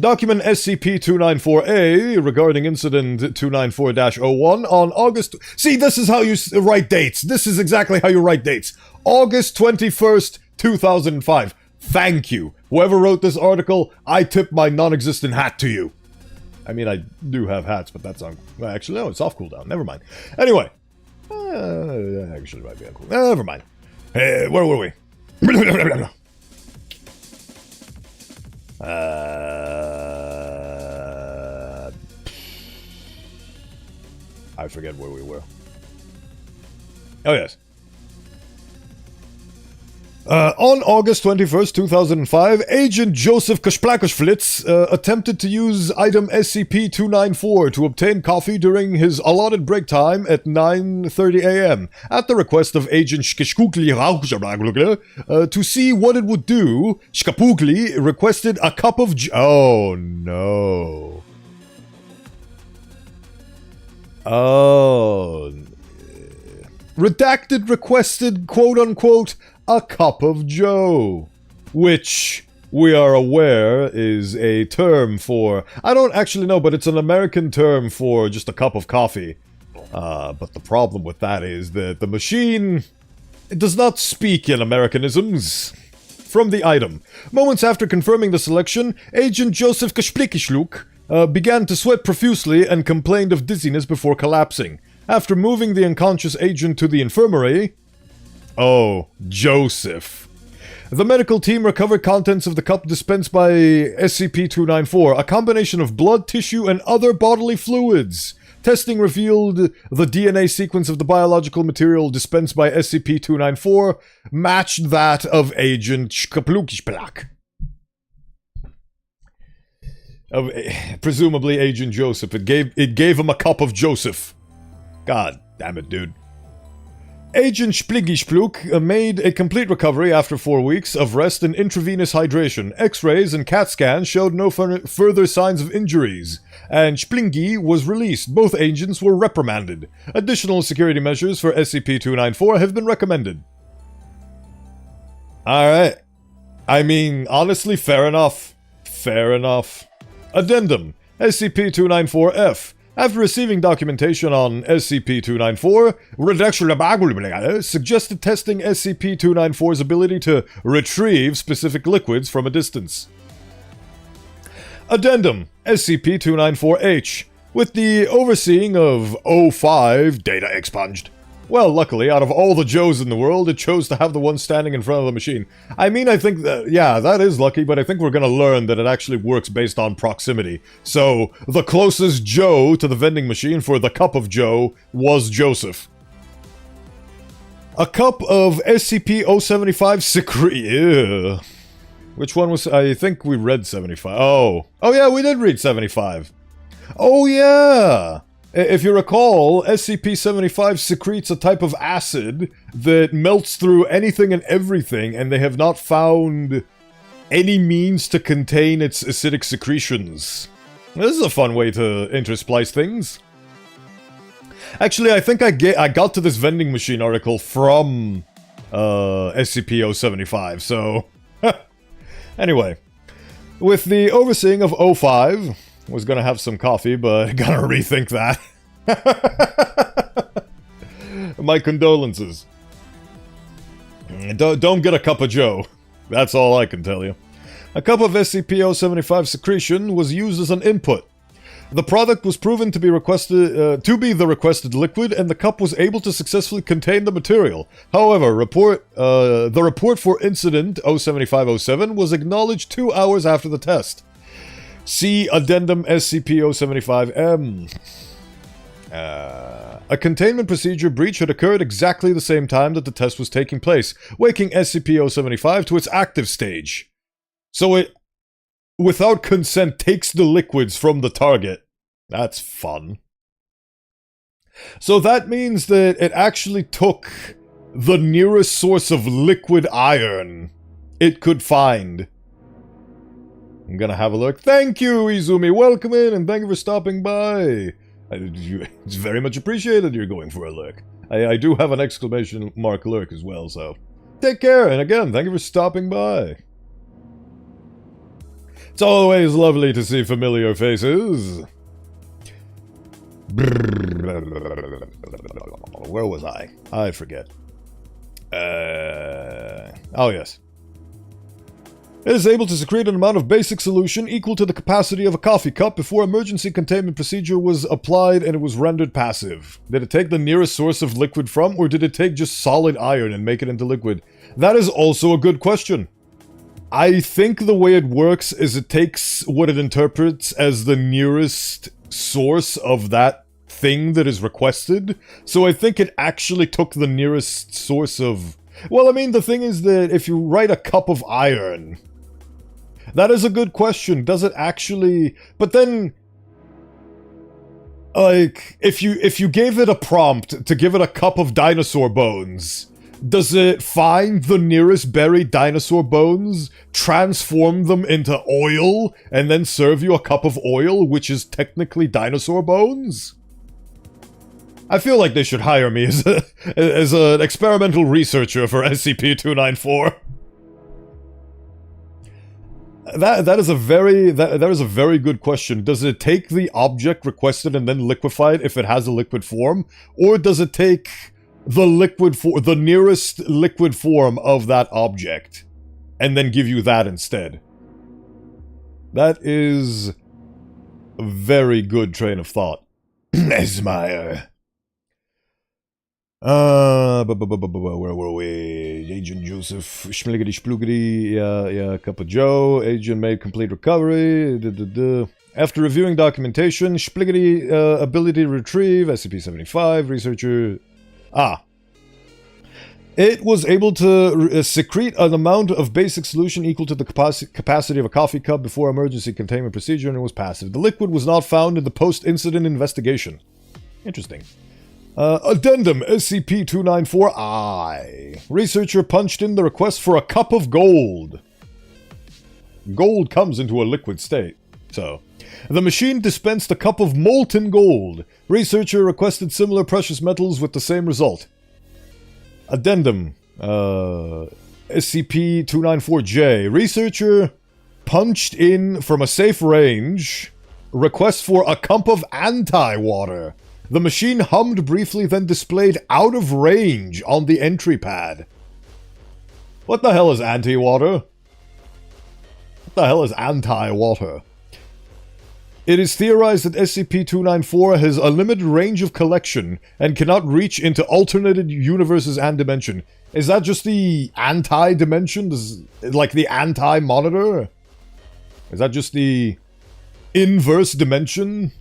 Document SCP-294-A regarding incident 294-01 on August... See, this is how you write dates. This is exactly how you write dates. August 21st, 2005. Thank you. Whoever wrote this article, I tip my non-existent hat to you. I mean, I do have hats, but that's on... Well, actually, no, it's off cooldown. Never mind. Anyway. Actually, might be on cooldown. Never mind. Where were we? I forget where we were. Oh, yes. On August 21st, 2005, Agent Joseph Kashplakashflitz attempted to use item SCP-294 to obtain coffee during his allotted break time at 9:30 a.m. At the request of Agent Shkishkukli to see what it would do, Shkapukli requested a cup of Oh, no. Oh. Redacted requested, quote-unquote, a cup of joe, which we are aware is a term for... I don't actually know, but it's an American term for just a cup of coffee. But the problem with that is that the machine... It does not speak in Americanisms. From the item. Moments after confirming the selection, Agent Joseph Kashplikishluk began to sweat profusely and complained of dizziness before collapsing. After moving the unconscious agent to the infirmary... Oh, Joseph. The medical team recovered contents of the cup dispensed by SCP-294, a combination of blood, tissue, and other bodily fluids. Testing revealed the DNA sequence of the biological material dispensed by SCP-294 matched that of Agent Shkaplukishplak. Presumably Agent Joseph. It gave him a cup of Joseph. God damn it, dude. Agent Spliggy made a complete recovery after 4 weeks of rest and intravenous hydration. X-rays and CAT scans showed no further signs of injuries, and Spliggy was released. Both agents were reprimanded. Additional security measures for SCP-294 have been recommended. Alright. I mean, honestly, fair enough. Fair enough. Addendum. SCP-294-F. After receiving documentation on SCP-294, suggested testing SCP-294's ability to retrieve specific liquids from a distance. Addendum. SCP-294-H. With the overseeing of O5, data expunged. Well, luckily, out of all the Joes in the world, it chose to have the one standing in front of the machine. I mean, I think that, yeah, that is lucky, but I think we're gonna learn that it actually works based on proximity. So, the closest Joe to the vending machine for the cup of Joe was Joseph. A cup of SCP-075 secret. Which one was... I think we read 75. Oh yeah, we did read 75. Oh yeah! If you recall, SCP-75 secretes a type of acid that melts through anything and everything, and they have not found any means to contain its acidic secretions. This is a fun way to intersplice things. Actually, I think I got to this vending machine article from SCP-075, so... Anyway, with the overseeing of O5... Was gonna have some coffee, but gotta rethink that. My condolences. Don't get a cup of Joe. That's all I can tell you. A cup of SCP-075 secretion was used as an input. The product was proven to be the requested liquid, and the cup was able to successfully contain the material. However, the report for incident 07507 was acknowledged 2 hours after the test. See Addendum SCP-075-M. A containment procedure breach had occurred exactly the same time that the test was taking place, waking SCP-075 to its active stage. So it, without consent, takes the liquids from the target. That's fun. So that means that it actually took the nearest source of liquid iron it could find. I'm gonna have a look. Thank you, Izumi. Welcome in, and thank you for stopping by. It's very much appreciated you're going for a lurk. I do have an exclamation mark lurk as well, so... Take care, and again, thank you for stopping by. It's always lovely to see familiar faces. Where was I? I forget. Oh yes. It is able to secrete an amount of basic solution equal to the capacity of a coffee cup before emergency containment procedure was applied and it was rendered passive. Did it take the nearest source of liquid from, or did it take just solid iron and make it into liquid? That is also a good question. I think the way it works is it takes what it interprets as the nearest source of that thing that is requested. So I think it actually took the nearest source of... Well, I mean, the thing is that if you write a cup of iron... That is a good question. Does it actually... But then... Like, if you gave it a prompt to give it a cup of dinosaur bones, does it find the nearest buried dinosaur bones, transform them into oil, and then serve you a cup of oil, which is technically dinosaur bones? I feel like they should hire me as an experimental researcher for SCP-294. That is a very good question. Does it take the object requested and then liquefy it if it has a liquid form, or does it take the nearest liquid form of that object and then give you that instead? That is a very good train of thought. Esmire. Where were we? Agent Joseph, Schmliggity Splugity, yeah, Cup of Joe, Agent made complete recovery, After reviewing documentation, Spliggity, ability to retrieve, SCP-75, researcher... It was able to secrete an amount of basic solution equal to the capacity of a coffee cup before emergency containment procedure, and it was passive. The liquid was not found in the post-incident investigation. Interesting. Addendum SCP-294-I. Researcher punched in the request for a cup of gold. Gold comes into a liquid state, so. The machine dispensed a cup of molten gold. Researcher requested similar precious metals with the same result. Addendum SCP-294-J. Researcher punched in from a safe range. Request for a cup of anti-water. The machine hummed briefly, then displayed out of range on the entry pad. What the hell is anti-water? What the hell is anti-water? It is theorized that SCP-294 has a limited range of collection and cannot reach into alternated universes and dimension. Is that just the anti-dimension? Like the anti-monitor? Is that just the inverse dimension?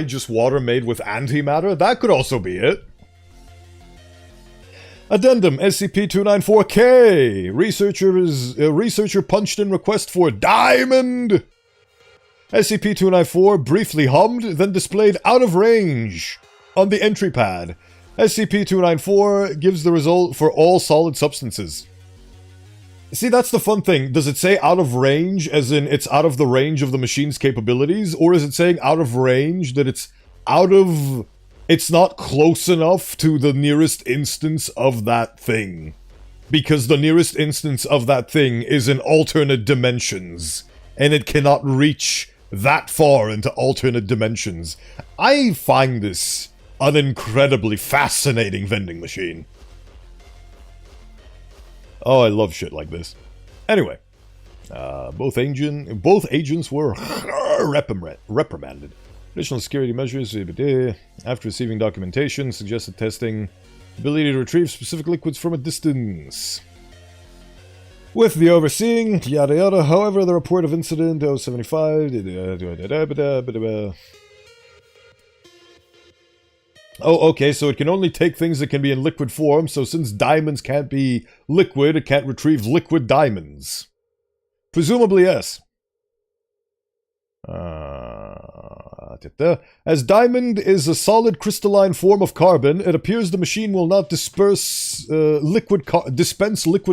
Just water made with antimatter? That could also be it. Addendum SCP-294-K. Researcher punched in request for diamond. SCP-294 briefly hummed, then displayed out of range on the entry pad. SCP-294 gives the result for all solid substances. See, that's the fun thing. Does it say out of range, as in it's out of the range of the machine's capabilities? Or is it saying out of range that it's out of... It's not close enough to the nearest instance of that thing? Because the nearest instance of that thing is in alternate dimensions. And it cannot reach that far into alternate dimensions. I find this an incredibly fascinating vending machine. Oh, I love shit like this. Anyway, both agents were reprimanded. Additional security measures, after receiving documentation, suggested testing ability to retrieve specific liquids from a distance. With the overseeing, yada yada, however, the report of incident 075... Oh, okay, so it can only take things that can be in liquid form, so since diamonds can't be liquid, it can't retrieve liquid diamonds. Presumably, yes. As diamond is a solid crystalline form of carbon, it appears the machine will not dispense liquid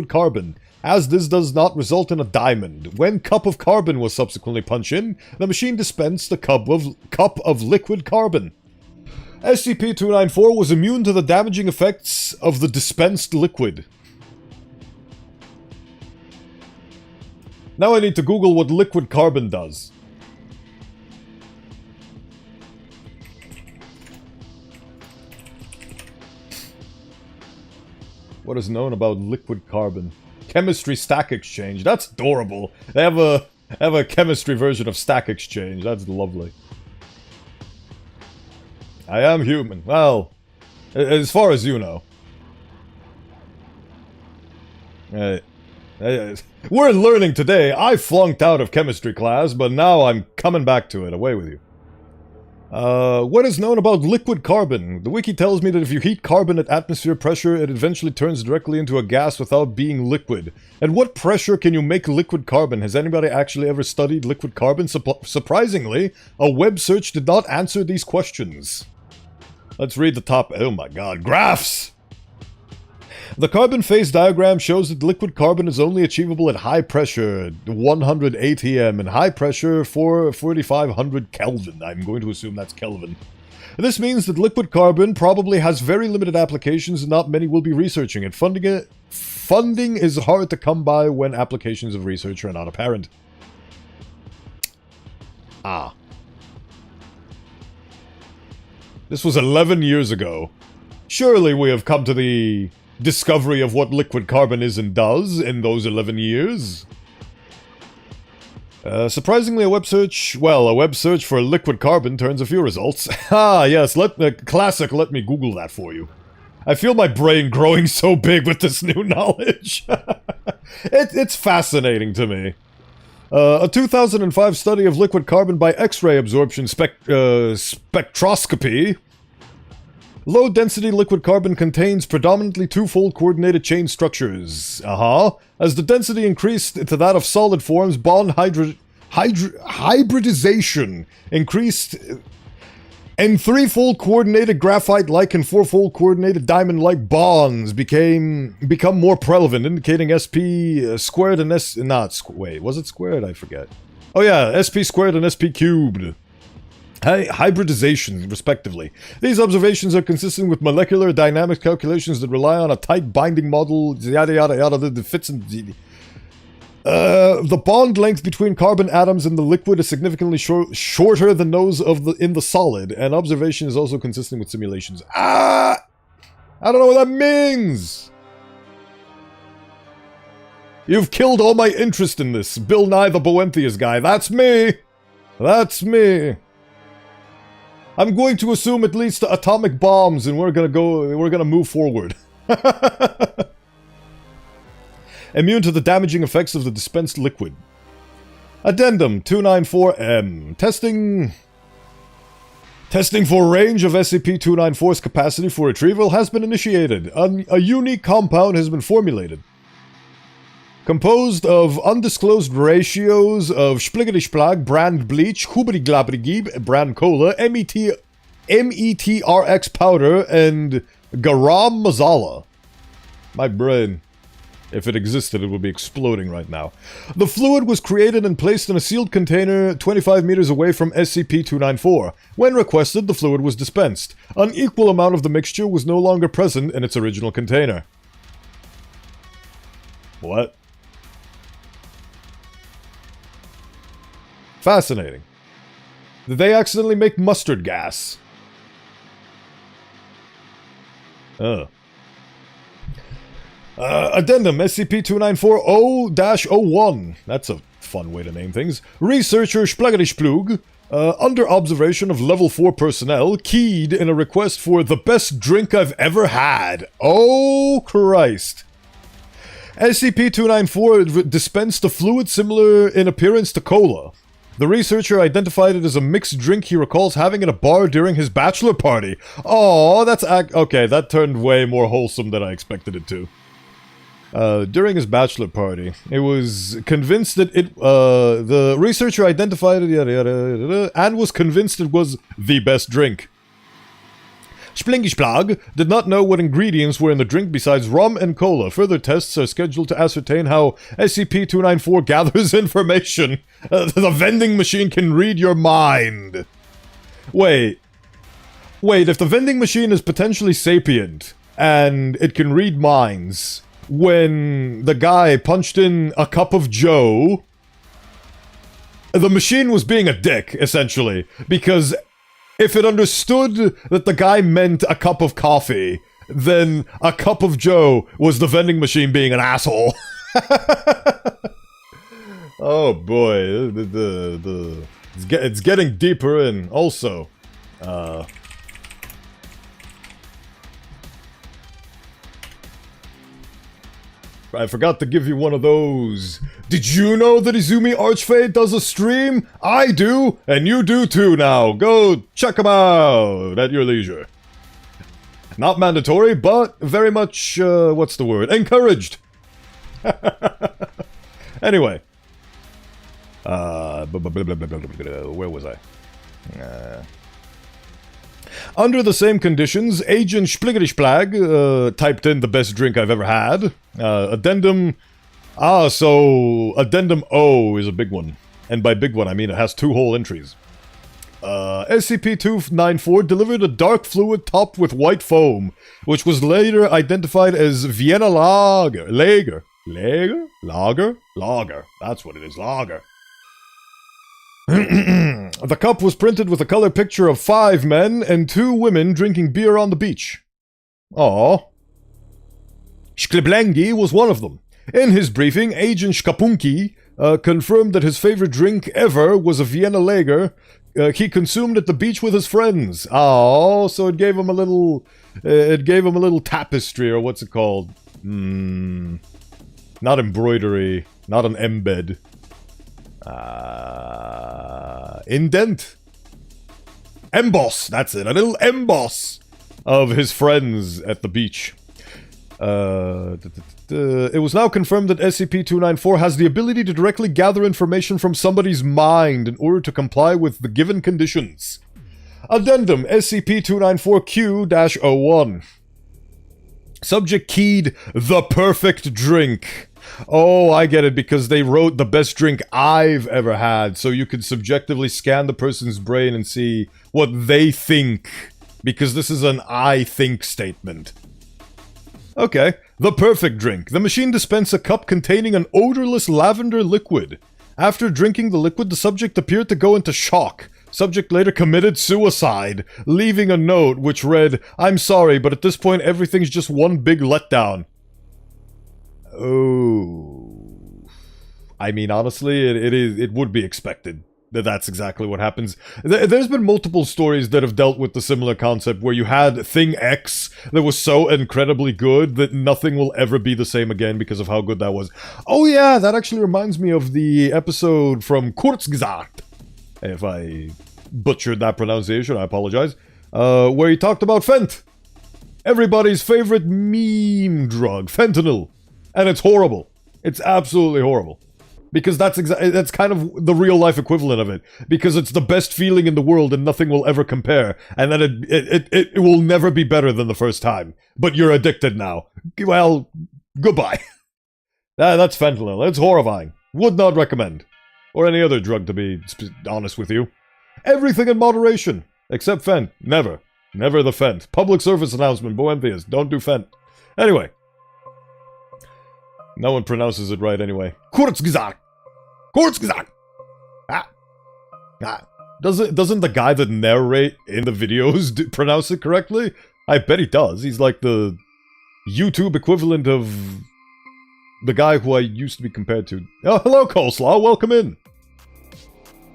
carbon, as this does not result in a diamond. When cup of carbon was subsequently punched in, the machine dispensed a cup of liquid carbon. SCP-294 was immune to the damaging effects of the dispensed liquid. Now I need to Google what liquid carbon does. What is known about liquid carbon? Chemistry Stack Exchange. That's adorable. They have a chemistry version of Stack Exchange. That's lovely. I am human. Well, as far as you know. We're learning today. I flunked out of chemistry class, but now I'm coming back to it. Away with you. What is known about liquid carbon? The wiki tells me that if you heat carbon at atmosphere pressure, it eventually turns directly into a gas without being liquid. At what pressure can you make liquid carbon? Has anybody actually ever studied liquid carbon? Surprisingly, a web search did not answer these questions. Let's read the top. Oh my god. Graphs! The carbon phase diagram shows that liquid carbon is only achievable at high pressure, 100 atm, and high pressure, 4500 Kelvin. I'm going to assume that's Kelvin. This means that liquid carbon probably has very limited applications and not many will be researching it. Funding is hard to come by when applications of research are not apparent. Ah. This was 11 years ago. Surely we have come to the discovery of what liquid carbon is and does in those 11 years. Surprisingly, a web search for liquid carbon turns a few results. Ah, yes, classic, let me Google that for you. I feel my brain growing so big with this new knowledge. It's fascinating to me. A 2005 study of liquid carbon by X-ray absorption spectroscopy. Low-density liquid carbon contains predominantly two-fold coordinated chain structures. As the density increased to that of solid forms, bond hybridization increased And threefold coordinated graphite-like and fourfold coordinated diamond-like bonds become more prevalent, indicating SP squared and wait, was it squared? I forget. Oh yeah, SP squared and SP cubed. Hybridization, respectively. These observations are consistent with molecular dynamics calculations that rely on a tight binding model, yada yada yada, that fits in... the bond length between carbon atoms in the liquid is significantly shorter than those in the solid, and observation is also consistent with simulations. I don't know what that means! You've killed all my interest in this, Bill Nye the Bowenthius guy. That's me! That's me! I'm going to assume it leads to atomic bombs, and we're gonna move forward. Immune to the damaging effects of the dispensed liquid. Addendum 294M. Testing for range of SCP-294's capacity for retrieval has been initiated. A unique compound has been formulated. Composed of undisclosed ratios of Spliggity-Splag, brand bleach, Hoobity-Glabbity-Geeb, brand cola, METRX powder, and garam masala. My brain, if it existed, it would be exploding right now. The fluid was created and placed in a sealed container 25 meters away from SCP-294. When requested, the fluid was dispensed. An equal amount of the mixture was no longer present in its original container. What? Fascinating. Did they accidentally make mustard gas? Addendum SCP-294-0-01. That's a fun way to name things. Researcher Splaggity-Splug, under observation of Level 4 personnel, keyed in a request for the best drink I've ever had. Oh, Christ. SCP-294 dispensed a fluid similar in appearance to cola. The researcher identified it as a mixed drink he recalls having at a bar during his bachelor party. Oh, that's... okay, that turned way more wholesome than I expected it to. During his bachelor party, it was convinced that the researcher identified it, and was convinced it was the best drink. Splingy-Splag did not know what ingredients were in the drink besides rum and cola. Further tests are scheduled to ascertain how SCP-294 gathers information. The vending machine can read your mind. Wait, if the vending machine is potentially sapient, and it can read minds, when the guy punched in a cup of Joe, the machine was being a dick, essentially, because if it understood that the guy meant a cup of coffee, then a cup of Joe was the vending machine being an asshole. Oh boy, it's getting deeper, and also, I forgot to give you one of those. Did you know that Izumi Archfade does a stream? I do, and you do too now. Go check him out at your leisure. Not mandatory, but very much, what's the word? Encouraged. Anyway. Where was I? Under the same conditions, Agent Spliggity-Splag typed in the best drink I've ever had. Addendum... so Addendum O is a big one. And by big one, I mean it has 2 whole entries. SCP-294 delivered a dark fluid topped with white foam, which was later identified as Vienna Lager. Lager? That's what it is, lager. The cup was printed with a color picture of 5 men and 2 women drinking beer on the beach. Aww. Shkleblengi was one of them. In his briefing, Agent Shkapunki confirmed that his favorite drink ever was a Vienna Lager. He consumed at the beach with his friends. Oh, so it gave him a little... tapestry, or what's it called? Not embroidery. Not an embed. Indent. Emboss, that's it. A little emboss of his friends at the beach. It was now confirmed that SCP-294 has the ability to directly gather information from somebody's mind in order to comply with the given conditions. Addendum SCP-294Q-01. Subject keyed the perfect drink. Oh, I get it, because they wrote the best drink I've ever had, so you could subjectively scan the person's brain and see what they think, because this is an I think statement. Okay, the perfect drink. The machine dispensed a cup containing an odorless lavender liquid. After drinking the liquid, the subject appeared to go into shock. Subject later committed suicide, leaving a note which read, "I'm sorry, but at this point everything's just one big letdown." Oh. I mean, honestly, it would be expected that that's exactly what happens. There's been multiple stories that have dealt with the similar concept where you had Thing X that was so incredibly good that nothing will ever be the same again because of how good that was. Oh yeah, that actually reminds me of the episode from Kurzgesagt. If I butchered that pronunciation, I apologize. Where he talked about Fent. Everybody's favorite meme drug, fentanyl. And it's horrible. It's absolutely horrible. Because that's kind of the real life equivalent of it. Because it's the best feeling in the world and nothing will ever compare. And then it will never be better than the first time. But you're addicted now. Well, goodbye. That's fentanyl. It's horrifying. Would not recommend. Or any other drug, to be honest with you. Everything in moderation. Except Fent. Never. Never the Fent. Public service announcement, Bowenthius. Don't do Fent. Anyway. No one pronounces it right anyway. Kurzgesagt! Kurzgesagt! Doesn't the guy that narrate in the videos pronounce it correctly? I bet he does. He's like the YouTube equivalent of the guy who I used to be compared to. Oh, hello, Coleslaw. Welcome in.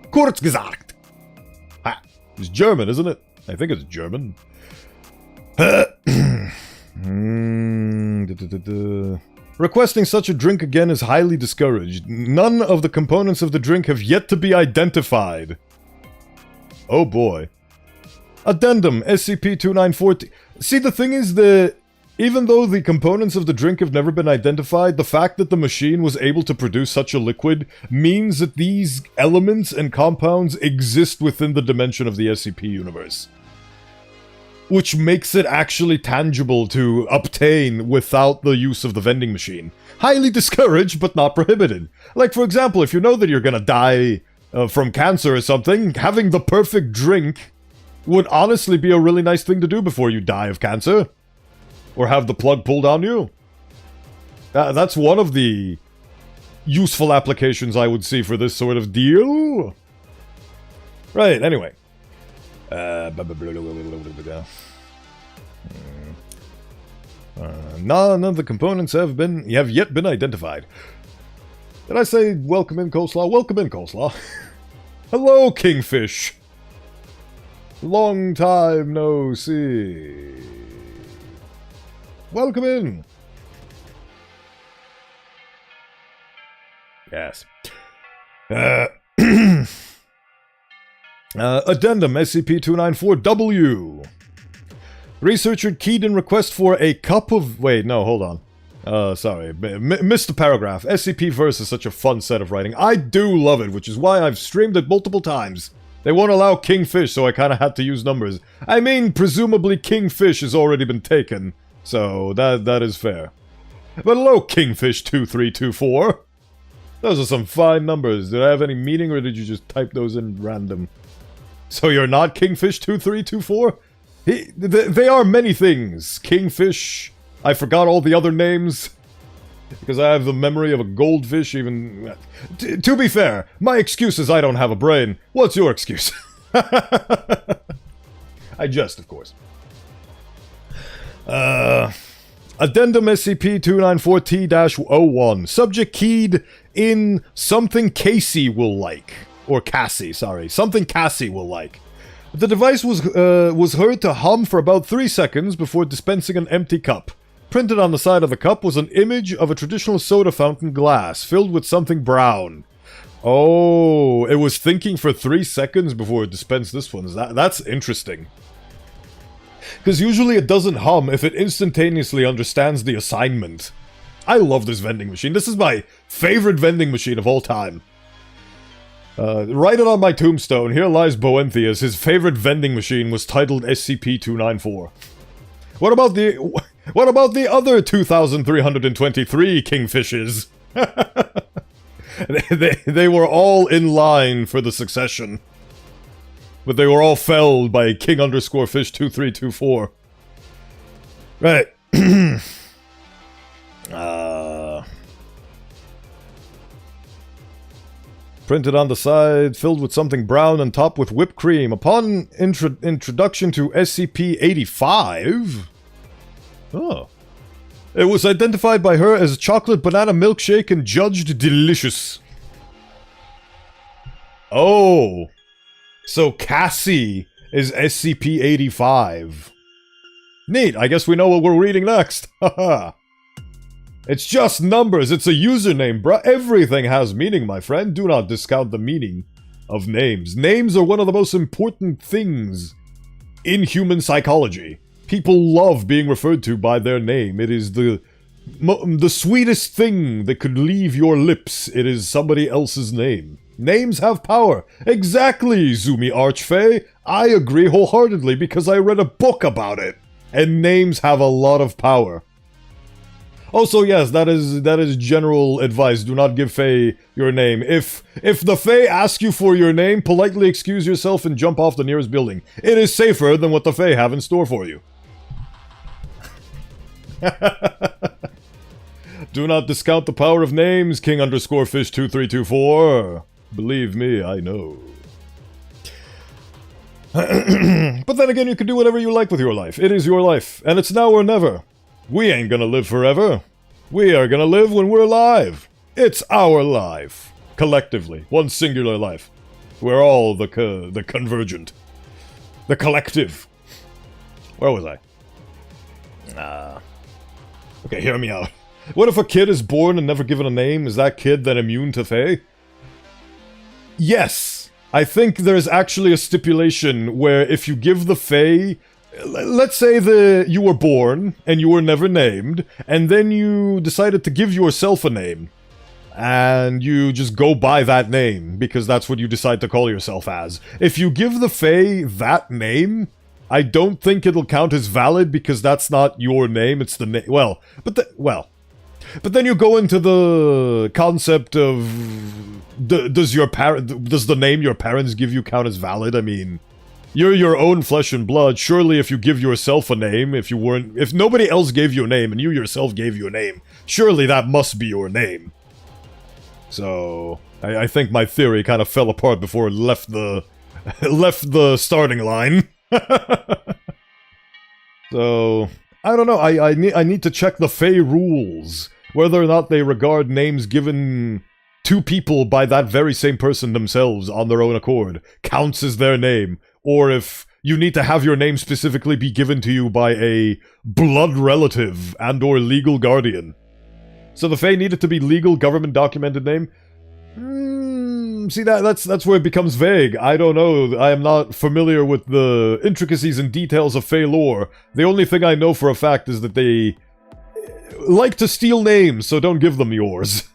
Kurzgesagt. It's German, isn't it? I think it's German. Requesting such a drink again is highly discouraged. None of the components of the drink have yet to be identified. Oh boy. Addendum SCP-2940. See, the thing is that even though the components of the drink have never been identified, the fact that the machine was able to produce such a liquid means that these elements and compounds exist within the dimension of the SCP universe. Which makes it actually tangible to obtain without the use of the vending machine. Highly discouraged, but not prohibited. Like, for example, if you know that you're gonna die from cancer or something, having the perfect drink would honestly be a really nice thing to do before you die of cancer. Or have the plug pulled on you. That's one of the useful applications I would see for this sort of deal. Right, anyway. None of the components have yet been identified. Did I say welcome in, Coleslaw? Welcome in, Coleslaw. Hello, Kingfish. Long time no see. Welcome in. Yes. Addendum SCP-294-W. Researcher keyed in request for a cup of... Wait, no, hold on. Sorry. Missed the paragraph. SCP-verse is such a fun set of writing. I do love it, which is why I've streamed it multiple times. They won't allow Kingfish, so I kinda had to use numbers. I mean, presumably Kingfish has already been taken. So, that is fair. But hello, Kingfish 2324. Those are some fine numbers. Did I have any meaning, or did you just type those in random? So you're not Kingfish 2324? They are many things. Kingfish. I forgot all the other names. Because I have the memory of a goldfish, even... To be fair, my excuse is I don't have a brain. What's your excuse? I jest, of course. Addendum SCP-294T-01. Subject keyed in something Casey will like. Or Cassie, sorry. Something Cassie will like. The device was heard to hum for about 3 seconds before dispensing an empty cup. Printed on the side of the cup was an image of a traditional soda fountain glass filled with something brown. Oh, it was thinking for 3 seconds before it dispensed this one. That's interesting. Because usually it doesn't hum if it instantaneously understands the assignment. I love this vending machine. This is my favorite vending machine of all time. Write it on my tombstone. Here lies Bowenthius. His favorite vending machine was titled SCP-294. What about the other 2,323 kingfishes? they were all in line for the succession. But they were all felled by King_Fish2324. Right. Printed on the side, filled with something brown and topped with whipped cream. Upon introduction to SCP-85... Oh. It was identified by her as chocolate banana milkshake and judged delicious. Oh. So Cassie is SCP-85. Neat, I guess we know what we're reading next. Haha. It's just numbers, it's a username, bruh. Everything has meaning, my friend. Do not discount the meaning of names. Names are one of the most important things in human psychology. People love being referred to by their name. It is the sweetest thing that could leave your lips. It is somebody else's name. Names have power. Exactly, Zumi Archfey. I agree wholeheartedly because I read a book about it. And names have a lot of power. Also, yes, that is general advice. Do not give Fae your name. If the Fae ask you for your name, politely excuse yourself and jump off the nearest building. It is safer than what the Fae have in store for you. Do not discount the power of names, King_Fish2324. Believe me, I know. But then again, you can do whatever you like with your life. It is your life, and it's now or never. We ain't gonna live forever. We are gonna live when we're alive. It's our life. Collectively. One singular life. We're all the convergent. The collective. Where was I? Okay, hear me out. What if a kid is born and never given a name? Is that kid then immune to Fae? Yes! I think there's actually a stipulation where if you give the Fae... Let's say you were born, and you were never named, and then you decided to give yourself a name. And you just go by that name, because that's what you decide to call yourself as. If you give the Fae that name, I don't think it'll count as valid, because that's not your name, it's the name... Well, but then you go into the concept of... Does the name your parents give you count as valid? I mean... You're your own flesh and blood. Surely if you give yourself a name, if nobody else gave you a name and you yourself gave you a name, surely that must be your name. So, I think my theory kind of fell apart before it left the starting line. So, I don't know. I need to check the Fae rules, whether or not they regard names given to people by that very same person themselves on their own accord counts as their name. Or if you need to have your name specifically be given to you by a blood relative and or legal guardian. So the Fae needed to be legal, government-documented name? See, that's where it becomes vague. I don't know. I am not familiar with the intricacies and details of Fae lore. The only thing I know for a fact is that they like to steal names, so don't give them yours.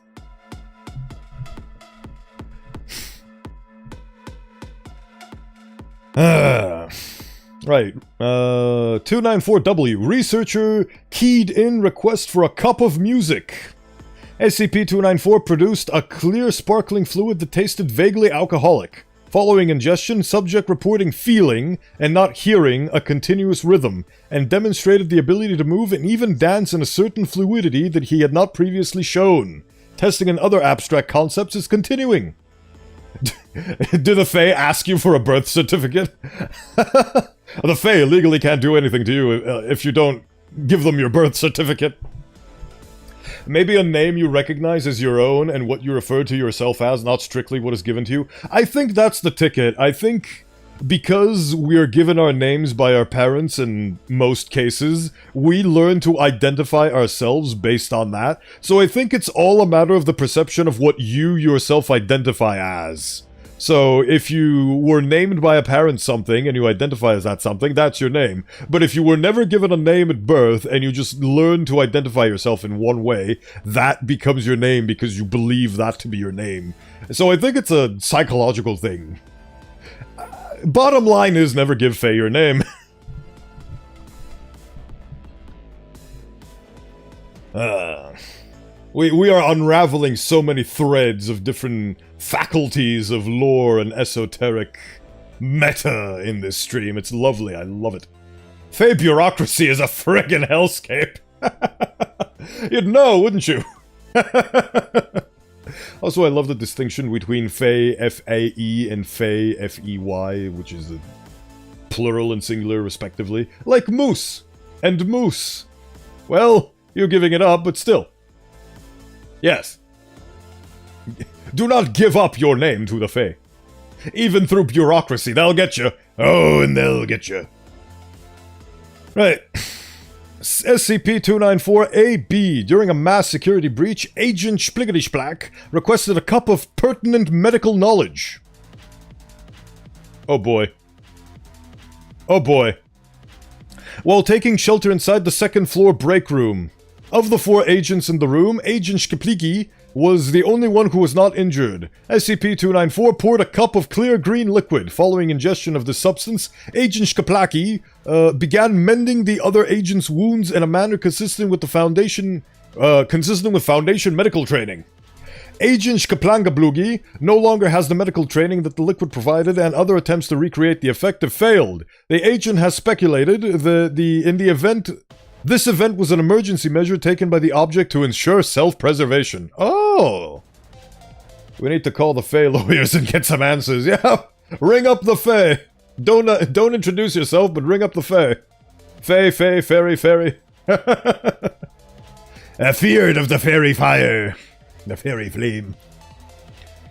Right. 294W. Researcher keyed in request for a cup of music. SCP-294 produced a clear sparkling fluid that tasted vaguely alcoholic. Following ingestion, subject reporting feeling, and not hearing, a continuous rhythm, and demonstrated the ability to move and even dance in a certain fluidity that he had not previously shown. Testing and other abstract concepts is continuing. Do the Fae ask you for a birth certificate? The Fae legally can't do anything to you if you don't give them your birth certificate. Maybe a name you recognize as your own and what you refer to yourself as, not strictly what is given to you. I think that's the ticket. I think because we are given our names by our parents in most cases, we learn to identify ourselves based on that. So I think it's all a matter of the perception of what you yourself identify as. So if you were named by a parent something and you identify as that something, that's your name. But if you were never given a name at birth and you just learn to identify yourself in one way, that becomes your name because you believe that to be your name. So I think it's a psychological thing. Bottom line is never give Faye your name. We are unraveling so many threads of different faculties of lore and esoteric meta in this stream. It's lovely, I love it. Fae bureaucracy is a friggin' hellscape. You'd know, wouldn't you? Also, I love the distinction between Fae, F-A-E, and Fae, F-E-Y, which is the plural and singular, respectively. Like moose and moose. Well, you're giving it up, but still. Yes. Do not give up your name to the Fae. Even through bureaucracy, they'll get you. Oh, and they'll get you. Right. SCP-294-AB. During a mass security breach, Agent Spliggity-Splack requested a cup of pertinent medical knowledge. Oh boy. Oh boy. While taking shelter inside the second floor break room. Of the 4 agents in the room, Agent Shkipliki was the only one who was not injured. SCP-294 poured a cup of clear green liquid. Following ingestion of this substance, Agent Shkiplaki began mending the other agents' wounds in a manner consistent with Foundation medical training. Agent Shkaplangabloogie no longer has the medical training that the liquid provided, and other attempts to recreate the effect have failed. The agent has speculated this event was an emergency measure taken by the object to ensure self-preservation. Oh! We need to call the Fae lawyers and get some answers. Yeah, ring up the Fae. Don't introduce yourself, but ring up the Fae. Fae, fairy, fairy. Afeard of the fairy fire. The fairy flame.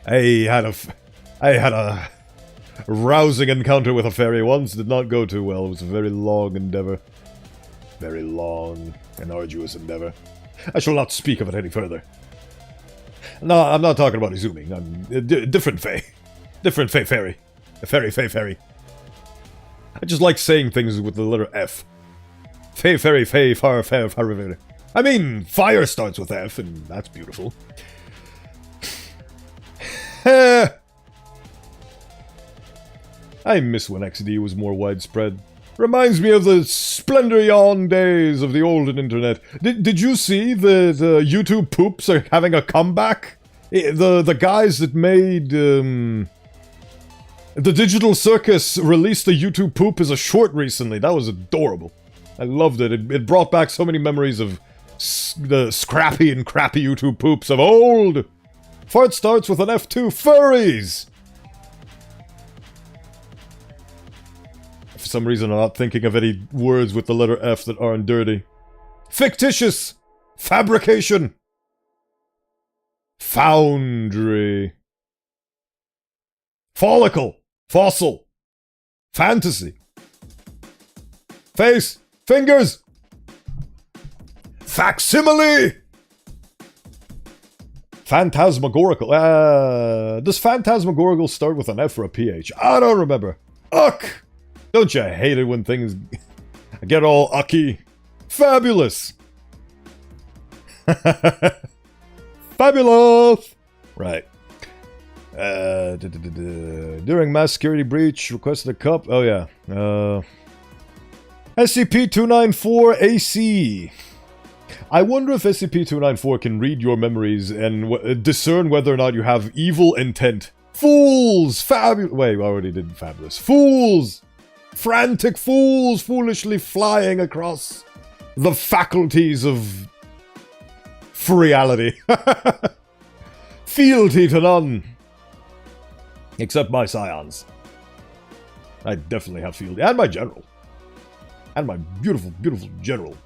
I had a rousing encounter with a fairy once. Did not go too well. It was a very long endeavor. Very long and arduous endeavor. I shall not speak of it any further. No, I'm not talking about Izumi. I'm different Fae. Different Fae fairy. A fairy, Fae fairy. I just like saying things with the letter F. Fae fairy, Fae far, far, far. I mean, fire starts with F, and that's beautiful. I miss when XD was more widespread. Reminds me of the splendor yawn days of the olden internet. Did you see the YouTube poops are having a comeback? The guys that made the Digital Circus released the YouTube poop as a short recently. That was adorable. I loved it. It brought back so many memories of the scrappy and crappy YouTube poops of old. Fart starts with an F2. Furries! For some reason, I'm not thinking of any words with the letter F that aren't dirty. Fictitious! Fabrication! Foundry. Follicle! Fossil! Fantasy! Face! Fingers! Facsimile! Phantasmagorical. Does phantasmagorical start with an F or a PH? I don't remember. Uck! Don't you hate it when things get all ucky? Fabulous! Fabulous! Right. During mass security breach, requested a cup. Oh yeah. SCP-294-AC. I wonder if SCP-294 can read your memories and discern whether or not you have evil intent. Fools! Wait, I already did fabulous. Fools! Frantic fools foolishly flying across the faculties of reality. Fealty to none. Except my scions. I definitely have fealty. And my general. And my beautiful, beautiful general.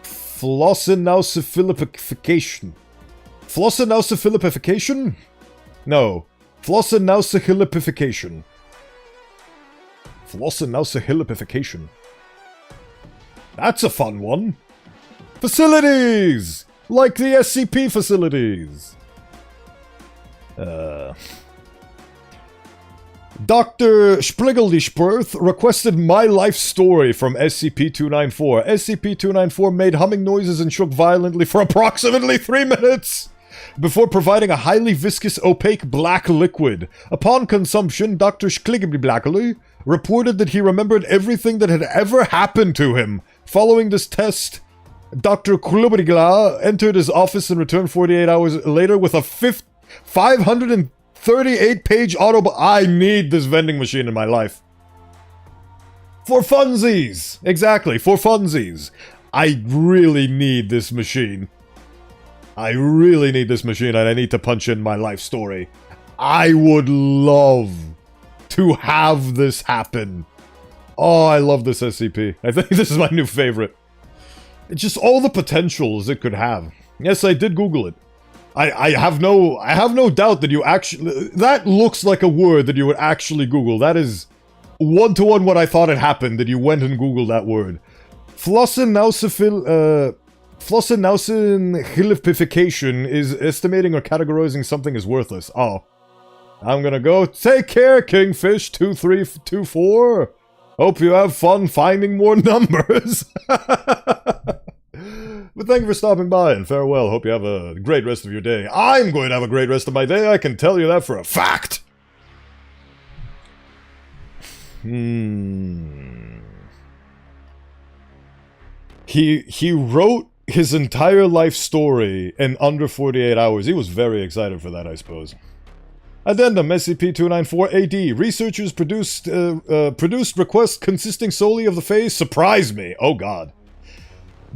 Flossinausiphilipification. Flossinausiphilipification? No. Flossinausiphilipification. Flossinausiphilipification. That's a fun one. Facilities! Like the SCP facilities. Dr. Spriggledishperth requested my life story from SCP-294. SCP-294 made humming noises and shook violently for approximately 3 minutes before providing a highly viscous, opaque black liquid. Upon consumption, Dr. Schliggly reported that he remembered everything that had ever happened to him. Following this test, Dr. Klubrigla entered his office and returned 48 hours later with a 538-page I need this vending machine in my life. For funsies! Exactly, for funsies. I really need this machine. I really need this machine, and I need to punch in my life story. I would love to have this happen. Oh, I love this SCP. I think this is my new favorite. It's just all the potentials it could have. Yes, I did Google it. I have no doubt that you actually... That looks like a word that you would actually Google. That is one-to-one what I thought had happened, that you went and Googled that word. Flossenausenhilification is estimating or categorizing something as worthless. Oh. I'm gonna go. Take care, Kingfish2324. Hope you have fun finding more numbers. But thank you for stopping by, and farewell. Hope you have a great rest of your day. I'm going to have a great rest of my day, I can tell you that for a fact! He wrote his entire life story in under 48 hours. He was very excited for that, I suppose. Addendum, SCP-294-AD. Researchers produced requests consisting solely of the phase Surprise Me. Oh god.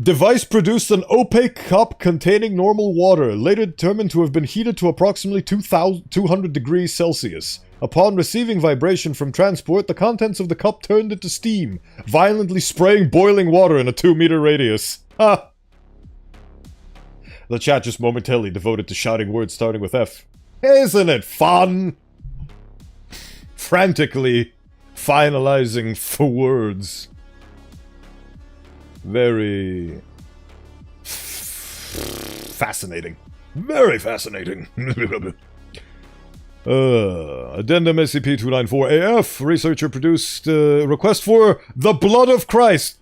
Device produced an opaque cup containing normal water, later determined to have been heated to approximately 200 degrees Celsius. Upon receiving vibration from transport, the contents of the cup turned into steam, violently spraying boiling water in a 2-meter radius. Ha! The chat just momentarily devoted to shouting words starting with F. Isn't it fun? Frantically finalizing for words. Very fascinating. Very fascinating. Addendum SCP-294-AF. Researcher produced request for the blood of Christ.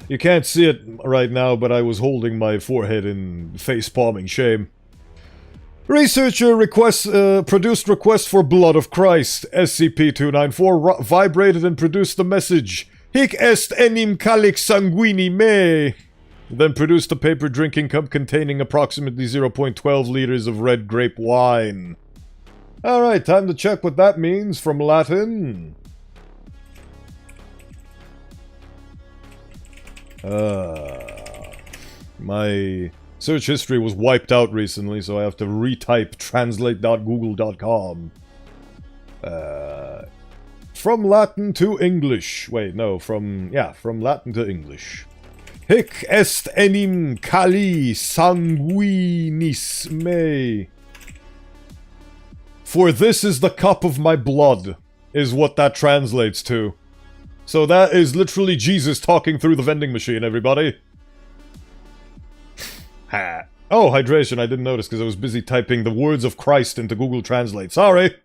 You can't see it right now, but I was holding my forehead in face-palming shame. Researcher produced request for blood of Christ. SCP-294 vibrated and produced the message. Hic est enim calix sanguini me. Then produced a paper drinking cup containing approximately 0.12 liters of red grape wine. Alright, time to check what that means from Latin. My search history was wiped out recently, so I have to retype translate.google.com. From Latin to English. Wait, no, from Latin to English. Hic est enim cali sanguinis me. For this is the cup of my blood, is what that translates to. So that is literally Jesus talking through the vending machine, everybody. Ha. Oh, hydration, I didn't notice because I was busy typing the words of Christ into Google Translate. Sorry!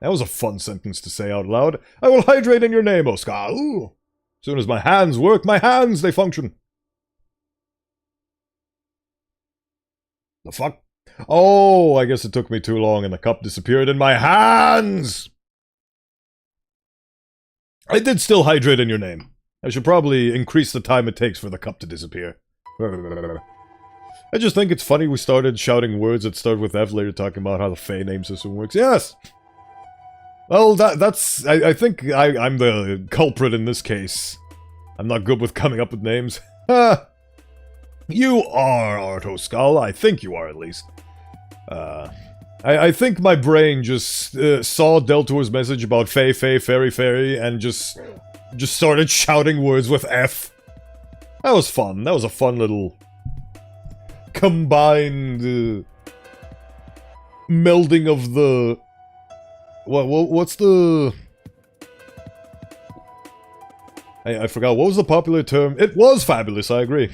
That was a fun sentence to say out loud. I will hydrate in your name, Oscar. Ooh. As soon as my hands work, they function. The fuck? Oh, I guess it took me too long and the cup disappeared in my hands! I did still hydrate in your name. I should probably increase the time it takes for the cup to disappear. I just think it's funny we started shouting words that start with F, later talking about how the Fae name system works. Yes! Well, that's... I think I'm the culprit in this case. I'm not good with coming up with names. You are, Arto Skull. I think you are, at least. I think my brain just saw Deltor's message about Fae, Fairy, and just started shouting words with F. That was fun. That was a fun little combined melding of the... What's the... I forgot. What was the popular term? It was fabulous, I agree.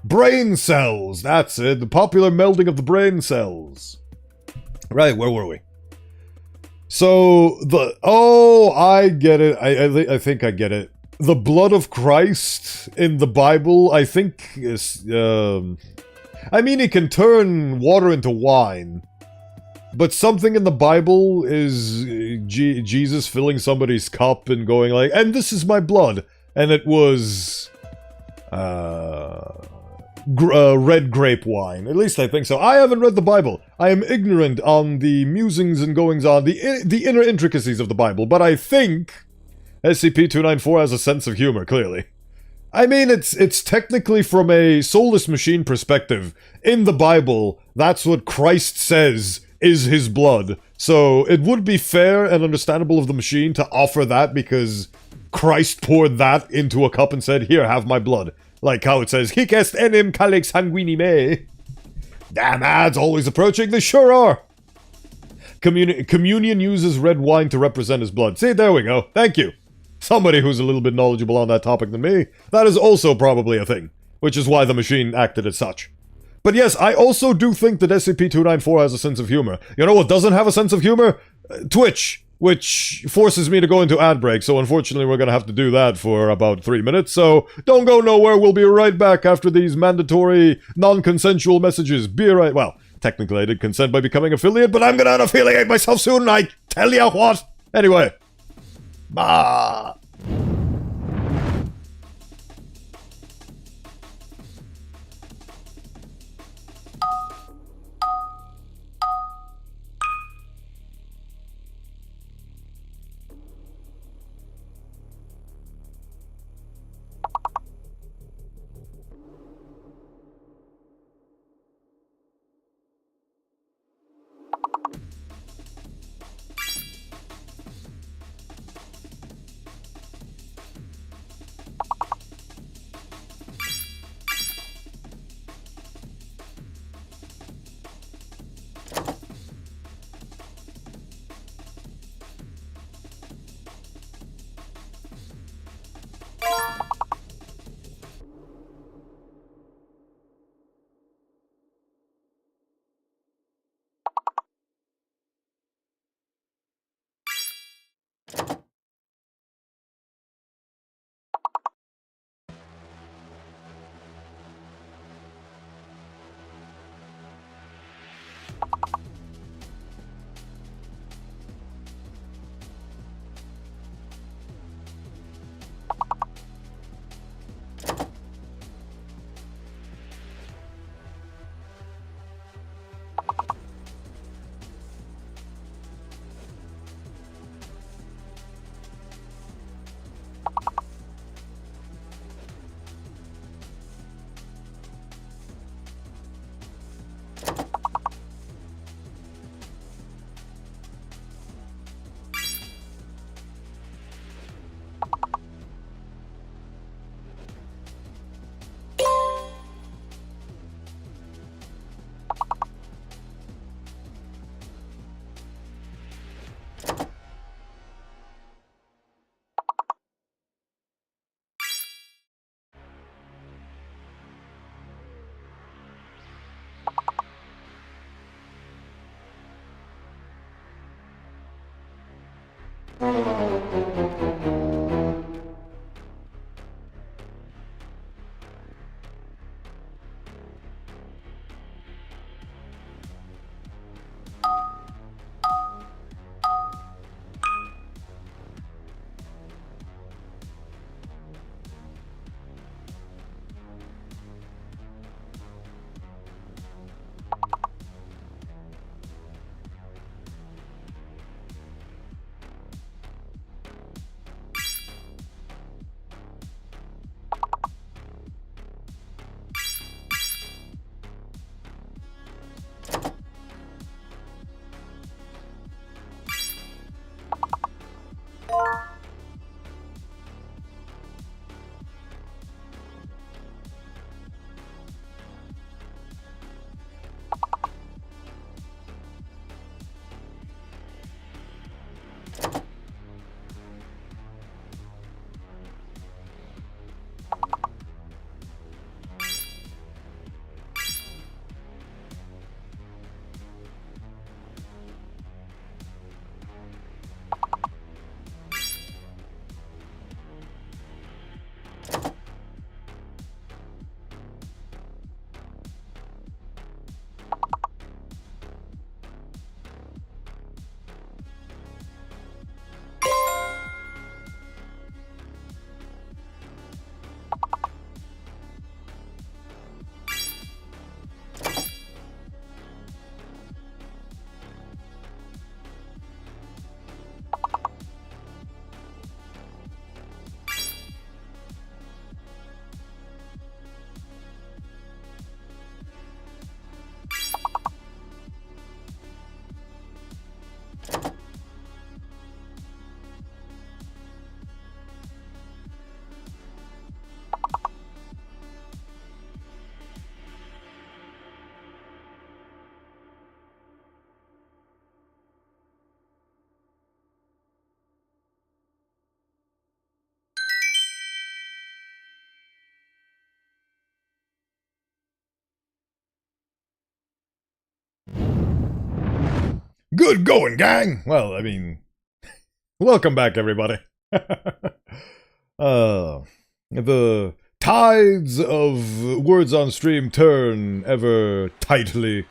Brain cells, that's it. The popular melding of the brain cells. Right, where were we? So, I get it. I think I get it. The blood of Christ in the Bible, I think, is, I mean, it can turn water into wine. But something in the Bible is Jesus filling somebody's cup and going like, and this is my blood. And it was, red grape wine. At least I think so. I haven't read the Bible. I am ignorant on the musings and goings on, the inner intricacies of the Bible. But I think SCP-294 has a sense of humor, clearly. I mean, it's technically from a soulless machine perspective. In the Bible, that's what Christ says is his blood. So it would be fair and understandable of the machine to offer that because Christ poured that into a cup and said, here, have my blood. Like how it says, hic est enim calix sanguini me. Damn ads always approaching, they sure are. Communion uses red wine to represent his blood. See, there we go. Thank you. Somebody who's a little bit knowledgeable on that topic than me. That is also probably a thing, which is why the machine acted as such. But yes, I also do think that SCP-294 has a sense of humor. You know what doesn't have a sense of humor? Twitch, which forces me to go into ad break, so unfortunately we're gonna have to do that for about 3 minutes, so don't go nowhere, we'll be right back after these mandatory, non-consensual messages. Be right, well, technically I did consent by becoming affiliate, but I'm gonna unaffiliate myself soon, I tell ya what! Anyway. Bah! Good going, gang! Well, I mean, welcome back, everybody. The tides of words on stream turn ever tightly.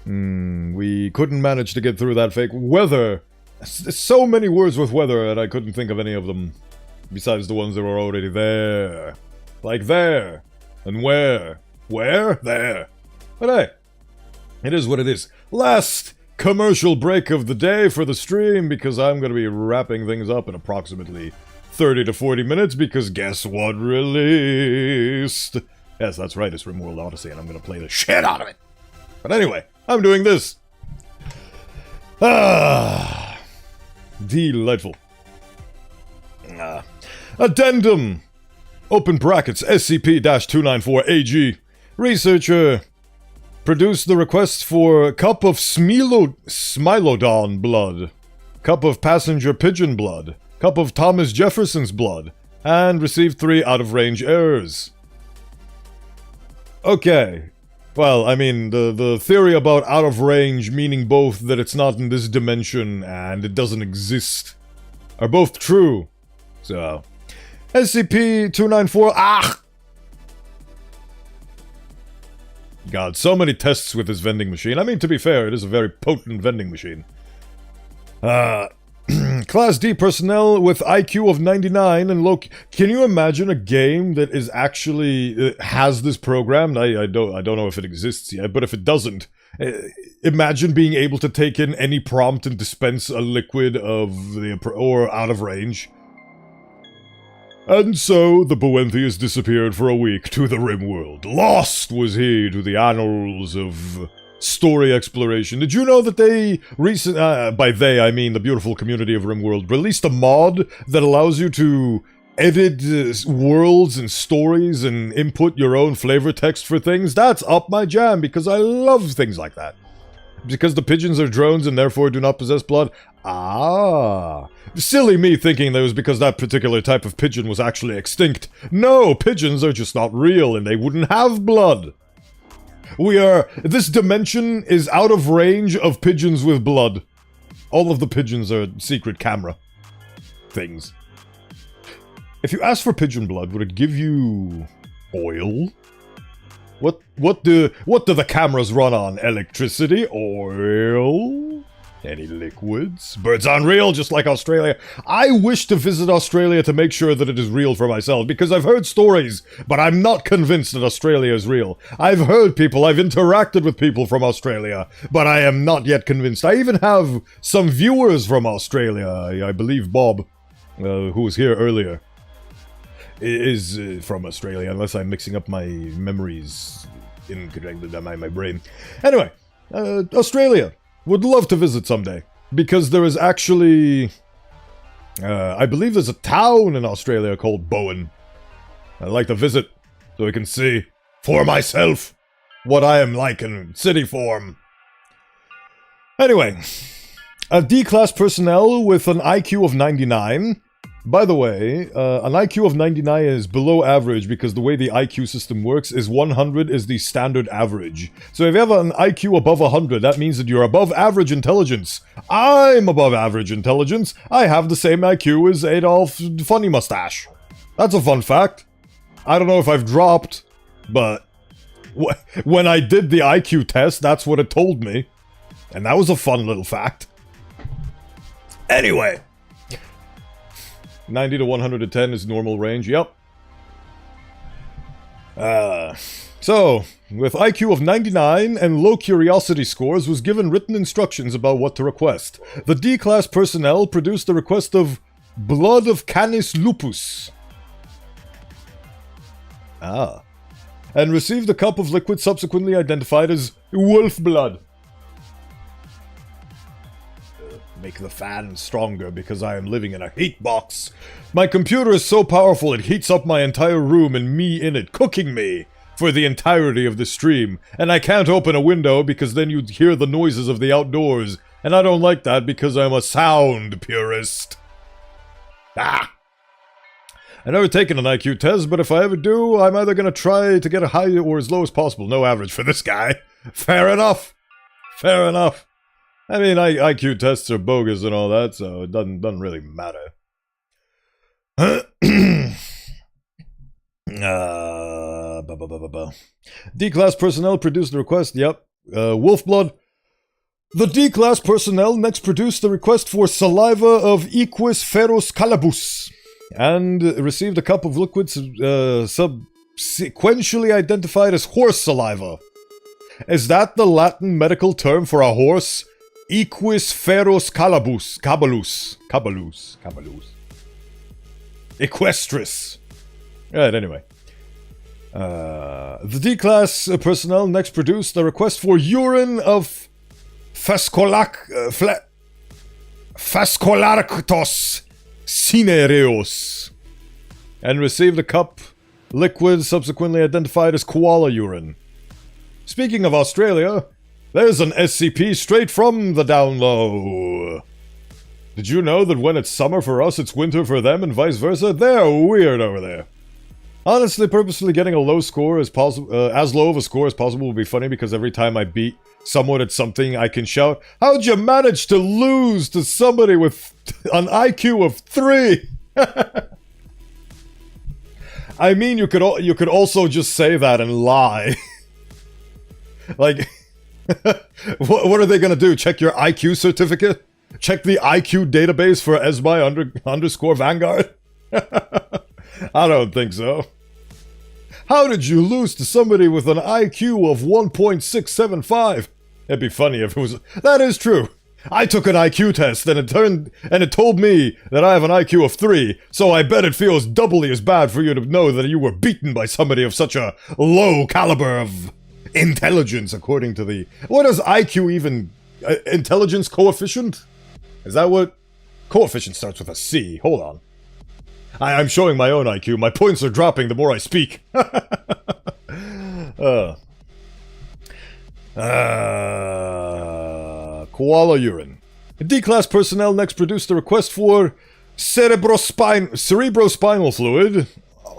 We couldn't manage to get through that fake weather. So many words with weather, and I couldn't think of any of them. Besides the ones that were already there. Like there. And where. Where? There. But hey, it is what it is. Last commercial break of the day for the stream, because I'm going to be wrapping things up in approximately 30 to 40 minutes, because guess what released? Yes, that's right, it's RimWorld Odyssey, and I'm going to play the shit out of it. But anyway, I'm doing this. Delightful. Addendum. Open brackets, SCP-294-AG. Researcher produced the request for cup of Smilodon blood, cup of passenger pigeon blood, cup of Thomas Jefferson's blood, and received 3 out-of-range errors. Okay. Well, I mean, the theory about out-of-range meaning both that it's not in this dimension and it doesn't exist are both true. So, SCP-294... God, so many tests with this vending machine. I mean, to be fair, it is a very potent vending machine. Class D personnel with IQ of 99 and low... Can you imagine a game that is actually... has this programmed? I don't know if it exists yet, but if it doesn't, imagine being able to take in any prompt and dispense a liquid of the... or out of range. And so, the Bowenthius disappeared for a week to the RimWorld. Lost was he to the annals of story exploration. Did you know that they by they, I mean the beautiful community of RimWorld, released a mod that allows you to edit worlds and stories and input your own flavor text for things? That's up my jam, because I love things like that. Because the pigeons are drones and therefore do not possess blood? Ah. Silly me thinking that it was because that particular type of pigeon was actually extinct. No, pigeons are just not real and they wouldn't have blood. This dimension is out of range of pigeons with blood. All of the pigeons are secret camera things. If you ask for pigeon blood, would it give you oil? What do the cameras run on? Electricity? Oil? Any liquids? Birds aren't real, just like Australia. I wish to visit Australia to make sure that it is real for myself, because I've heard stories, but I'm not convinced that Australia is real. I've heard people, I've interacted with people from Australia, but I am not yet convinced. I even have some viewers from Australia. I believe Bob, who was here earlier, is from Australia, unless I'm mixing up my memories incorrectly in my brain. Anyway, Australia. Would love to visit someday, because there is actually, I believe there's a town in Australia called Bowen. I'd like to visit, so I can see for myself what I am like in city form. Anyway, a D-class personnel with an IQ of 99. By the way, an IQ of 99 is below average because the way the IQ system works is 100 is the standard average. So if you have an IQ above 100, that means that you're above average intelligence. I'm above average intelligence. I have the same IQ as Adolf Funny Mustache. That's a fun fact. I don't know if I've dropped, but when I did the IQ test, that's what it told me. And that was a fun little fact. Anyway. 90 to 110 is normal range, yep. So, with IQ of 99 and low curiosity scores, was given written instructions about what to request. The D-class personnel produced the request of blood of Canis lupus. And received a cup of liquid subsequently identified as wolf blood. Make the fan stronger because I am living in a heat box. My computer is so powerful it heats up my entire room and me in it, cooking me for the entirety of the stream. And I can't open a window because then you'd hear the noises of the outdoors. And I don't like that because I'm a sound purist. I've never taken an IQ test, but if I ever do, I'm either going to try to get a high or as low as possible. No average for this guy. Fair enough. Fair enough. I mean, IQ tests are bogus and all that, so it doesn't really matter. D-class personnel produced the request. Yep. Wolfblood. The D-class personnel next produced the request for saliva of Equus ferus calabus and received a cup of liquid subsequently identified as horse saliva. Is that the Latin medical term for a horse? Equus ferus calabus. Cabalus. Equestris. Right, anyway. The D-class personnel next produced a request for urine of Phascolarctos cinereus and received a cup liquid subsequently identified as koala urine. Speaking of Australia, there's an SCP straight from the down low. Did you know that when it's summer for us, it's winter for them and vice versa? They're weird over there. Honestly, purposefully getting a low score as low of a score as possible would be funny because every time I beat someone at something, I can shout, "How'd you manage to lose to somebody with an IQ of 3?" I mean, you could also just say that and lie. Like, what are they gonna do? Check your IQ certificate? Check the IQ database for _Vanguard? I don't think so. How did you lose to somebody with an IQ of 1.675? It'd be funny if it was... That is true. I took an IQ test and it told me that I have an IQ of 3, so I bet it feels doubly as bad for you to know that you were beaten by somebody of such a low caliber of intelligence, according to the... What does IQ even... intelligence coefficient? Is that what... Coefficient starts with a C. Hold on. I'm showing my own IQ. My points are dropping the more I speak. Koala urine. D-class personnel next produced a request for cerebrospinal fluid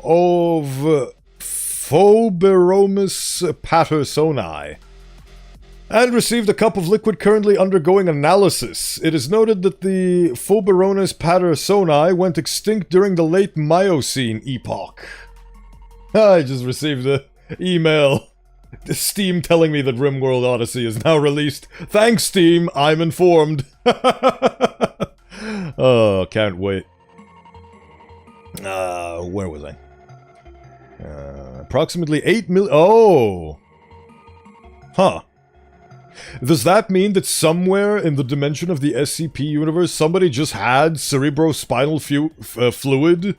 of Phoberomus pattersoni and received a cup of liquid currently undergoing analysis. It is noted that the Phoberomus pattersoni went extinct during the late Miocene epoch. I just received an email. Steam telling me that RimWorld Odyssey is now released. Thanks, Steam, I'm informed. Oh, can't wait. Where was I? Approximately 8 million... Oh! Huh. Does that mean that somewhere in the dimension of the SCP universe, somebody just had cerebrospinal fluid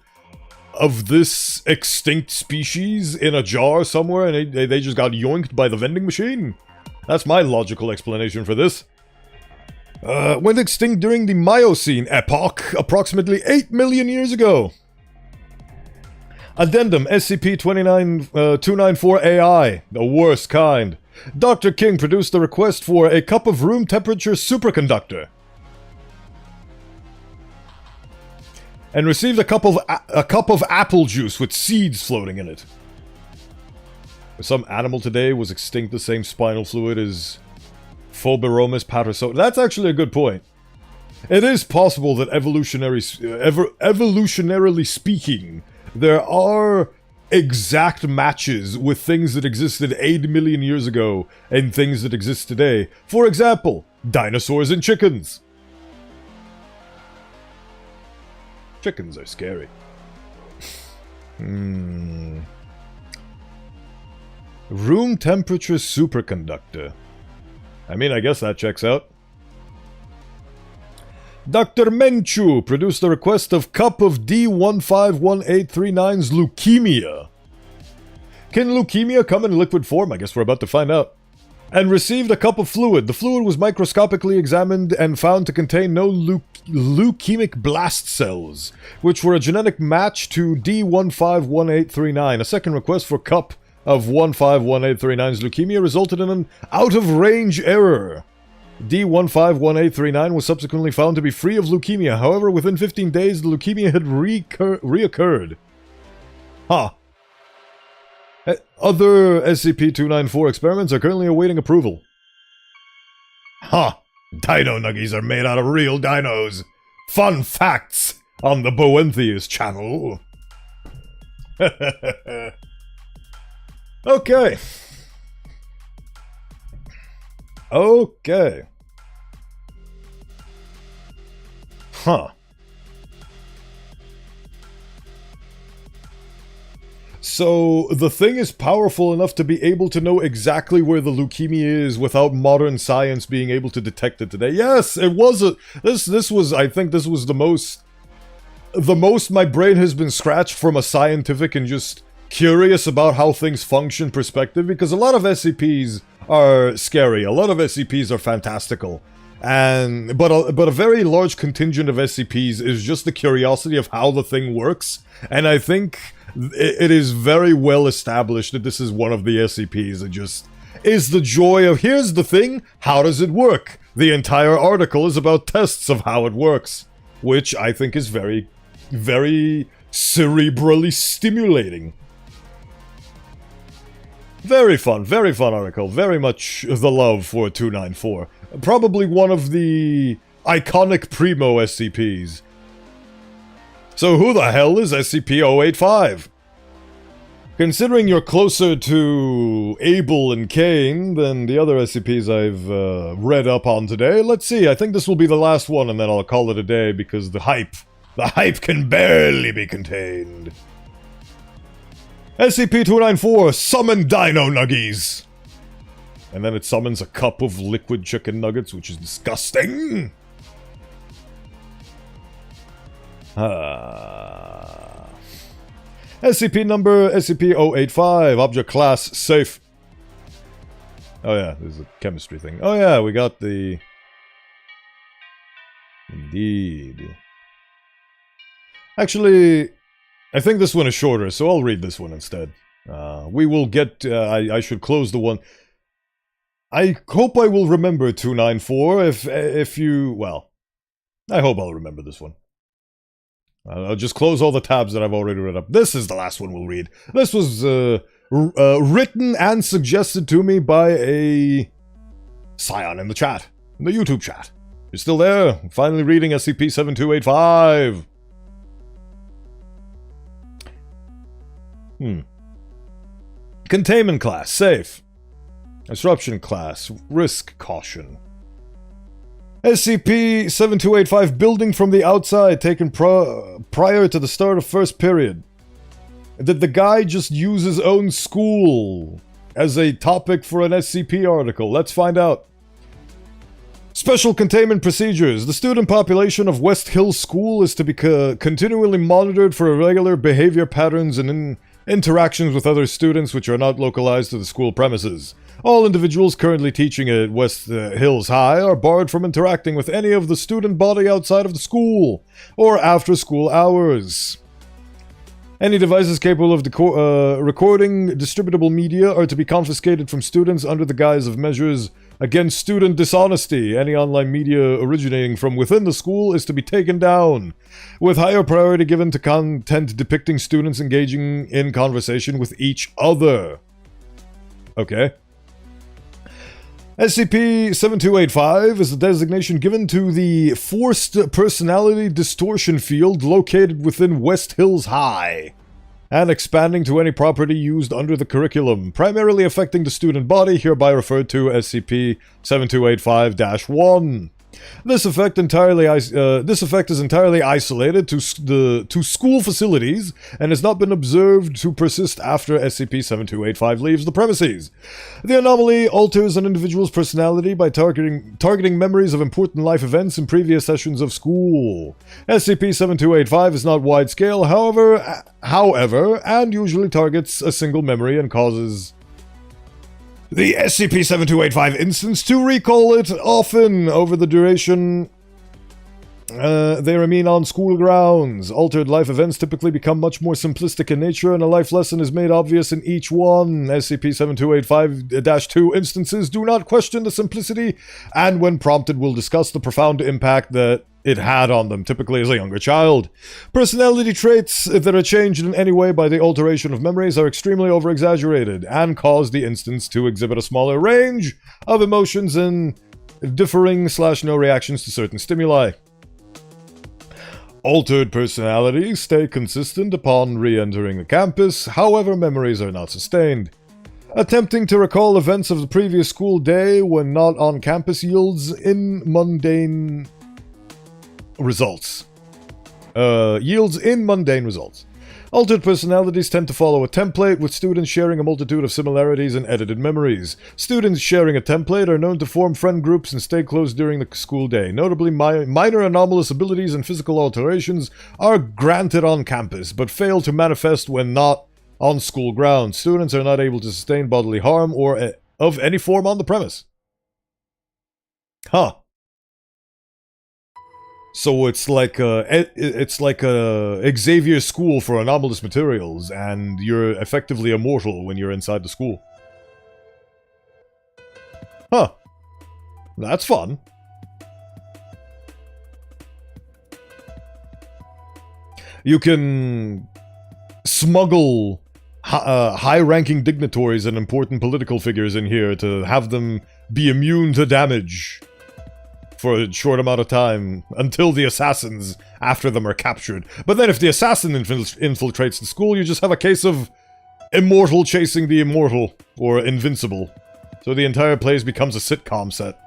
of this extinct species in a jar somewhere, and they just got yoinked by the vending machine? That's my logical explanation for this. Went extinct during the Miocene epoch, approximately 8 million years ago. Addendum, SCP-294-AI, the worst kind. Dr. King produced a request for a cup of room temperature superconductor. And received a cup of apple juice with seeds floating in it. Some animal today was extinct the same spinal fluid as Phoberomus pattersoni. That's actually a good point. It is possible that evolutionarily speaking, there are exact matches with things that existed 8 million years ago and things that exist today. For example, dinosaurs and chickens. Chickens are scary. Room temperature superconductor. I mean, I guess that checks out. Dr. Menchu produced a request of cup of D151839's leukemia. Can leukemia come in liquid form? I guess we're about to find out. And received a cup of fluid. The fluid was microscopically examined and found to contain no leukemic blast cells, which were a genetic match to D151839. A second request for cup of 151839's leukemia resulted in an out-of-range error. D151839 was subsequently found to be free of leukemia. However, within 15 days, the leukemia had reoccurred. Huh. Other SCP-294 experiments are currently awaiting approval. Huh. Dino nuggies are made out of real dinos. Fun facts on the Bowenthius channel. Okay. Okay. Huh. So, the thing is powerful enough to be able to know exactly where the leukemia is without modern science being able to detect it today. Yes, it was a... This was, I think this was the most my brain has been scratched from a scientific and just curious about how things function perspective, because a lot of SCPs are scary, a lot of SCPs are fantastical, but a very large contingent of SCPs is just the curiosity of how the thing works, and I think it is very well established that this is one of the SCPs that just is the joy of, here's the thing, how does it work? The entire article is about tests of how it works, which I think is very, very cerebrally stimulating. Very fun article, very much the love for 294. Probably one of the iconic primo SCPs. So who the hell is SCP-085? Considering you're closer to Abel and Cain than the other SCPs I've read up on today, let's see, I think this will be the last one and then I'll call it a day because the hype can barely be contained. SCP-294, summon Dino Nuggies! And then it summons a cup of liquid chicken nuggets, which is disgusting! SCP number SCP-085, object class safe. Oh yeah, this is a chemistry thing. Oh yeah, we got the... Indeed. Actually, I think this one is shorter, so I'll read this one instead. We will get... I should close the one... I hope I will remember 294 if you... Well, I hope I'll remember this one. I'll just close all the tabs that I've already read up. This is the last one we'll read. This was written and suggested to me by a Scion in the chat, in the YouTube chat. You're still there? I'm finally reading SCP-7285. Containment class, safe. Disruption class, risk caution. SCP-7285, building from the outside, taken prior to the start of first period. Did the guy just use his own school as a topic for an SCP article? Let's find out. Special containment procedures. The student population of West Hill School is to be continually monitored for irregular behavior patterns and interactions with other students which are not localized to the school premises. All individuals currently teaching at West Hills High are barred from interacting with any of the student body outside of the school or after school hours. Any devices capable of recording distributable media are to be confiscated from students under the guise of measures against student dishonesty. Any online media originating from within the school is to be taken down, with higher priority given to content depicting students engaging in conversation with each other. Okay. SCP-7285 is the designation given to the Forced Personality Distortion Field located within West Hills High, and expanding to any property used under the curriculum, primarily affecting the student body, hereby referred to as SCP-7285-1. This effect is entirely isolated to school facilities and has not been observed to persist after SCP-7285 leaves the premises. The anomaly alters an individual's personality by targeting memories of important life events in previous sessions of school. SCP-7285 is not wide-scale, however, and usually targets a single memory and causes the SCP-7285 instance to recall it often over the duration they remain on school grounds. Altered life events typically become much more simplistic in nature, and a life lesson is made obvious in each one. SCP-7285-2 instances do not question the simplicity, and when prompted will discuss the profound impact that it had on them, typically as a younger child. Personality traits that are changed in any way by the alteration of memories are extremely over-exaggerated and cause the instance to exhibit a smaller range of emotions and differing/no reactions to certain stimuli. Altered personalities stay consistent upon re-entering the campus, however memories are not sustained. Attempting to recall events of the previous school day when not on campus yields in mundane results. Altered personalities tend to follow a template, with students sharing a multitude of similarities and edited memories. Students sharing a template are known to form friend groups and stay close during the school day. Notably, minor anomalous abilities and physical alterations are granted on campus, but fail to manifest when not on school grounds. Students are not able to sustain bodily harm or of any form on the premise. Huh. So it's like a Xavier school for anomalous materials, and you're effectively immortal when you're inside the school. Huh. That's fun. You can smuggle high-ranking dignitaries and important political figures in here to have them be immune to damage for a short amount of time, until the assassins after them are captured. But then if the assassin infiltrates the school, you just have a case of immortal chasing the immortal, or invincible. So the entire place becomes a sitcom set.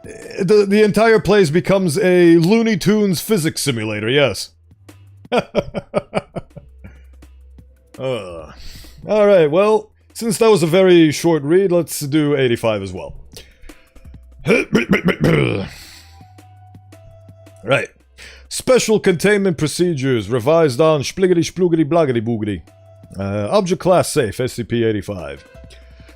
The entire place becomes a Looney Tunes physics simulator, yes. Alright, well, since that was a very short read, let's do 85 as well. Right. Special containment procedures revised on spliggity sploogity bloggity boogity. Object class safe, SCP-85.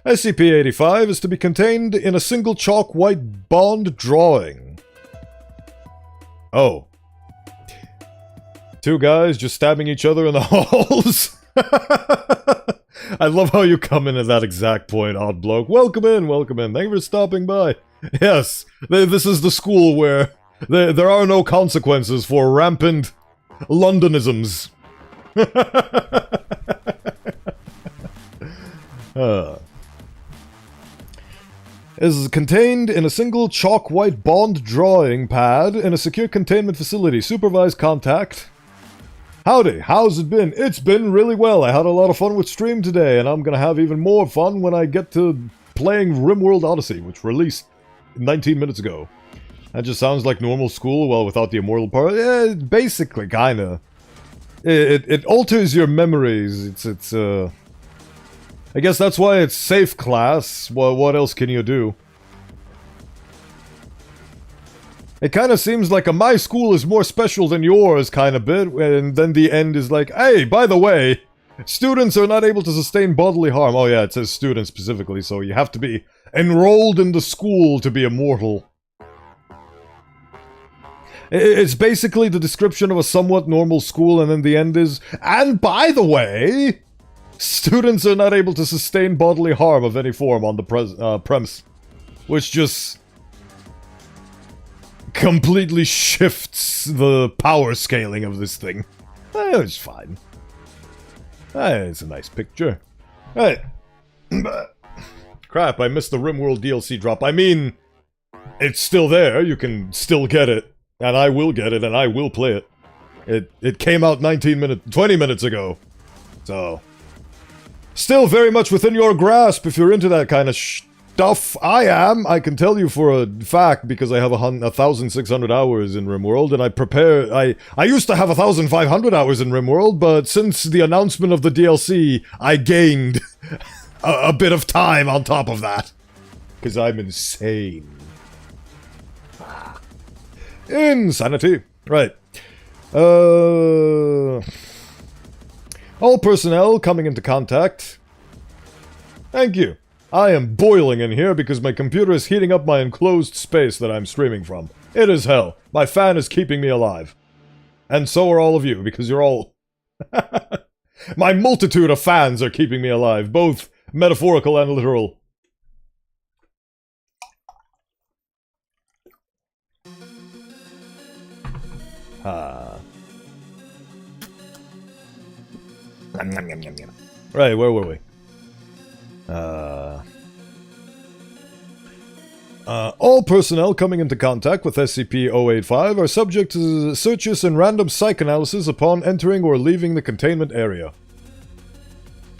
SCP-85 is to be contained in a single chalk white bond drawing. Oh. Two guys just stabbing each other in the halls? I love how you come in at that exact point, odd bloke. Welcome in, welcome in. Thank you for stopping by. Yes, this is the school where there are no consequences for rampant Londonisms. Is contained in a single chalk white bond drawing pad in a secure containment facility. Supervised contact. Howdy, how's it been? It's been really well. I had a lot of fun with stream today, and I'm gonna have even more fun when I get to playing RimWorld Odyssey, which released 19 minutes ago. That just sounds like normal school, well, without the immortal part. Yeah, basically, kinda. It alters your memories. I guess that's why it's safe class. Well, what else can you do? It kind of seems like my school is more special than yours kind of bit, and then the end is like, hey, by the way, students are not able to sustain bodily harm. Oh yeah, it says students specifically, so you have to be enrolled in the school to be immortal. It's basically the description of a somewhat normal school, and then the end is, and by the way, students are not able to sustain bodily harm of any form on the premise. Which just completely shifts the power scaling of this thing. It's fine. It's a nice picture. Right. Crap, I missed the RimWorld DLC drop. I mean, it's still there, you can still get it. And I will get it, and I will play it. It came out 20 minutes ago. So, still very much within your grasp if you're into that kind of stuff. I am. I can tell you for a fact, because I have 1,600 hours in RimWorld, and I used to have 1,500 hours in RimWorld, but since the announcement of the DLC, I gained a bit of time on top of that. Because I'm insane. Insanity. Right. All personnel coming into contact. Thank you. I am boiling in here because my computer is heating up my enclosed space that I'm streaming from. It is hell. My fan is keeping me alive. And so are all of you, because you're all... My multitude of fans are keeping me alive, both metaphorical and literal. Right, where were we? All personnel coming into contact with SCP-085 are subject to searches and random psych-analysis upon entering or leaving the containment area.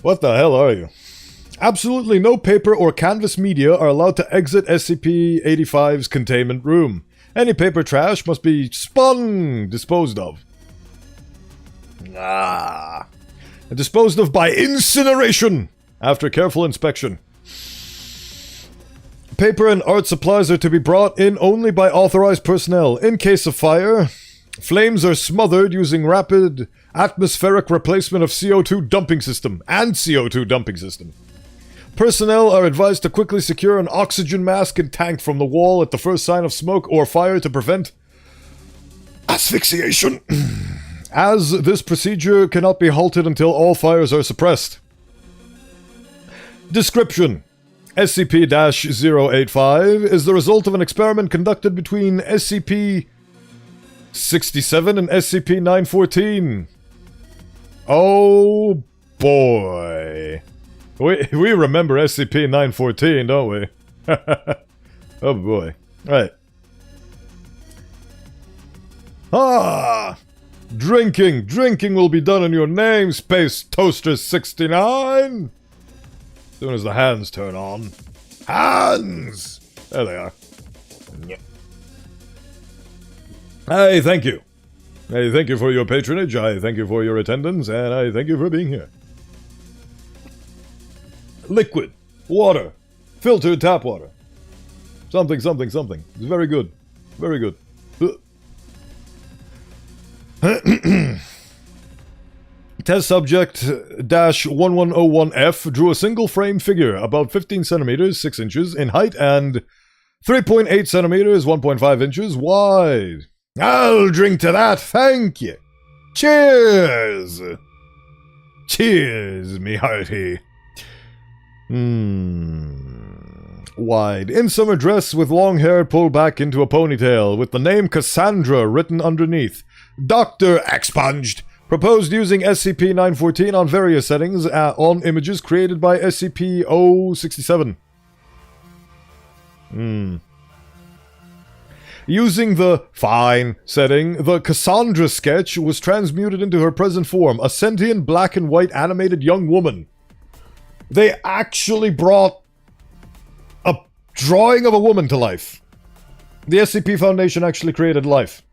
What the hell are you? Absolutely no paper or canvas media are allowed to exit SCP-85's containment room. Any paper trash must be disposed of. Disposed of by incineration after careful inspection. Paper and art supplies are to be brought in only by authorized personnel. In case of fire, flames are smothered using rapid atmospheric replacement of CO2 dumping system and CO2 dumping system. Personnel are advised to quickly secure an oxygen mask and tank from the wall at the first sign of smoke or fire to prevent asphyxiation, as this procedure cannot be halted until all fires are suppressed. Description: SCP-085 is the result of an experiment conducted between SCP-67 and SCP-914. Oh boy. We remember SCP-914, don't we? Oh boy. Right. Drinking will be done in your name, Space Toaster 69! As soon as the hands turn on. Hands! There they are. I thank you. I thank you for your patronage, I thank you for your attendance, and I thank you for being here. Liquid. Water. Filtered tap water. Something. It's very good. Very good. Test subject -1101F drew a single frame figure about 15 centimeters 6 inches in height and 3.8 centimeters 1.5 inches wide. I'll drink to that, thank you. Cheers! Cheers, me hearty. Wide. In summer dress with long hair pulled back into a ponytail with the name Cassandra written underneath. Dr. Expunged. Proposed using SCP-914 on various settings on images created by SCP-067. Using the fine setting, the Cassandra sketch was transmuted into her present form, a sentient black and white animated young woman. They actually brought a drawing of a woman to life. The SCP Foundation actually created life.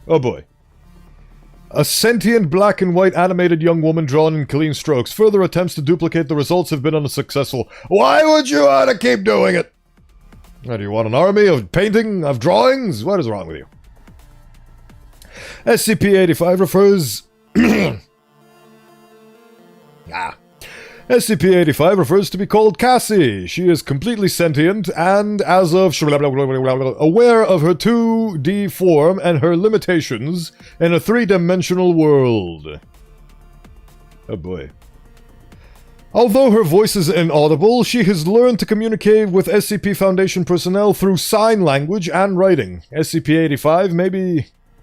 Oh boy. A sentient black and white animated young woman drawn in clean strokes. Further attempts to duplicate the results have been unsuccessful. Why would you want to keep doing it? What, do you want an army of painting, of drawings? What is wrong with you? SCP-85 refers... SCP-85 refers to be called Cassie. She is completely sentient and, as of aware of her 2D form and her limitations in a 3-dimensional world. Oh boy. Although her voice is inaudible, she has learned to communicate with SCP Foundation personnel through sign language and writing. SCP-85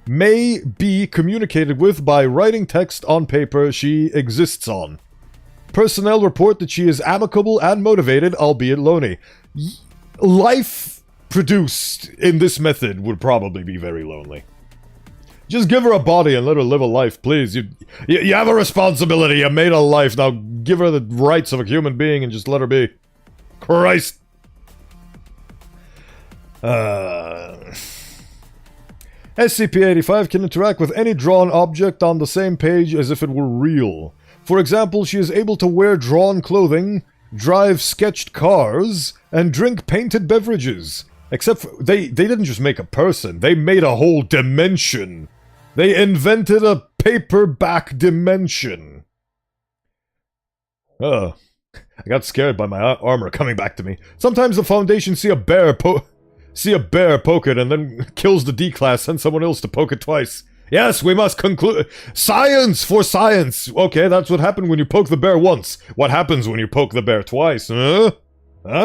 may be communicated with by writing text on paper she exists on. Personnel report that she is amicable and motivated, albeit lonely. Life produced in this method would probably be very lonely. Just give her a body and let her live a life, please. You have a responsibility. You made a life. Now give her the rights of a human being and just let her be. Christ. SCP-85 can interact with any drawn object on the same page as if it were real. For example, she is able to wear drawn clothing, drive sketched cars, and drink painted beverages. Except for, they didn't just make a person, they made a whole dimension. They invented a paperback dimension. I got scared by my armor coming back to me. Sometimes the Foundation see a bear poke it and then kills the D-class, sends someone else to poke it twice. Yes, we must conclude. Science for science! Okay, that's what happened when you poke the bear once. What happens when you poke the bear twice, huh?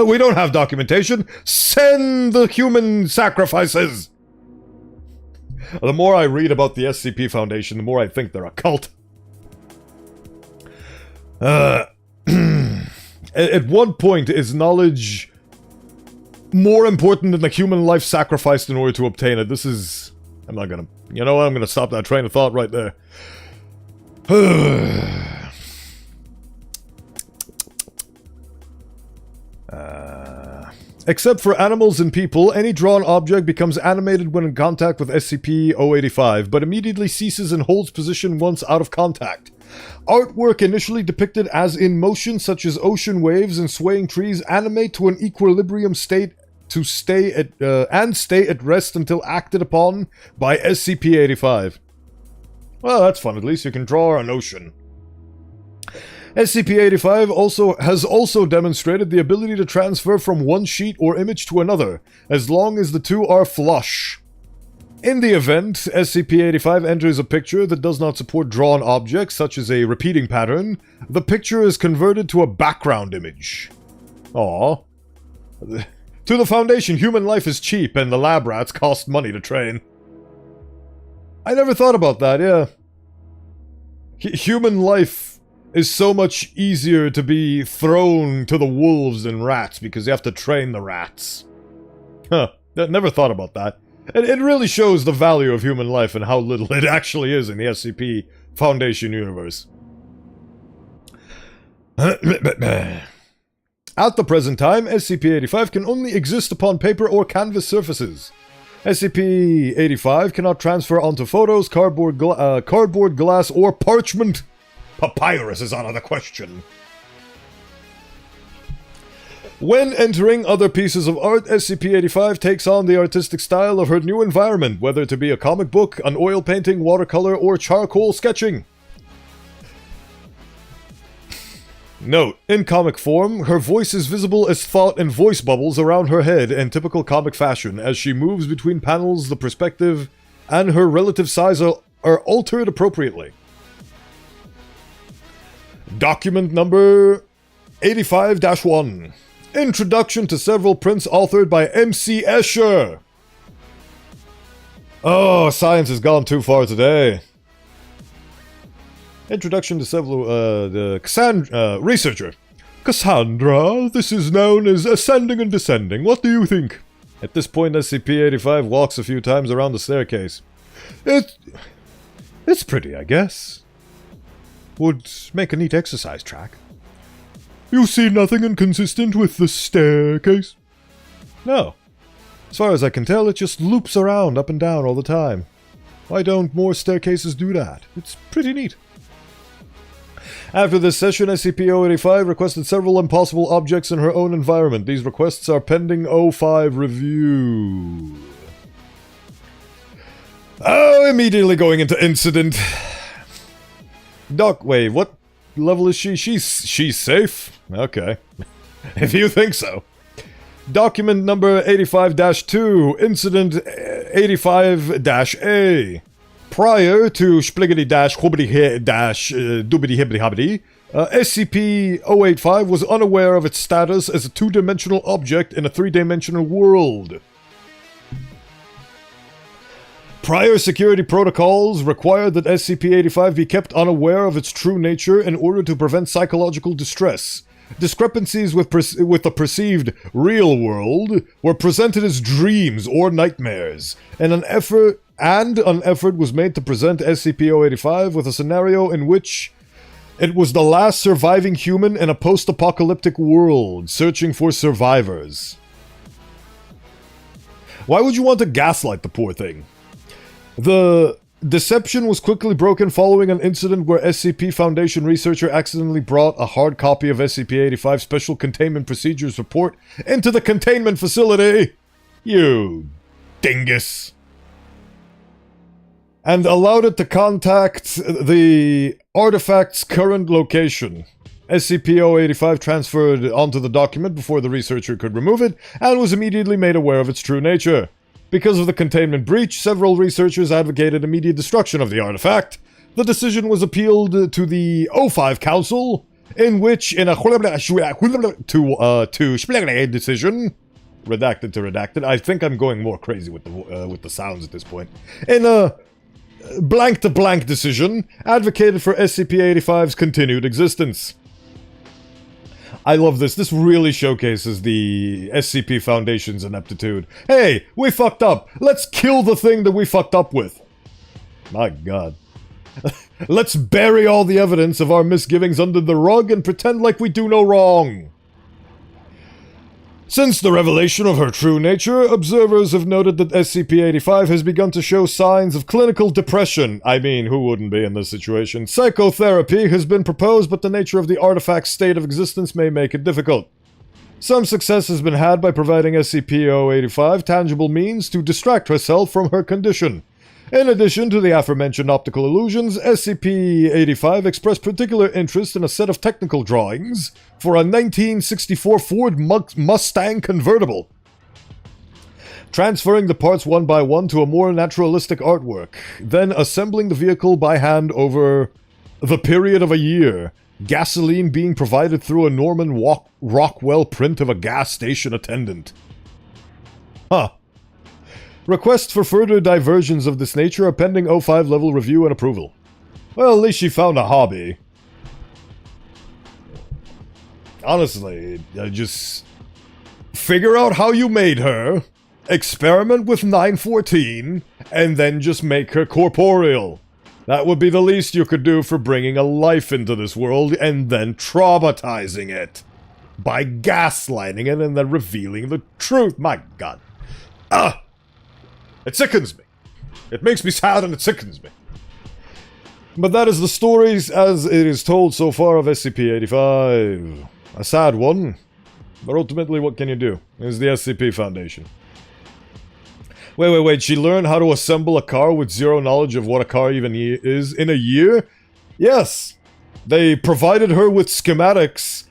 We don't have documentation. Send the human sacrifices! The more I read about the SCP Foundation, the more I think they're a cult. At one point, its knowledge more important than the human life sacrificed in order to obtain it. This is... I'm not gonna... You know what? I'm gonna stop that train of thought right there. Except for animals and people, any drawn object becomes animated when in contact with SCP-085, but immediately ceases and holds position once out of contact. Artwork initially depicted as in motion, such as ocean waves and swaying trees, animate to an equilibrium state to stay at rest until acted upon by SCP-85. Well, that's fun. At least you can draw an ocean. SCP-85 has also demonstrated the ability to transfer from one sheet or image to another, as long as the two are flush. In the event SCP-85 enters a picture that does not support drawn objects, such as a repeating pattern, the picture is converted to a background image. Aww. To the Foundation, human life is cheap, and the lab rats cost money to train. I never thought about that, yeah. Human life is so much easier to be thrown to the wolves than rats, because you have to train the rats. Huh, never thought about that. It really shows the value of human life and how little it actually is in the SCP Foundation universe. At the present time, SCP-85 can only exist upon paper or canvas surfaces. SCP-85 cannot transfer onto photos, cardboard glass, or parchment. Papyrus is out of the question. When entering other pieces of art, SCP-85 takes on the artistic style of her new environment, whether to be a comic book, an oil painting, watercolor, or charcoal sketching. Note, in comic form, her voice is visible as thought and voice bubbles around her head in typical comic fashion. As she moves between panels, the perspective and her relative size are altered appropriately. Document number 85-1. Introduction to several prints authored by M.C. Escher. Oh, science has gone too far today. Introduction to several, researcher. Cassandra, this is known as ascending and descending. What do you think? At this point, SCP-85 walks a few times around the staircase. It's pretty, I guess. Would make a neat exercise track. You see nothing inconsistent with the staircase? No. As far as I can tell, it just loops around up and down all the time. Why don't more staircases do that? It's pretty neat. After this session, SCP-085 requested several impossible objects in her own environment. These requests are pending O5 review. Oh, immediately going into incident. Wait, what level is she? She's safe? Okay. If you think so. Document number 85-2, Incident 85-A. Prior to Spliggity-Hoobity-Doobity-Hibbity-Hobbity, SCP-085 was unaware of its status as a two-dimensional object in a three-dimensional world. Prior security protocols required that SCP-85 be kept unaware of its true nature in order to prevent psychological distress. Discrepancies with the perceived real world were presented as dreams or nightmares, and an effort was made to present SCP-085 with a scenario in which it was the last surviving human in a post-apocalyptic world, searching for survivors. Why would you want to gaslight the poor thing? The deception was quickly broken following an incident where SCP Foundation researcher accidentally brought a hard copy of SCP-85 Special Containment Procedures Report into the containment facility. You dingus. And allowed it to contact the artifact's current location. SCP-085 transferred onto the document before the researcher could remove it, and was immediately made aware of its true nature. Because of the containment breach, several researchers advocated immediate destruction of the artifact. The decision was appealed to the O5 Council, in which, in a decision, redacted to redacted, I think I'm going more crazy with the sounds at this point, in a blank-to-blank decision, advocated for SCP-85's continued existence. I love this. This really showcases the SCP Foundation's ineptitude. Hey, we fucked up. Let's kill the thing that we fucked up with. My god. Let's bury all the evidence of our misgivings under the rug and pretend like we do no wrong. Since the revelation of her true nature, observers have noted that SCP-85 has begun to show signs of clinical depression. I mean, who wouldn't be in this situation? Psychotherapy has been proposed, but the nature of the artifact's state of existence may make it difficult. Some success has been had by providing SCP-085 tangible means to distract herself from her condition. In addition to the aforementioned optical illusions, SCP-85 expressed particular interest in a set of technical drawings for a 1964 Ford Mustang convertible. Transferring the parts one by one to a more naturalistic artwork, then assembling the vehicle by hand over the period of a year, gasoline being provided through a Norman Rockwell print of a gas station attendant. Huh. Requests for further diversions of this nature are pending O5 level review and approval. Well, at least she found a hobby. Honestly, just figure out how you made her, experiment with 914, and then just make her corporeal. That would be the least you could do for bringing a life into this world and then traumatizing it. By gaslighting it and then revealing the truth. My god. Ah! It sickens me. It makes me sad and it sickens me. But that is the stories as it is told so far of SCP-85. A sad one. But ultimately, what can you do? It's the SCP Foundation. Wait. She learned how to assemble a car with zero knowledge of what a car even is in a year? Yes. They provided her with schematics.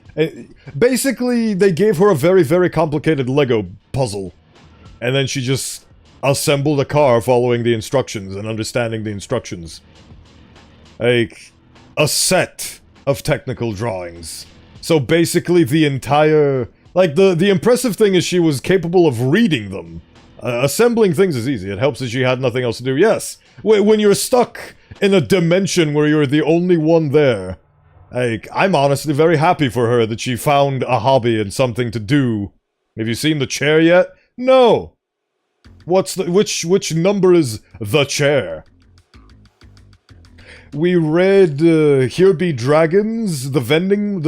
Basically, they gave her a very, very complicated Lego puzzle. And then she just assembled a car following the instructions and understanding the instructions. Like, a set of technical drawings. So basically the entire... Like, the impressive thing is she was capable of reading them. Assembling things is easy. It helps that she had nothing else to do. Yes, when you're stuck in a dimension where you're the only one there, like, I'm honestly very happy for her that she found a hobby and something to do. Have you seen the chair yet? No! What's the... Which number is the chair? We read, Here Be Dragons, the vending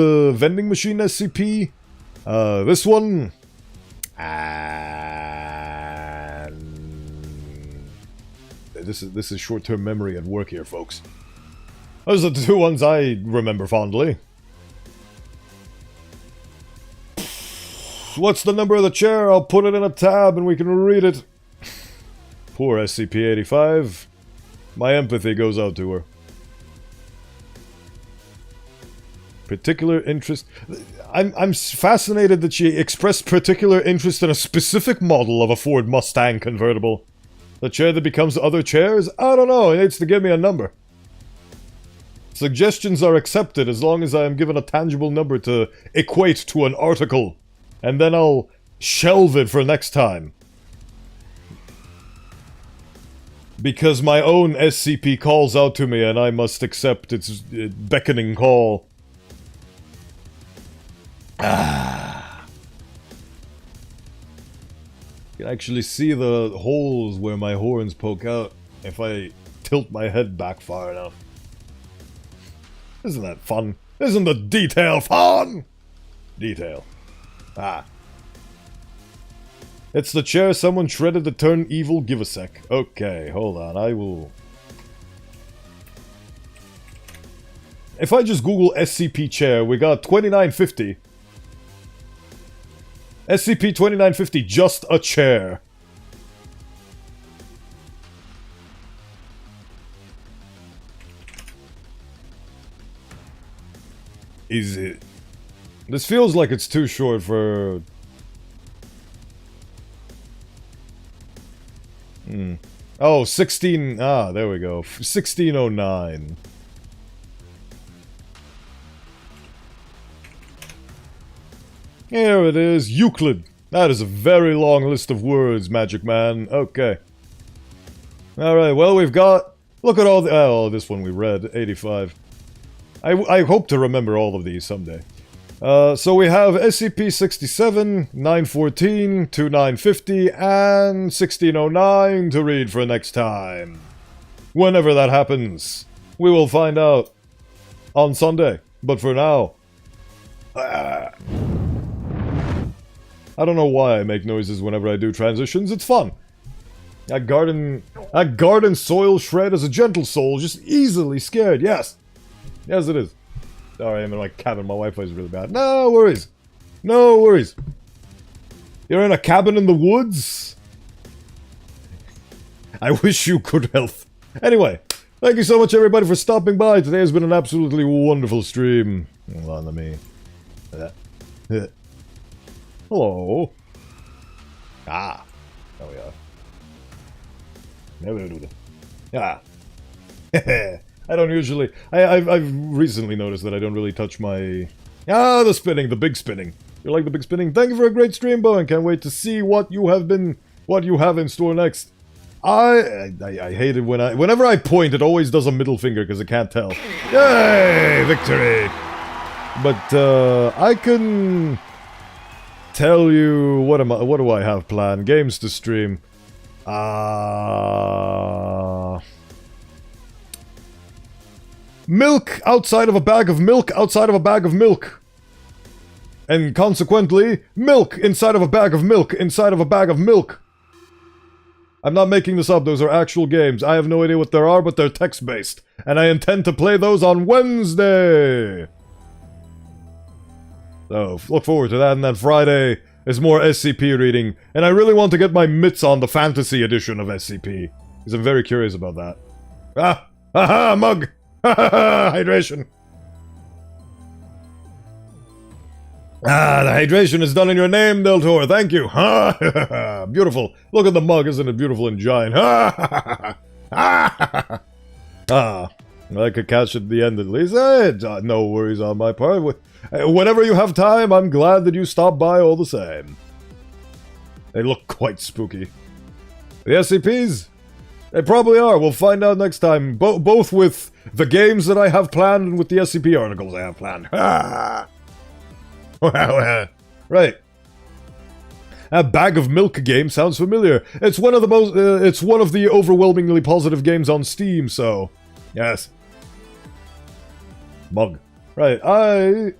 machine SCP. This one. And... This is short-term memory at work here, folks. Those are the two ones I remember fondly. What's the number of the chair? I'll put it in a tab and we can read it. Poor SCP-85. My empathy goes out to her. Particular interest... I'm fascinated that she expressed particular interest in a specific model of a Ford Mustang convertible. The chair that becomes other chairs? I don't know, it needs to give me a number. Suggestions are accepted as long as I am given a tangible number to equate to an article. And then I'll shelve it for next time. Because my own SCP calls out to me and I must accept its beckoning call. Ah. You can actually see the holes where my horns poke out if I tilt my head back far enough. Isn't that fun? Isn't the detail fun? Detail. Ah. It's the chair someone shredded to turn evil. Give a sec. Okay, hold on. I will... If I just Google SCP chair, we got 2950. SCP-2950, just a chair. Is it? This feels like it's too short for... Oh, 16... Ah, there we go. 1609. Here it is. Euclid. That is a very long list of words, Magic Man. Okay. Alright, well, we've got... Look at all the... Oh, this one we read. 85. I hope to remember all of these someday. So we have SCP-67, 914, 2950, and 1609 to read for next time. Whenever that happens, we will find out on Sunday. But for now... I don't know why I make noises whenever I do transitions, it's fun. That garden soil shred is a gentle soul, just easily scared, yes. Yes it is. Sorry, I'm in my cabin, my Wi-Fi is really bad. No worries. No worries. You're in a cabin in the woods? I wish you good health. Anyway, thank you so much everybody for stopping by. Today has been an absolutely wonderful stream. Hold on, let me... Hello. Ah. There we are. Ah. I don't usually... I've recently noticed that I don't really touch my... Ah, the spinning, the big spinning. You like the big spinning? Thank you for a great stream, Bowen. Can't wait to see what you have in store next. I hate it whenever I point, it always does a middle finger because it can't tell. Yay! Victory! But, I can tell you, what do I have planned? Games to stream. Milk outside of a bag of milk outside of a bag of milk. And consequently, milk inside of a bag of milk inside of a bag of milk. I'm not making this up, those are actual games. I have no idea what there are, but they're text-based. And I intend to play those on Wednesday. So, look forward to that, and then Friday is more SCP reading. And I really want to get my mitts on the fantasy edition of SCP. Because I'm very curious about that. Ah! Haha, mug! Haha, hydration! Ah, the hydration is done in your name, Deltor, thank you! Ha! Beautiful. Look at the mug, isn't it beautiful and giant? Ha! Ah! Like a catch at the end at least. No worries on my part. Whenever you have time, I'm glad that you stopped by all the same. They look quite spooky. The SCPs? They probably are. We'll find out next time. Both with the games that I have planned and with the SCP articles I have planned. Right. A bag of milk game sounds familiar. It's one of the most. It's one of the overwhelmingly positive games on Steam. So, yes. Mug. Right. I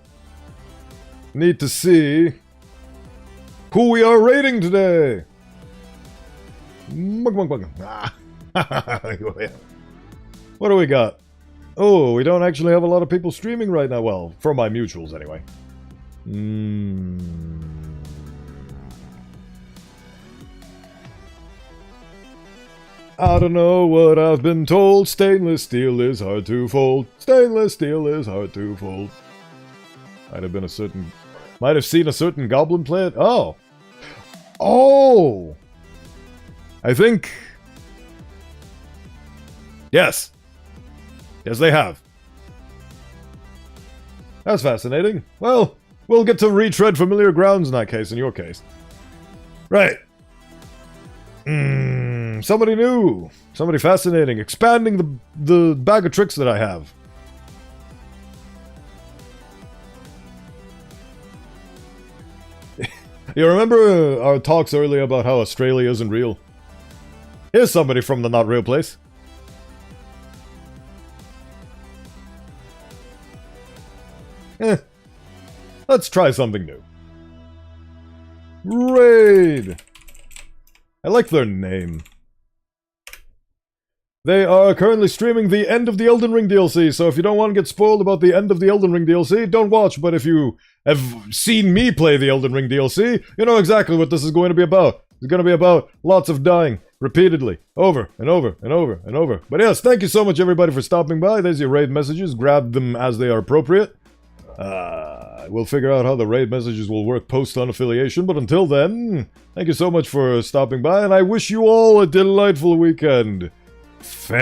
need to see who we are rating today. Mug. What do we got? Oh, we don't actually have a lot of people streaming right now. Well, from my mutuals anyway. I don't know what I've been told. Stainless steel is hard to fold. Stainless steel is hard to fold. Might have seen a certain goblin play it. Oh. Oh. I think. Yes. Yes, they have. That's fascinating. Well, we'll get to retread familiar grounds in that case, in your case. Right. Somebody new. Somebody fascinating. Expanding the bag of tricks that I have. You remember our talks earlier about how Australia isn't real? Here's somebody from the not real place. Let's try something new. Raid! I like their name. They are currently streaming the end of the Elden Ring DLC, so if you don't want to get spoiled about the end of the Elden Ring DLC, don't watch, but if you have seen me play the Elden Ring DLC, you know exactly what this is going to be about. It's going to be about lots of dying, repeatedly, over and over and over and over. But yes, thank you so much everybody for stopping by. There's your raid messages. Grab them as they are appropriate. We'll figure out how the raid messages will work post-unaffiliation, but until then, thank you so much for stopping by, and I wish you all a delightful weekend. Farewell.